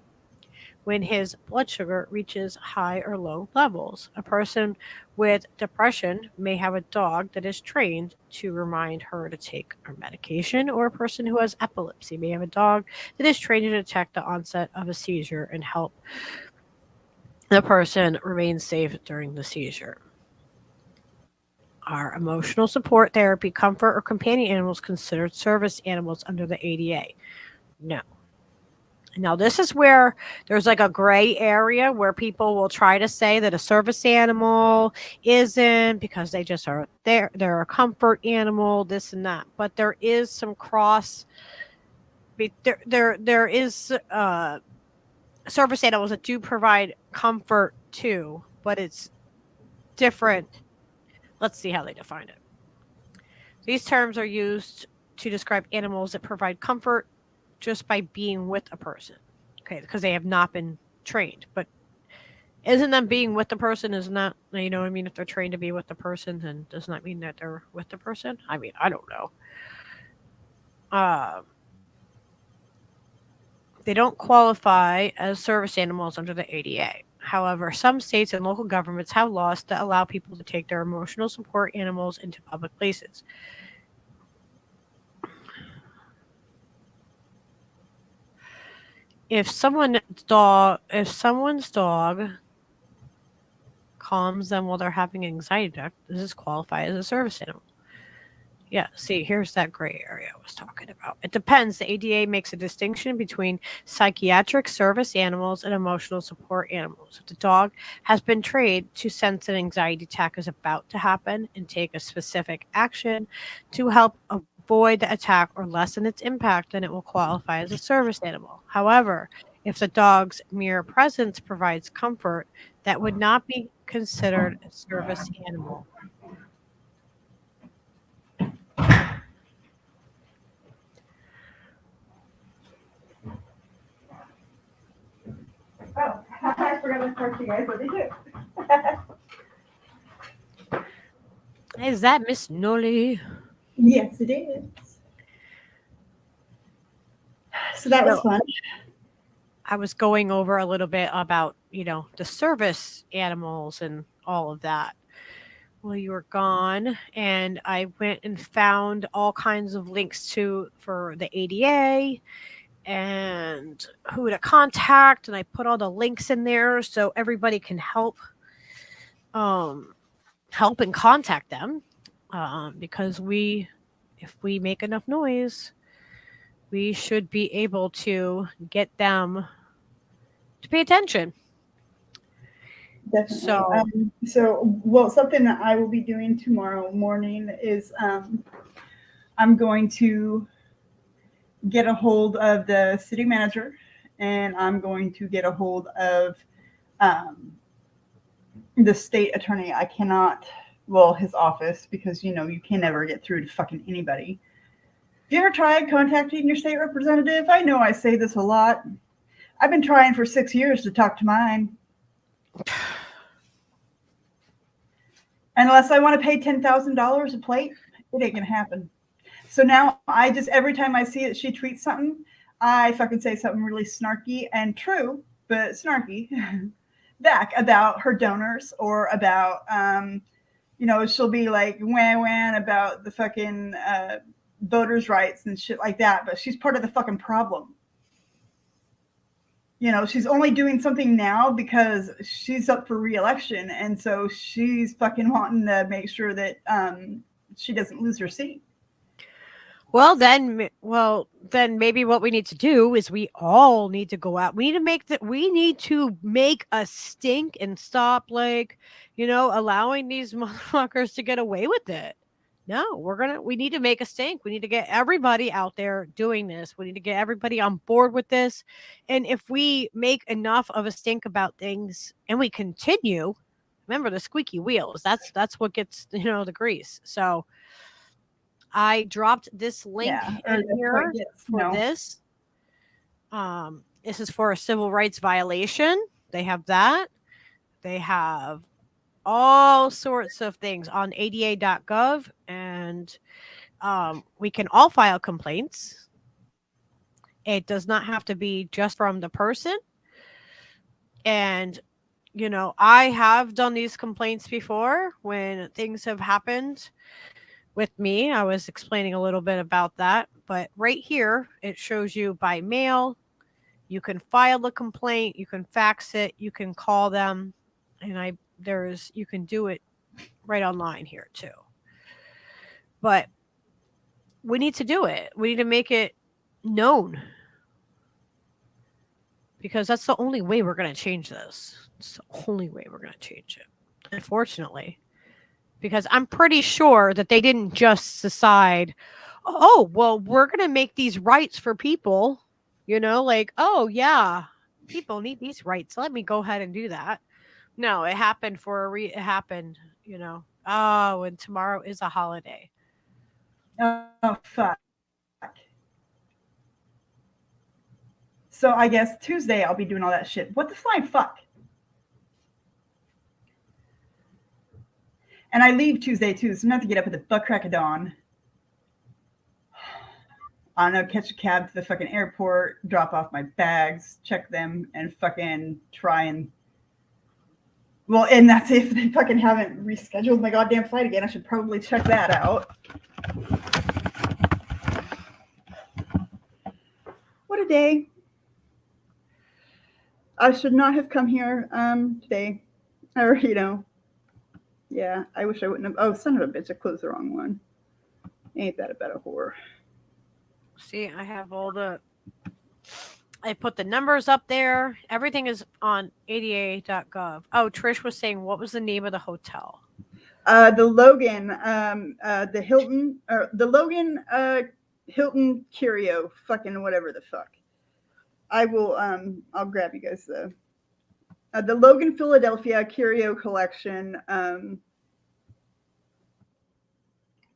when his blood sugar reaches high or low levels. A person with depression may have a dog that is trained to remind her to take her medication, or a person who has epilepsy may have a dog that is trained to detect the onset of a seizure and help the person remain safe during the seizure. Are emotional support, therapy, comfort, or companion animals considered service animals under the ADA? No. Now, this is where there's like a gray area where people will try to say that a service animal isn't because they just are there. They're a comfort animal, this and that. But there is some there is service animals that do provide comfort too, but it's different. Let's see how they define it. These terms are used to describe animals that provide comfort just by being with a person. Okay, because they have not been trained. But isn't them being with the person is not, you know what I mean? If they're trained to be with the person, then doesn't that mean that they're with the person? I mean, I don't know. Uh, they don't qualify as service animals under the ADA. However, some states and local governments have laws that allow people to take their emotional support animals into public places. If someone's dog calms them while they're having an anxiety attack, does this qualify as a service animal? Yeah, see, here's that gray area I was talking about. It depends. The ADA makes a distinction between psychiatric service animals and emotional support animals. If the dog has been trained to sense an anxiety attack is about to happen and take a specific action to help avoid the attack or lessen its impact, then it will qualify as a service animal. However, if the dog's mere presence provides comfort, that would not be considered a service animal. Oh, I forgot to talk to you guys. What did you do? Is that Miss Noli? Yes, it is. So that was fun. I was going over a little bit about, the service animals and all of that while you were gone. And I went and found all kinds of links for the ADA and who to contact. And I put all the links in there so everybody can help and contact them. Because if we make enough noise, we should be able to get them to pay attention. Definitely. So, something that I will be doing tomorrow morning is I'm going to get a hold of the city manager, and I'm going to get a hold of the state attorney. I cannot, his office, because you can never get through to fucking anybody. Have you ever tried contacting your state representative? I know I say this a lot. I've been trying for 6 years to talk to mine. Unless I want to pay $10,000 a plate, it ain't gonna happen. So now every time I see it, she tweets something, I fucking say something really snarky and true, but snarky back about her donors or about, she'll be like wah about the fucking voters' rights and shit like that. But she's part of the fucking problem. She's only doing something now because she's up for re-election. And so she's fucking wanting to make sure that she doesn't lose her seat. Well, then maybe what we need to do is we all need to go out. We need to make a stink and stop, allowing these motherfuckers to get away with it. No, we need to make a stink. We need to get everybody out there doing this. We need to get everybody on board with this. And if we make enough of a stink about things and we continue, remember the squeaky wheels, that's what gets, the grease. So I dropped this link in here for this. This is for a civil rights violation. They have that. They have all sorts of things on ada.gov, and we can all file complaints. It does not have to be just from the person. And, I have done these complaints before when things have happened with me. I was explaining a little bit about that, but right here, it shows you by mail. You can file a complaint, you can fax it, you can call them, and you can do it right online here too. But we need to do it. We need to make it known, because that's the only way we're going to change this. It's the only way we're going to change it, unfortunately, because I'm pretty sure that they didn't just decide, oh, well, we're going to make these rights for people, oh yeah, people need these rights. Let me go ahead and do that. No, it happened it happened, oh, and tomorrow is a holiday. Oh, fuck. So I guess Tuesday I'll be doing all that shit. What the flying fuck? And I leave Tuesday too, so I'm not to get up at the butt crack of dawn. I don't know, catch a cab to the fucking airport, drop off my bags, check them, and fucking try and. Well, and that's if they fucking haven't rescheduled my goddamn flight again. I should probably check that out. What a day. I should not have come here today. Or, you know. Yeah, I wish I wouldn't have. Oh, son of a bitch, I closed the wrong one. Ain't that about a whore? See, I have I put the numbers up there. Everything is on ada.gov. Oh, Trish was saying, what was the name of the hotel? The Logan, the Hilton, or the Logan, Hilton Curio, fucking whatever the fuck. I will, I'll grab you guys the Logan Philadelphia Curio Collection,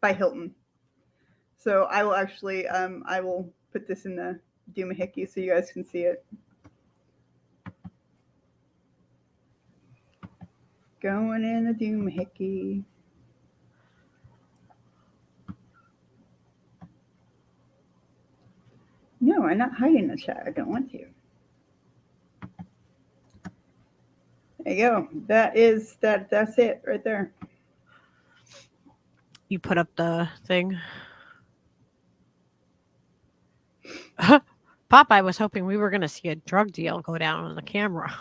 by Hilton. So I will actually, I will put this in the doomahickey so you guys can see it. Going in the doomahickey. No, I'm not hiding the chat. I don't want to. There you go. That's it right there. You put up the thing. Popeye was hoping we were going to see a drug deal go down on the camera.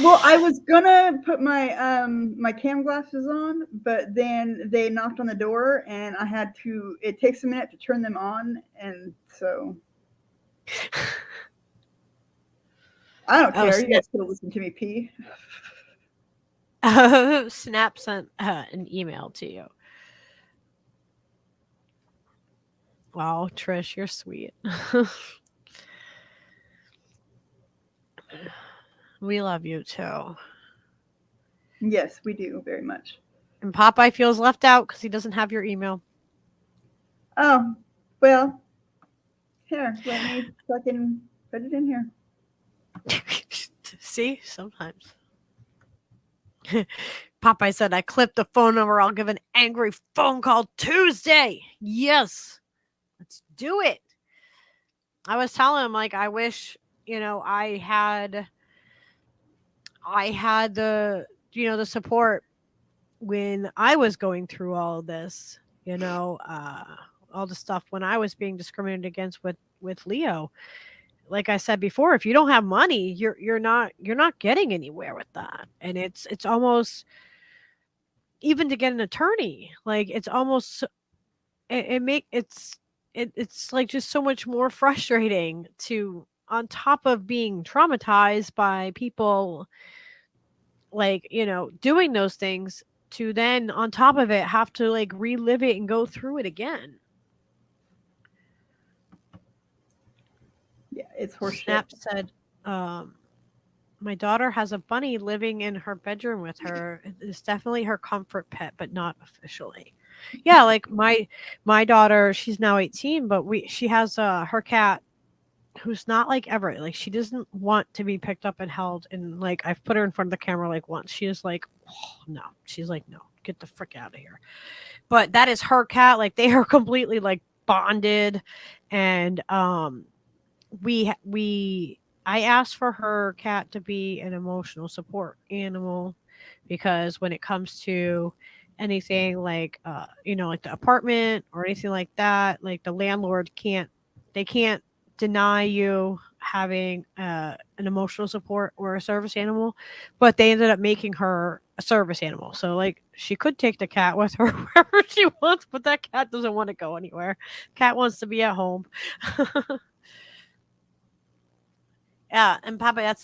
Well, I was gonna put my my cam glasses on, but then they knocked on the door, and I had to. It takes a minute to turn them on, and so I don't care. You guys could have listened to me pee. Snap sent an email to you. Wow, Trish, you're sweet. We love you too. Yes, we do very much. And Popeye feels left out because he doesn't have your email. Oh, well, here, let me fucking put it in here. See, sometimes. Popeye said, I clipped the phone number. I'll give an angry phone call Tuesday. Yes, let's do it. I was telling him, like, I wish, I had the, the support when I was going through all of this, all the stuff when I was being discriminated against with Leo. Like I said before, if you don't have money, you're not getting anywhere with that. And it's almost, even to get an attorney, like it's almost, it's like just so much more frustrating to, on top of being traumatized by people like, doing those things, to then on top of it have to like relive it and go through it again. Yeah, it's horseshit. Snap said, my daughter has a bunny living in her bedroom with her. It's definitely her comfort pet, but not officially. Yeah, like my daughter, she's now 18, but she has her cat who's not like Everett. Like, she doesn't want to be picked up and held, and like I've put her in front of the camera like once. She is like, oh, no. She's like, no, get the frick out of here. But that is her cat. Like, they are completely like bonded, and I asked for her cat to be an emotional support animal, because when it comes to anything like like the apartment or anything like that, like the landlord can't deny you having an emotional support or a service animal, but they ended up making her a service animal. So like she could take the cat with her wherever she wants, but that cat doesn't want to go anywhere. Cat wants to be at home. Yeah, and Papa,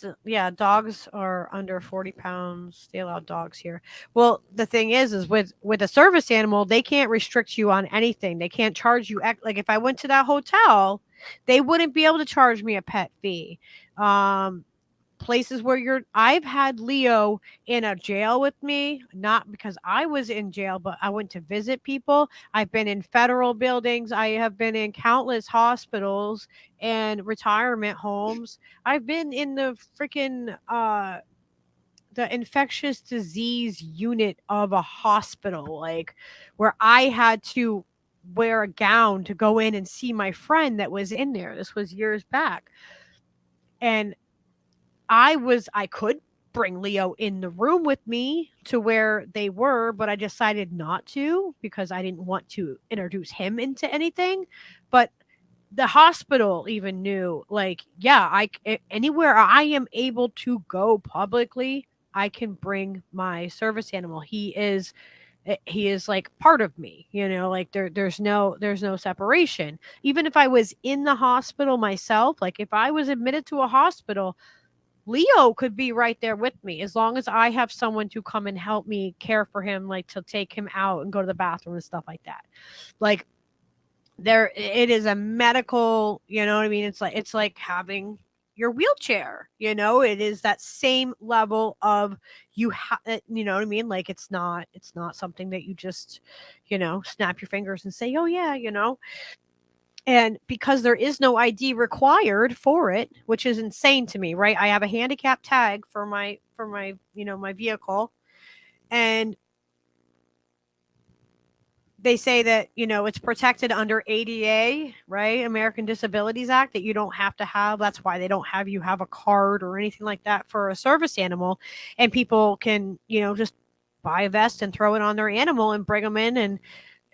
dogs are under 40 pounds. They allow dogs here. Well, the thing is with a service animal, they can't restrict you on anything. They can't charge you. Like if I went to that hotel, they wouldn't be able to charge me a pet fee. places where I've had Leo in a jail with me, not because I was in jail, but I went to visit people. I've been in federal buildings. I have been in countless hospitals and retirement homes. I've been in the freaking the infectious disease unit of a hospital, like where I had to wear a gown to go in and see my friend that was in there. This was years back. And I could bring Leo in the room with me to where they were, but I decided not to because I didn't want to introduce him into anything. But the hospital even knew, like, yeah, anywhere I am able to go publicly, I can bring my service animal. He is like part of me, like there's no separation. Even if I was in the hospital myself, like if I was admitted to a hospital, Leo could be right there with me as long as I have someone to come and help me care for him, like to take him out and go to the bathroom and stuff like that. Like it is a medical, you know what I mean? It's like having your wheelchair, it is that same level of you know what I mean? Like it's not something that you just, snap your fingers and say, oh yeah, and because there is no ID required for it, which is insane to me, right? I have a handicap tag for my my vehicle, and they say that, it's protected under ADA, right? American Disabilities Act, that you don't have to have. That's why they don't have you have a card or anything like that for a service animal. And people can, just buy a vest and throw it on their animal and bring them in. And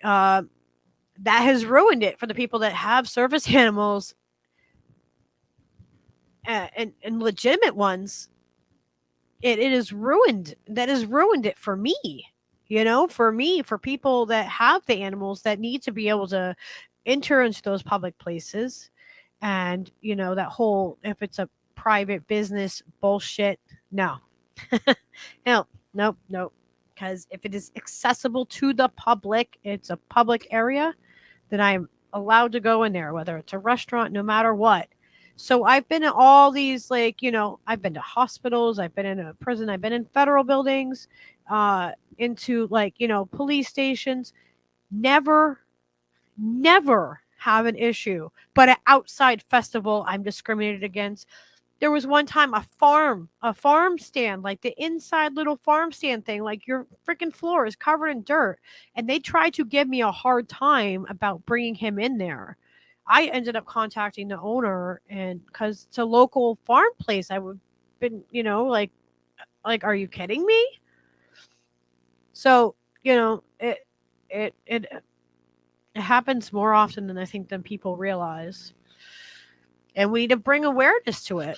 that has ruined it for the people that have service animals and legitimate ones. It is ruined. That has ruined it for me. For people that have the animals that need to be able to enter into those public places. And, that whole, if it's a private business bullshit, no. No, nope. Because if it is accessible to the public, it's a public area, then I'm allowed to go in there, whether it's a restaurant, no matter what. So I've been in all these, like, I've been to hospitals, I've been in a prison, I've been in federal buildings, into like, police stations. Never have an issue. But at outside festival, I'm discriminated against. There was one time a farm stand, like the inside little farm stand thing, like your freaking floor is covered in dirt. And they tried to give me a hard time about bringing him in there. I ended up contacting the owner, and because it's a local farm place, I would been, like, are you kidding me? So, it happens more often than I think than people realize. And we need to bring awareness to it.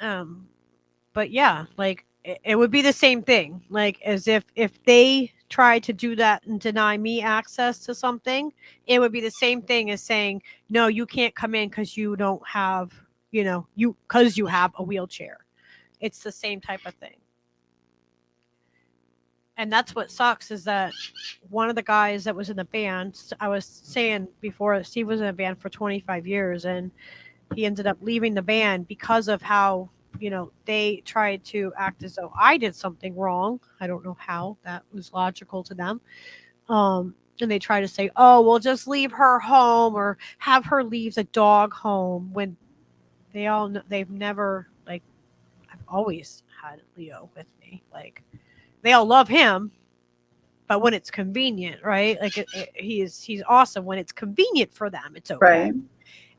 But yeah, like it would be the same thing. Like as if they tried to do that and deny me access to something, it would be the same thing as saying, no, you can't come in because you don't have, because you have a wheelchair. It's the same type of thing. And that's what sucks, is that one of the guys that was in the band, I was saying before, Steve was in a band for 25 years, and he ended up leaving the band because of how, they tried to act as though I did something wrong. I don't know how that was logical to them. And they try to say, oh, we'll just leave her home or have her leave the dog home, when they've never, like, I've always had Leo with me. Like, they all love him, but when it's convenient, right? Like he's awesome when it's convenient for them. It's okay. Right.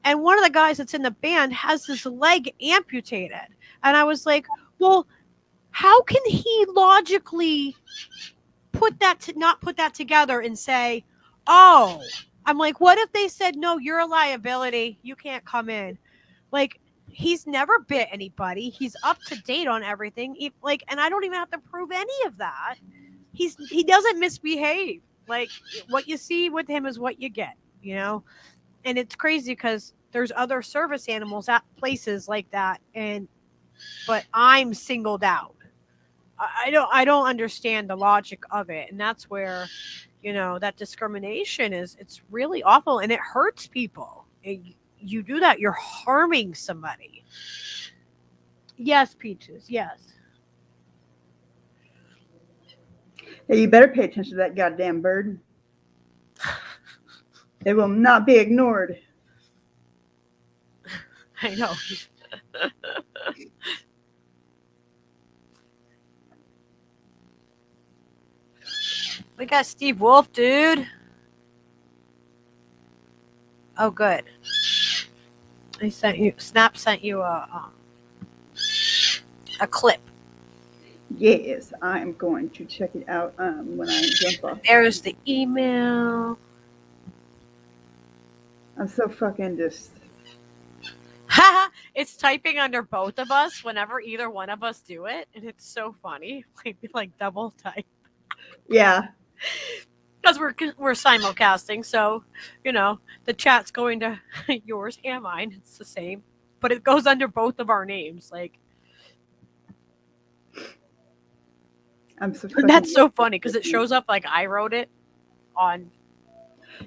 And one of the guys that's in the band has his leg amputated. And I was like, well, how can he logically not put that together and say, oh, I'm like, what if they said, no, you're a liability, you can't come in? Like, he's never bit anybody. He's up to date on everything. And I don't even have to prove any of that. He doesn't misbehave. Like, what you see with him is what you get, And it's crazy because there's other service animals at places like that, but I'm singled out. I don't understand the logic of it, and that's where, that discrimination it's really awful, and it hurts people. You do that, you're harming somebody. Yes, Peaches. Yes. Hey, you better pay attention to that goddamn bird. It will not be ignored. I know. We got Steve Wolf, dude. Oh, good. He sent you. Snap sent you a clip. Yes, I'm going to check it out when I jump off. There's the email. I'm so fucking just. Haha, it's typing under both of us whenever either one of us do it, and it's so funny. Like double type. Yeah. Because we're simulcasting, so the chat's going to yours and mine. It's the same, but it goes under both of our names. Like I'm so. that's so funny because it shows up like I wrote it on.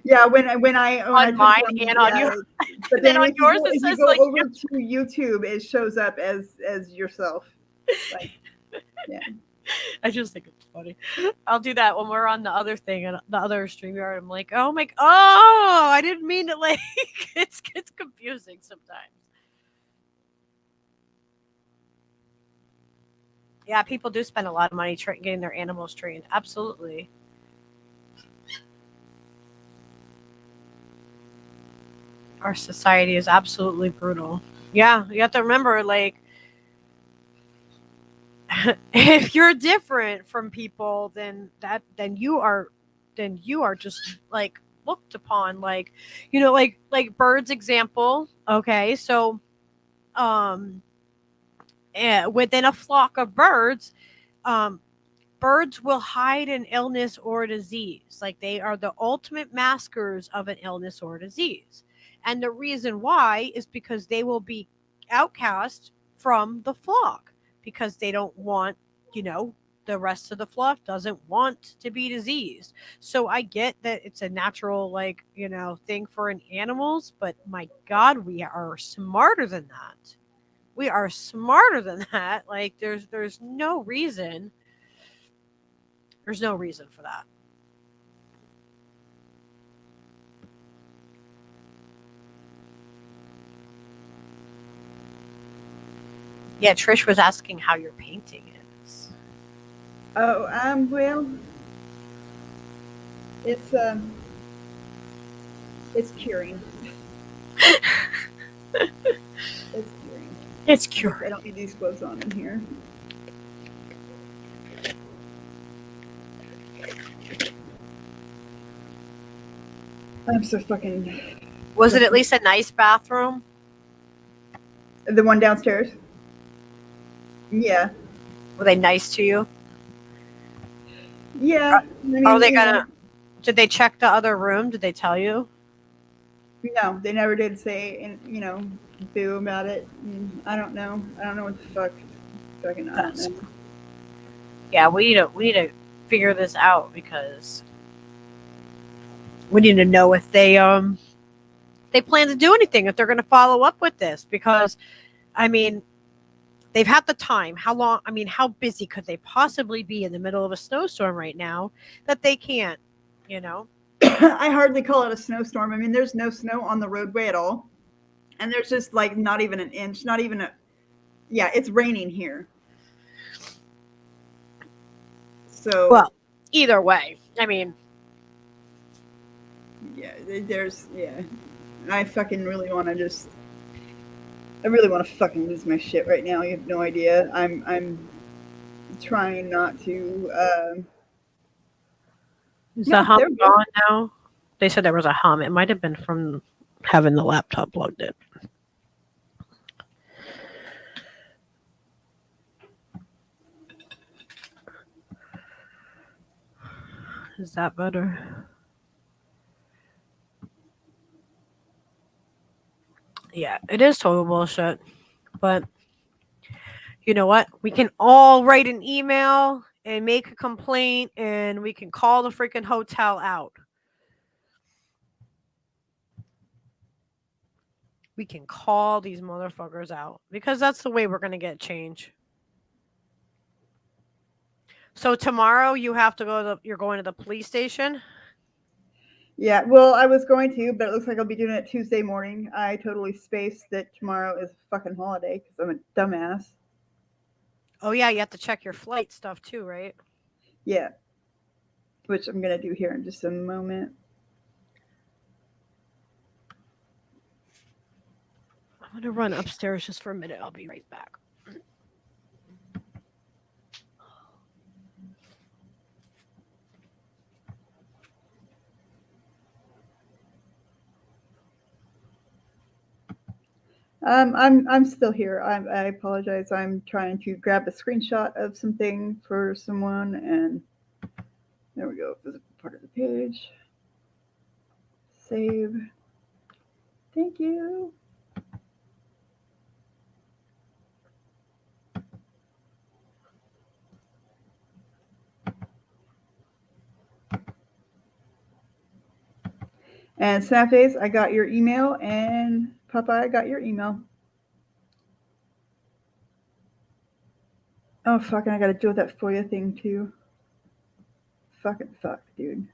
Yeah, when I on mine and on yours. But then then on if yours you go, it if you says go like over to YouTube, it shows up as yourself. Like, yeah. I just think it's funny. I'll do that when we're on the other thing and the other StreamYard. I'm like, oh, I didn't mean to. Like, it's confusing sometimes. Yeah, people do spend a lot of money getting their animals trained. Absolutely. Our society is absolutely brutal. Yeah, you have to remember, like, if you're different from people, then you are just like looked upon, like, like birds example. Okay, so within a flock of birds, birds will hide an illness or disease. Like, they are the ultimate maskers of an illness or disease. And the reason why is because they will be outcast from the flock because they don't want, the rest of the flock doesn't want to be diseased. So I get that it's a natural, like, thing for animals, but my God, we are smarter than that. We are smarter than that. Like, there's no reason. There's no reason for that. Yeah, Trish was asking how your painting is. Oh, well, it's curing. It's curing. It's curing. I don't need these gloves on in here. I'm so fucking. Was it at least a nice bathroom? The one downstairs? Yeah. Were they nice to you? Yeah. I mean, Are they gonna? Did they check the other room? Did they tell you? No, they never did say, boo about it. I don't know. I don't know what the fuck. Fucking, I don't know. Yeah, we need to figure this out because we need to know if they plan to do anything, if they're going to follow up with this, because I mean, they've had the time. How long? I mean, how busy could they possibly be in the middle of a snowstorm right now that they can't, I hardly call it a snowstorm. I mean, there's no snow on the roadway at all. And there's just like not even an inch, not even yeah, it's raining here. So, well, either way, I mean, yeah, I fucking really want to I really want to fucking lose my shit right now. You have no idea. I'm trying not to. Is the hum gone now? They said there was a hum. It might have been from having the laptop plugged in. Is that better? Yeah, it is total bullshit. But you know what? We can all write an email and make a complaint, and we can call the freaking hotel out. we can call these motherfuckers out, because that's the way we're going to get change. So tomorrow you have to go you're going to the police station? Yeah, well, I was going to, but it looks like I'll be doing it Tuesday morning. I totally spaced that tomorrow is a fucking holiday because I'm a dumbass. Oh yeah, you have to check your flight stuff too, right? Yeah, which I'm gonna do here in just a moment. I'm going to run upstairs just for a minute. I'll be right back. I'm still here. I apologize. I'm trying to grab a screenshot of something for someone, and there we go. This is part of the page. Save. Thank you. And Snapface, I got your email, and Papa, I got your email. Oh, fucking, I gotta deal with that FOIA thing, too. Fucking fuck, dude.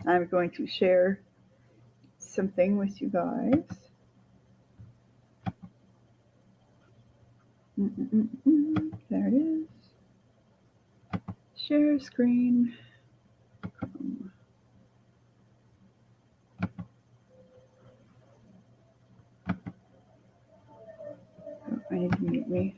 I'm going to share something with you guys. There it is. Share screen. Oh, I need to mute me.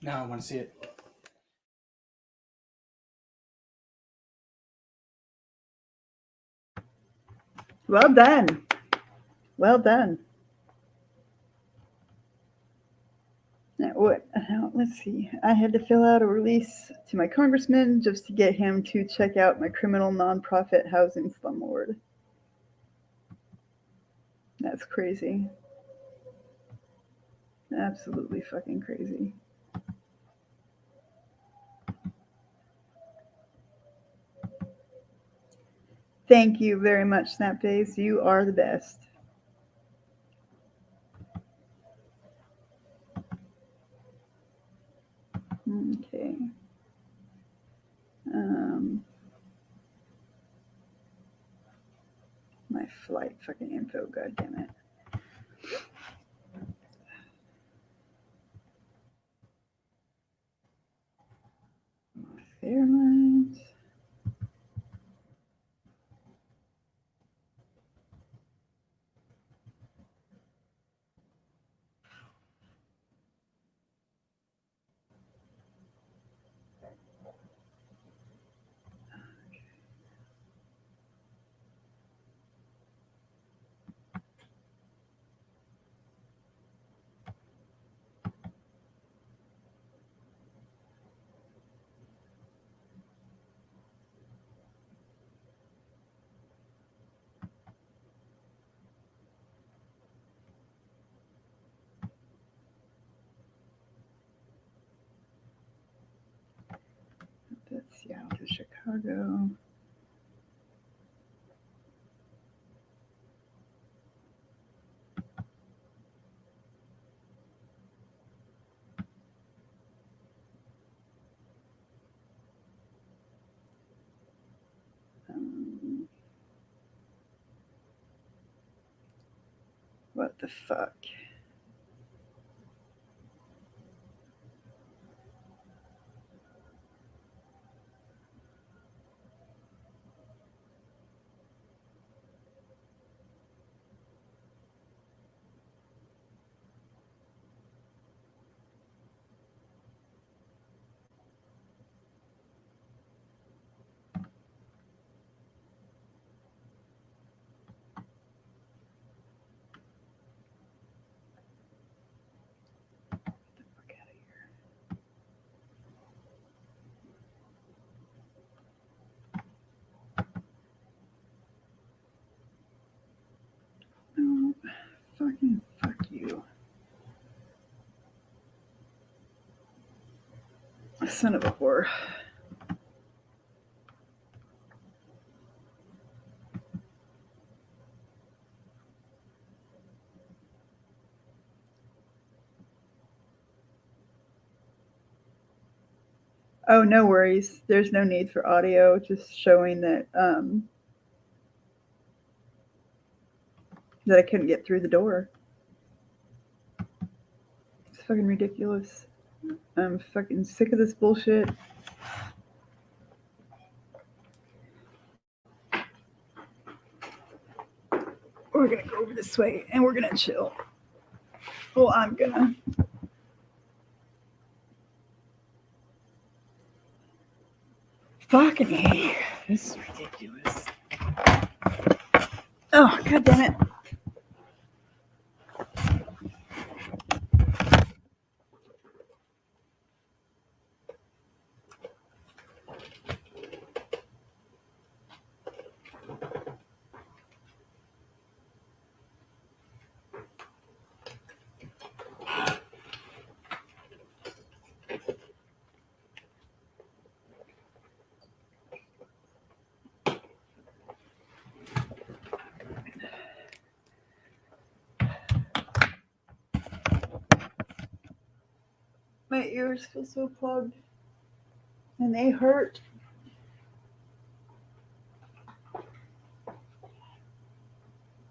Now I want to see it. Well done. Well done. Now, let's see. I had to fill out a release to my congressman just to get him to check out my criminal nonprofit housing slumlord. That's crazy. Absolutely fucking crazy. Thank you very much, Snapface. You are the best. Okay. My flight fucking info, god damn it. Airlines. Chicago. What the fuck? No, fucking fuck you. Son of a whore. Oh, no worries. There's no need for audio, just showing that that I couldn't get through the door. It's fucking ridiculous. I'm fucking sick of this bullshit. We're gonna go over this way and we're gonna chill. Well, I'm gonna. Fucking hate. This is ridiculous. Oh, god damn it. My ears feel so plugged. And they hurt.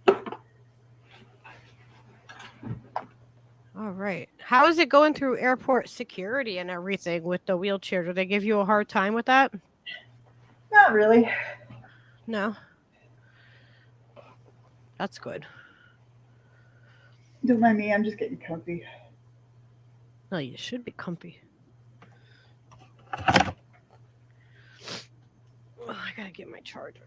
All right. How is it going through airport security and everything with the wheelchair? Do they give you a hard time with that? Not really. No. That's good. Don't mind me, I'm just getting comfy. No, you should be comfy. Oh, I gotta get my charger.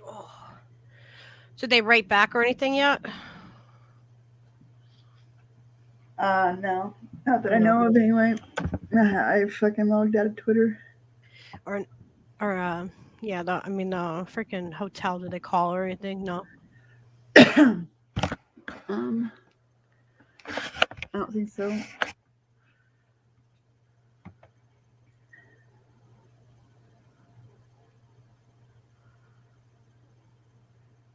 Oh. Did they write back or anything yet? No. Not that I know of anyway. I fucking logged out of Twitter. Or yeah, the freaking hotel, did they call or anything? No. I don't think so.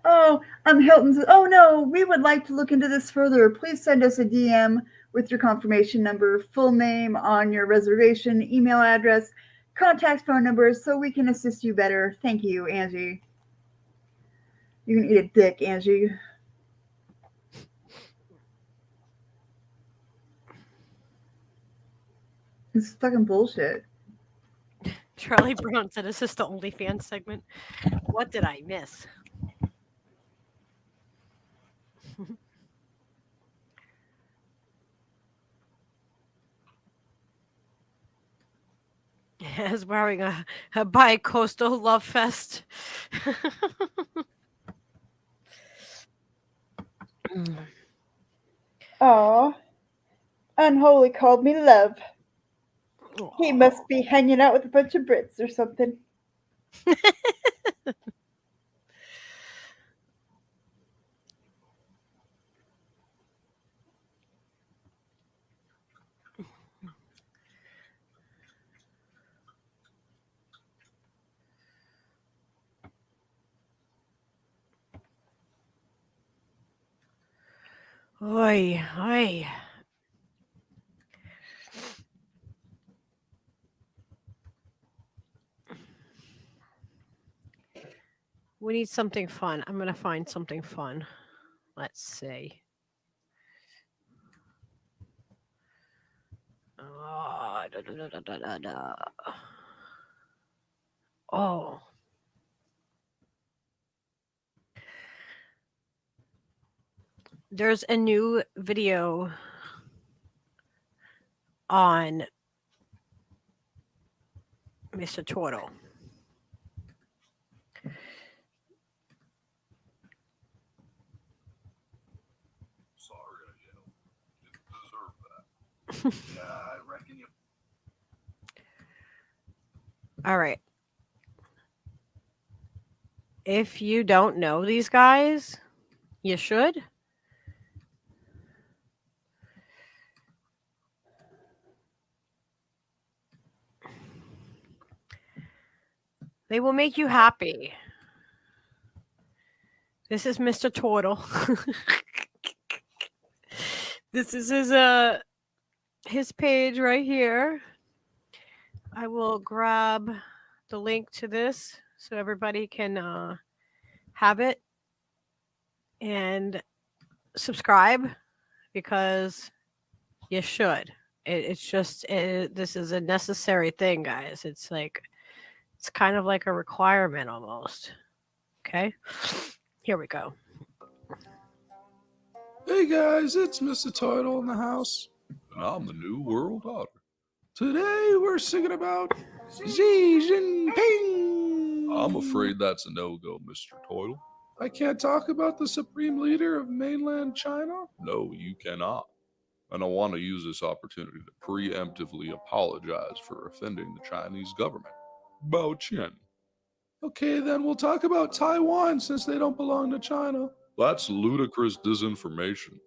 Oh, Hilton says, oh no, we would like to look into this further. Please send us a DM with your confirmation number, full name on your reservation, email address, contact phone numbers so we can assist you better. Thank you, Angie. You can eat a dick, Angie. This is fucking bullshit. Charlie Brown said, is this the OnlyFans segment? What did I miss? As we're having a bi-coastal love fest. Aw. Unholy called me love. He must be hanging out with a bunch of Brits or something. Oi, oi. We need something fun. I'm going to find something fun. Let's see. Oh. There's a new video on Mr. Turtle. Yeah, I reckon you. All right. If you don't know these guys, you should. They will make you happy. This is Mr. Turtle. This is his page right here. I will grab the link to this so everybody can have it and subscribe because you should. It's just this is a necessary thing, guys. It's kind of like a requirement almost. Okay, here we go. Hey guys, it's Mr. Turtle in the house. And I'm the New World Order. Today we're singing about Xi Jinping. I'm afraid that's a no-go, Mr. Turtle. I can't talk about the supreme leader of mainland China? No, you cannot. And I want to use this opportunity to preemptively apologize for offending the Chinese government. Bao Qian. Okay, then we'll talk about Taiwan since they don't belong to China. That's ludicrous disinformation.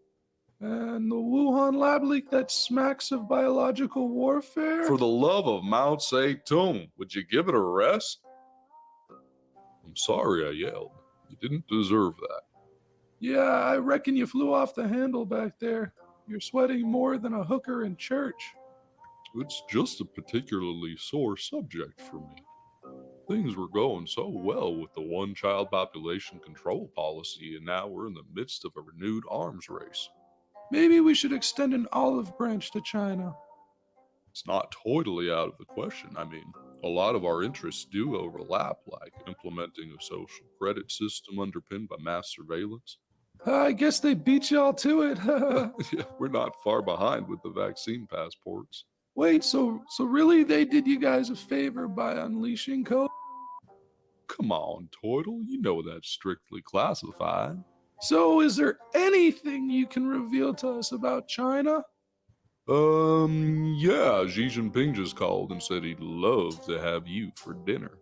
And the Wuhan lab leak that smacks of biological warfare? For the love of Mao Zedong, would you give it a rest? I'm sorry I yelled. You didn't deserve that. Yeah, I reckon you flew off the handle back there. You're sweating more than a hooker in church. It's just a particularly sore subject for me. Things were going so well with the one-child population control policy, and now we're in the midst of a renewed arms race. Maybe we should extend an olive branch to China. It's not totally out of the question. I mean, a lot of our interests do overlap, like implementing a social credit system underpinned by mass surveillance. I guess they beat y'all to it. Yeah, we're not far behind with the vaccine passports. Wait, so really they did you guys a favor by unleashing COVID? Come on, Turtle, you know that's strictly classified. So is there anything you can reveal to us about China? Yeah, Xi Jinping just called and said he'd love to have you for dinner.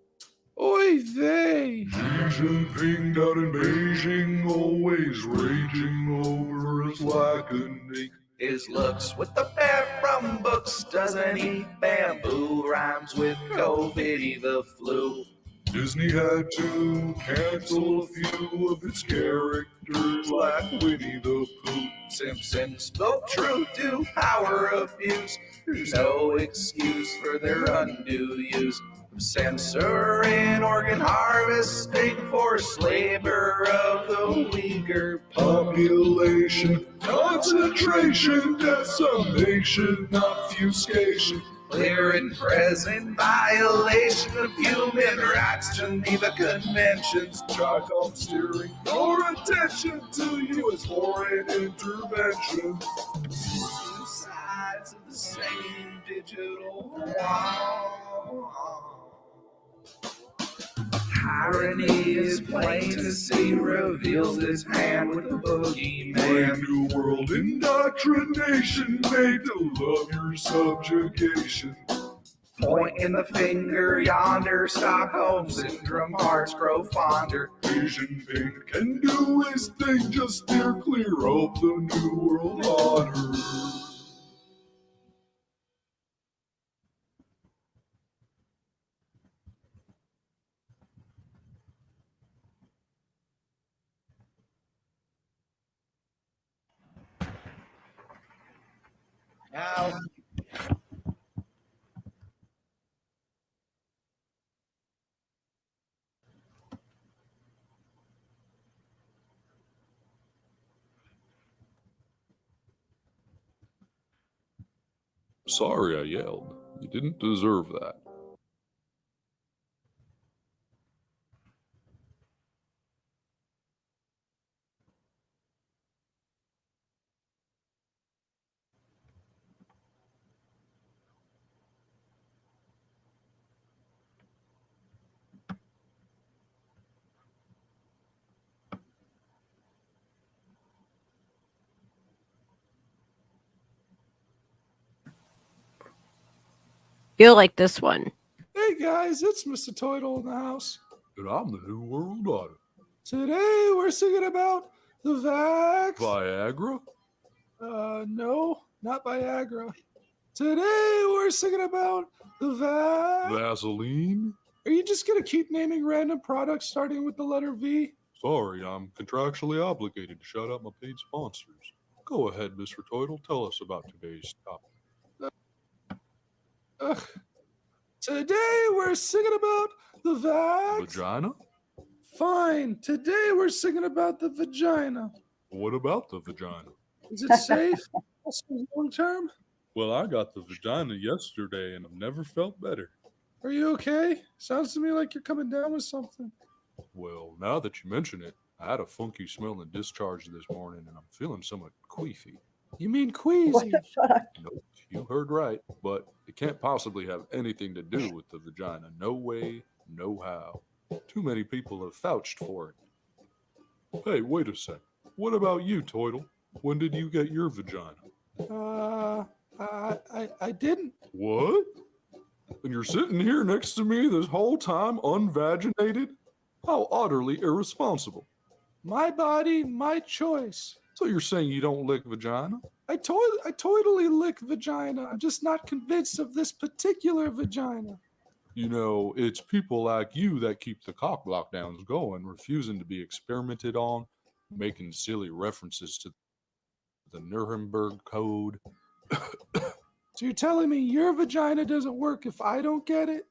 Oy vey! Xi Jinping down in Beijing, always raging over his blackening. His looks with the bear from books doesn't eat bamboo, rhymes with COVID the flu. Disney had to cancel a few of its characters like Winnie the Pooh. Simpsons spoke true to power abuse. There's no excuse for their undue use. From censoring organ harvesting, forced labor of the Uyghur Population, concentration, decimation, obfuscation. clear and present violation of human rights, Geneva Conventions. Tricom steering your attention to U.S. foreign intervention. Two sides of the same digital wall. plain to see, reveals its hand with the boogeyman. New world indoctrination made to love your subjugation. Pointing the finger yonder, Stockholm Syndrome, hearts grow fonder. Asian Pink can do his thing, just steer clear of the New World Order. Now, Sorry I yelled. You didn't deserve that. You'll like this one. Hey guys, it's Mr. Toidle in the house. And I'm the New World Order. Today we're singing about the Vax. Viagra? No, not Viagra. Today we're singing about the Vax. Vaseline? Are you just gonna keep naming random products starting with the letter V? Sorry, I'm contractually obligated to shout out my paid sponsors. Go ahead, Mr. Toidle, tell us about today's topic. Today we're singing about the Vax. Vagina? Fine. Today we're singing about the vagina. What about the vagina? Is it safe? Also long term? Well, I got the vagina yesterday and I've never felt better. Are you okay? Sounds to me like you're coming down with something. Well, now that you mention it, I had a funky smelling discharge this morning and I'm feeling somewhat queefy. You mean queasy? What the fuck? Nope, you heard right, but it can't possibly have anything to do with the vagina. No way, no how. Too many people have vouched for it. Hey, wait a sec. What about you, Toidle? When did you get your vagina? I didn't. What? And you're sitting here next to me this whole time unvaginated? How utterly irresponsible. My body, my choice. So you're saying you don't lick vagina? I totally lick vagina. I'm just not convinced of this particular vagina. You know, it's people like you that keep the cock lockdowns going, refusing to be experimented on, making silly references to the Nuremberg Code. So you're telling me your vagina doesn't work if I don't get it?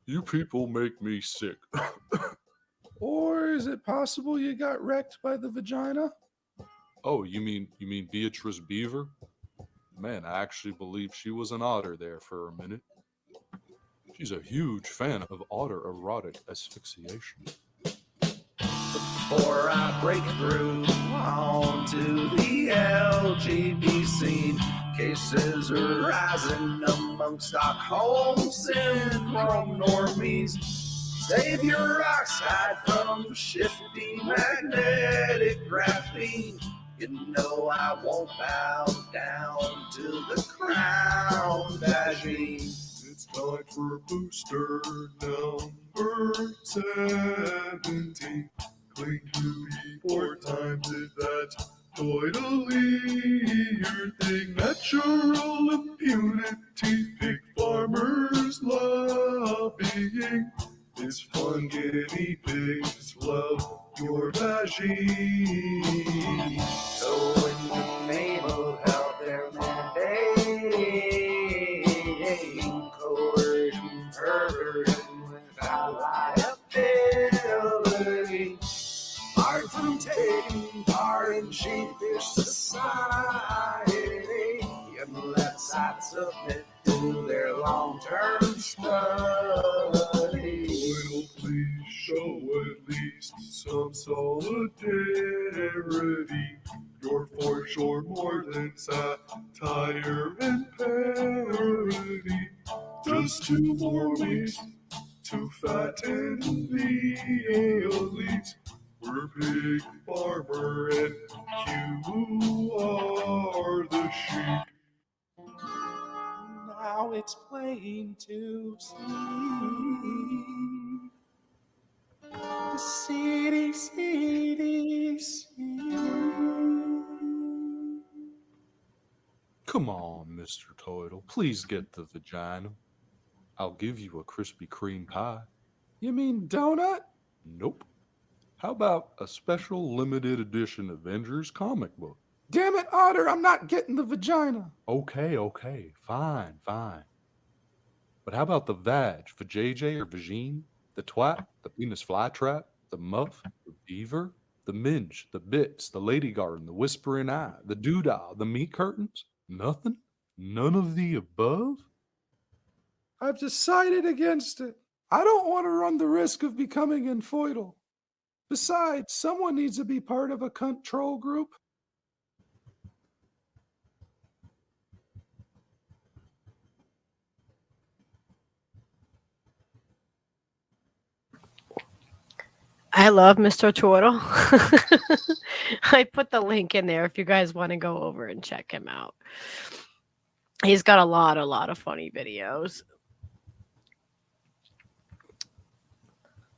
You people make me sick. Or is it possible you got wrecked by the vagina? Oh, you mean Beatrice Beaver? Man, I actually believe she was an otter there for a minute. She's a huge fan of autoerotic asphyxiation. before I break through onto the LGBT scene, cases are rising among Stockholm Syndrome normies. Save your oxide from shifty magnetic graphene. You know I won't bow down to the crown vagine. It's time for booster number 17. Cling to me 4 times if that's totally your thing. Natural impunity, pig farmers lobbying. It's fun, guinea pigs love your vagine. So in the name of health, they're mandating coercion, perversion without liability. Apart from taking part in sheepish society, unless I submit to their long-term study. Well, please show at least some solidarity. You're for sure more than satire and parody. Just 2 more weeks to fatten the elites. We're Pig Farmer and you are the sheep. Now it's plain to see the CDC. Come on, Mr. Turtle, please get the vagina. I'll give you a Krispy Kreme pie. You mean donut? Nope. How about a special limited edition Avengers comic book? Damn it, Otter, I'm not getting the vagina. Okay, fine. But how about the vag, vajayjay or vagine, the twat, the penis flytrap, the muff, the beaver, the minge, the bits, the lady garden, the whispering eye, the doodah, the meat curtains? Nothing? None of the above? I've decided against it. I don't want to run the risk of becoming infoidal. Besides, someone needs to be part of a control group. I love Mr. Turtle. I put the link in there if you guys want to go over and check him out. He's got a lot of funny videos.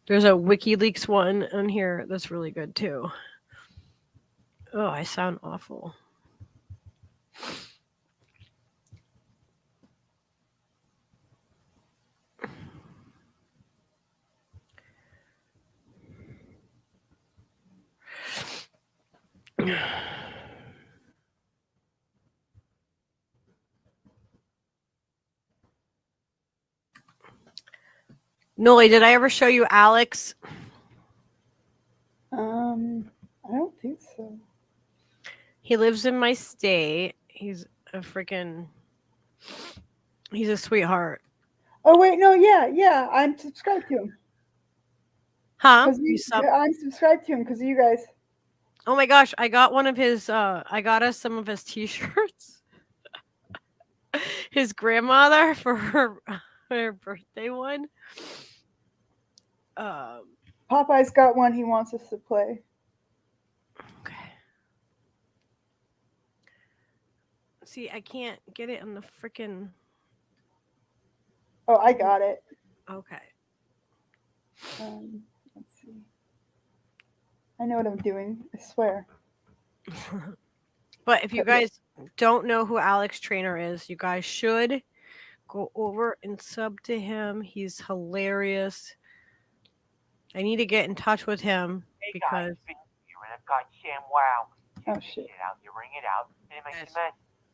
There's a WikiLeaks one on here that's really good too. Oh, I sound awful. Noli, did I ever show you Alex? I don't think so. He lives in my state. He's a sweetheart. Oh wait, no, yeah, I'm subscribed to him. Huh? I'm subscribed to him because of you guys. Oh my gosh, I got one of his I got us some of his t-shirts. His grandmother for her birthday one. Popeye's got one he wants us to play. Okay. See, I can't get it on the freaking. Oh, I got it. Okay. Let's see. I know what I'm doing. I swear. But if you guys don't know who Alex Trainer is, you guys should go over and sub to him. He's hilarious. I need to get in touch with him because. I've got ShamWow. Oh shit! You ring it out, and it makes a mess.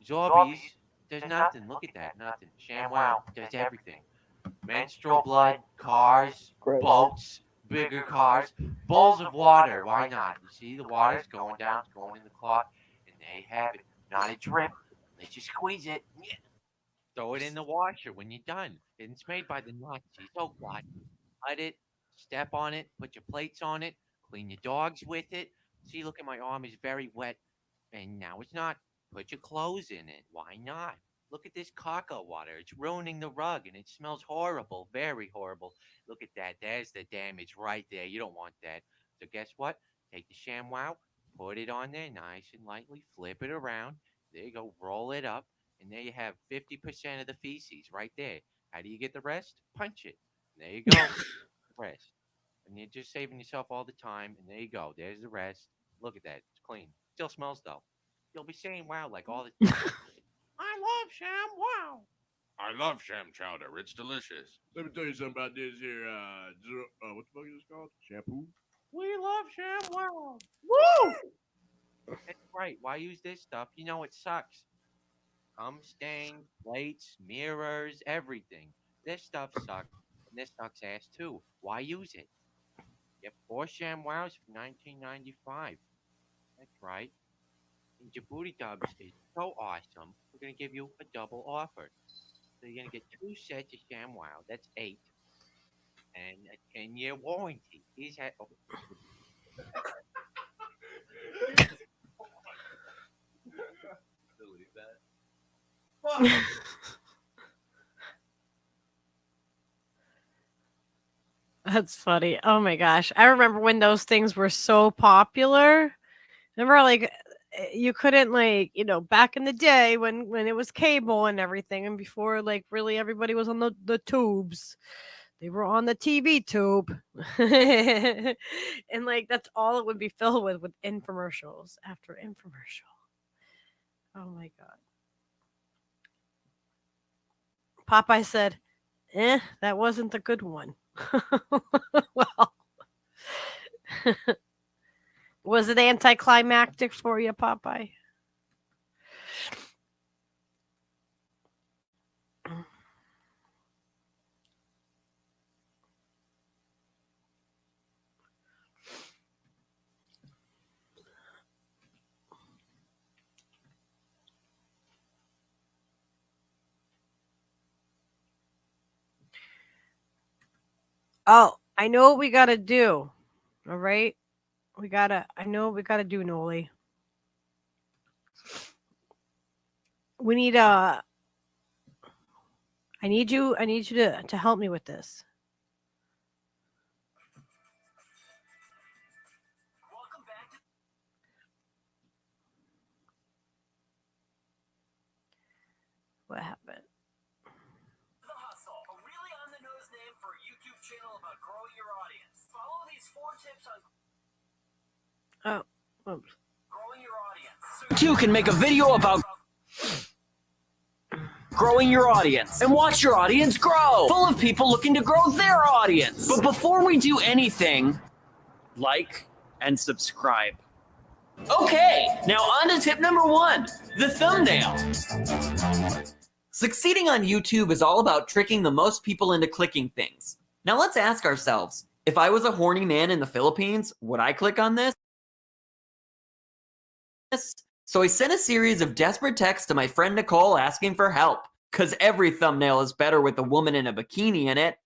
Zorbies does nothing. Look at that. Nothing. ShamWow does everything. Menstrual blood, cars, boats, bigger cars, bowls of water. Why not? You see the water's going down, it's going in the clock, and there you have it. Not a drip. Let you squeeze it. Yeah. Throw it in the washer when you're done. It's made by the Nazis. Oh God. Cut it, step on it, put your plates on it, clean your dogs with it. See, look at my arm is very wet, and now it's not. Put your clothes in it. Why not? Look at this caca water. It's ruining the rug, and it smells horrible, very horrible. Look at that. There's the damage right there. You don't want that. So guess what? Take the ShamWow, put it on there nice and lightly, flip it around. There you go. Roll it up, and there you have 50% of the feces right there. How do you get the rest? Punch it. There you go. Rest. And you're just saving yourself all the time. And there you go. There's the rest. Look at that. It's clean. Still smells though. You'll be saying wow like all the time. I love ShamWow. I love sham chowder. It's delicious. Let me tell you something about this here. What the fuck is this called? Shampoo. We love ShamWow. Woo! That's right. Why use this stuff? You know it sucks. Stains, plates, mirrors, everything. This stuff sucks. And this sucks ass too. Why use it? Get 4 ShamWows for $19.95. That's right. And Djibouti Dubs is so awesome. We're gonna give you a double offer. So you're gonna get 2 sets of ShamWow. That's 8. And a 10-year warranty. He's had. Oh. Believe that. That's funny. Oh my gosh. I remember when those things were so popular. Remember, like, you couldn't, like, back in the day when it was cable and everything, and before, like, really everybody was on the tubes. They were on the TV tube. And, like, that's all it would be filled with infomercials after infomercial. Oh my God. Popeye said, that wasn't the good one. Well, was it anticlimactic for you, Popeye? Oh, I know what we gotta do. All right. I know what we gotta do, Noli. We need I need you to help me with this. What happened? The Hustle, a really on-the-nose name for a YouTube channel about growing your audience. Follow these 4 tips on growing your audience. So you can make a video about growing your audience and watch your audience grow, full of people looking to grow their audience. But before we do anything, like and subscribe. Okay, now on to tip number 1, the thumbnail. Succeeding on YouTube is all about tricking the most people into clicking things. Now let's ask ourselves, if I was a horny man in the Philippines, would I click on this? So I sent a series of desperate texts to my friend Nicole asking for help, because every thumbnail is better with a woman in a bikini in it.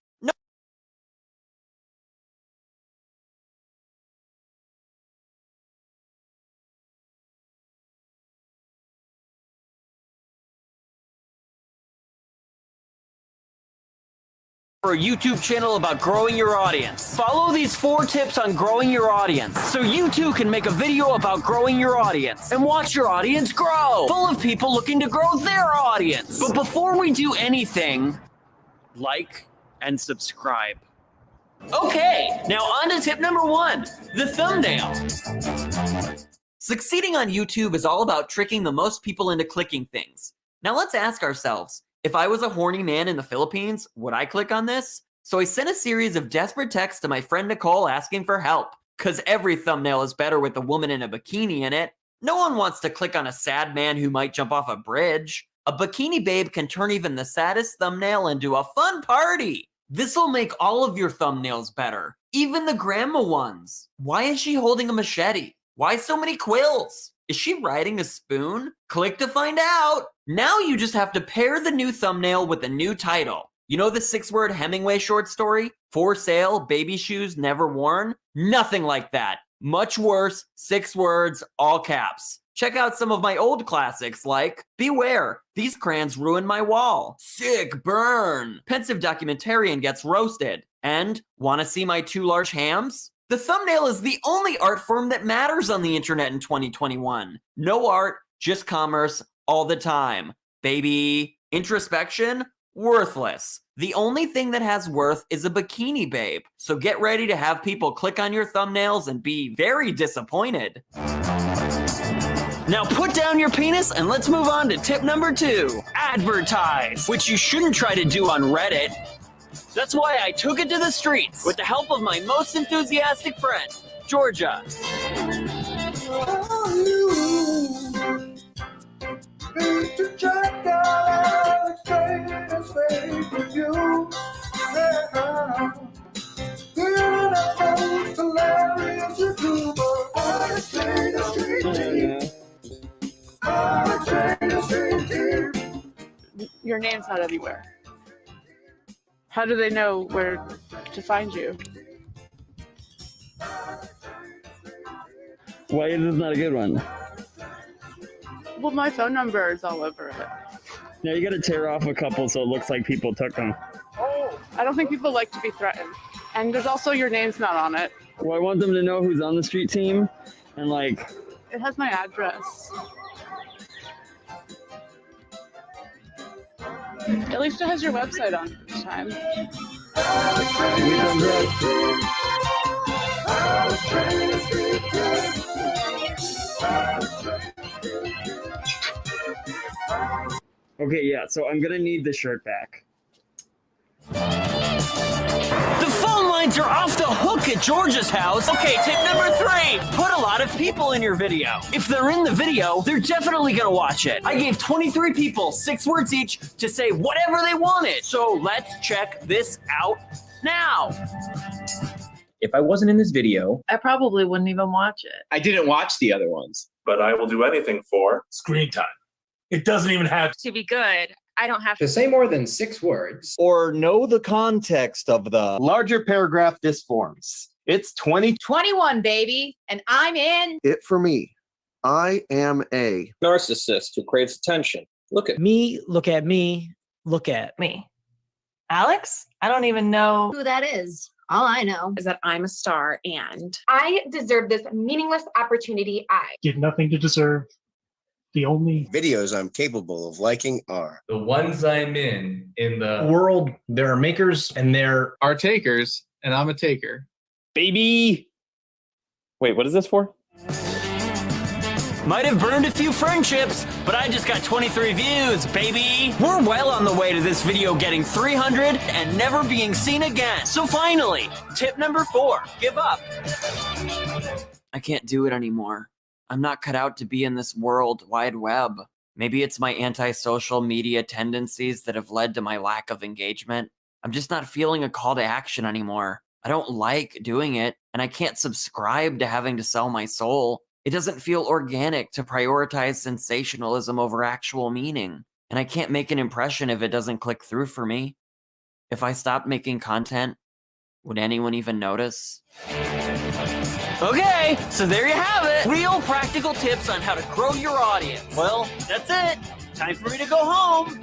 For a YouTube channel about growing your audience. Follow these 4 tips on growing your audience so you too can make a video about growing your audience and watch your audience grow, full of people looking to grow their audience. But before we do anything, like and subscribe. Okay, now on to tip number 1, the thumbnail. Succeeding on YouTube is all about tricking the most people into clicking things. Now let's ask ourselves, if I was a horny man in the Philippines, would I click on this? So I sent a series of desperate texts to my friend Nicole asking for help, because every thumbnail is better with a woman in a bikini in it. No one wants to click on a sad man who might jump off a bridge. A bikini babe can turn even the saddest thumbnail into a fun party. This'll make all of your thumbnails better, even the grandma ones. Why is she holding a machete? Why so many quills? Is she riding a spoon? Click to find out. Now you just have to pair the new thumbnail with a new title. You know the 6-word Hemingway short story? For sale, baby shoes never worn? Nothing like that. Much worse, 6 words, all caps. Check out some of my old classics like Beware, these crayons ruin my wall. Sick burn. Pensive documentarian gets roasted. And wanna see my 2 large hams? The thumbnail is the only art form that matters on the internet in 2021. No art, just commerce, all the time. Baby, introspection, worthless. The only thing that has worth is a bikini babe. So get ready to have people click on your thumbnails and be very disappointed. Now put down your penis and let's move on to tip number 2, advertise, which you shouldn't try to do on Reddit. That's why I took it to the streets with the help of my most enthusiastic friend, Georgia. Your name's not anywhere. How do they know where to find you? Why is this not a good one? Well, my phone number is all over it. Now you gotta tear off a couple so it looks like people took them. Oh, I don't think people like to be threatened. And there's also your name's not on it. Well, I want them to know who's on the street team, and like. It has my address. At least it has your website on this time. Okay, yeah. So I'm gonna need the shirt back. The phone lines are off the hook at George's house. Okay, tip number 3. Put a lot of people in your video. If they're in the video, they're definitely gonna watch it. I gave 23 people 6 words each to say whatever they wanted. So let's check this out now. If I wasn't in this video, I probably wouldn't even watch it. I didn't watch the other ones. But I will do anything for screen time. It doesn't even have to be good. I don't have to say more than 6 words. Or know the context of the larger paragraph this forms. It's 21, baby, and I'm in. It for me. I am a narcissist who craves attention. Look at me, look at me, look at me. Alex? I don't even know who that is. All I know is that I'm a star and I deserve this meaningless opportunity. I did nothing to deserve. The only videos I'm capable of liking are the ones I'm in the world. There are makers and there are takers, and I'm a taker. Baby. Wait, what is this for? Might have burned a few friendships, but I just got 23 views, baby. We're well on the way to this video getting 300 and never being seen again. So finally, tip number 4, give up. I can't do it anymore. I'm not cut out to be in this world wide web. Maybe it's my anti-social media tendencies that have led to my lack of engagement. I'm just not feeling a call to action anymore. I don't like doing it, and I can't subscribe to having to sell my soul. It doesn't feel organic to prioritize sensationalism over actual meaning, and I can't make an impression if it doesn't click through for me. If I stopped making content, would anyone even notice? Okay, so there you have it. Real practical tips on how to grow your audience. Well, that's it. Time for me to go home.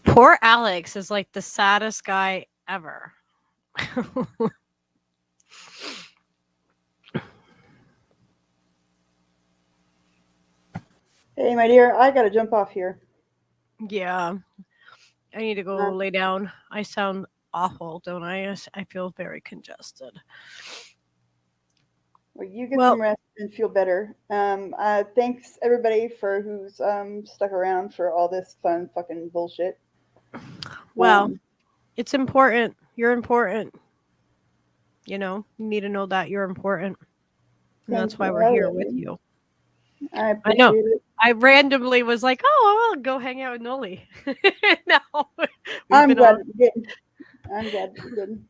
Poor Alex is like the saddest guy ever. Hey, my dear, I gotta jump off here. Yeah. I need to go lay down. I sound awful, don't I? I feel very congested. Well, you get some rest and feel better. Thanks everybody for who's stuck around for all this fun fucking bullshit. Well, it's important. You're important. You know, you need to know that you're important. And that's why we're here with you. I know. it. I randomly was like, oh, I'll go hang out with Noli. No. I'm glad you did. I'm glad you did.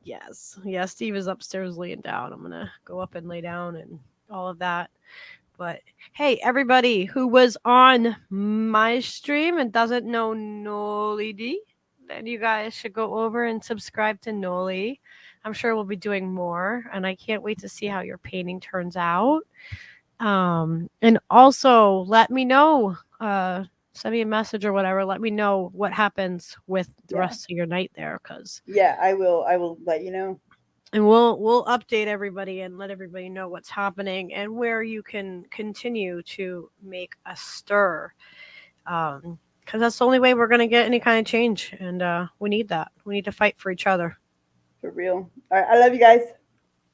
Yes. Yeah, Steve is upstairs laying down. I'm going to go up and lay down and all of that. But hey, everybody who was on my stream and doesn't know Noli Dee, then you guys should go over and subscribe to Noli. I'm sure we'll be doing more, and I can't wait to see how your painting turns out. And also let me know, send me a message or whatever. Let me know what happens with the rest of your night there, because I will let you know. And we'll update everybody and let everybody know what's happening and where you can continue to make a stir. Because that's the only way we're going to get any kind of change. And we need that. We need to fight for each other. For real. All right. I love you guys.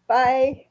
Bye.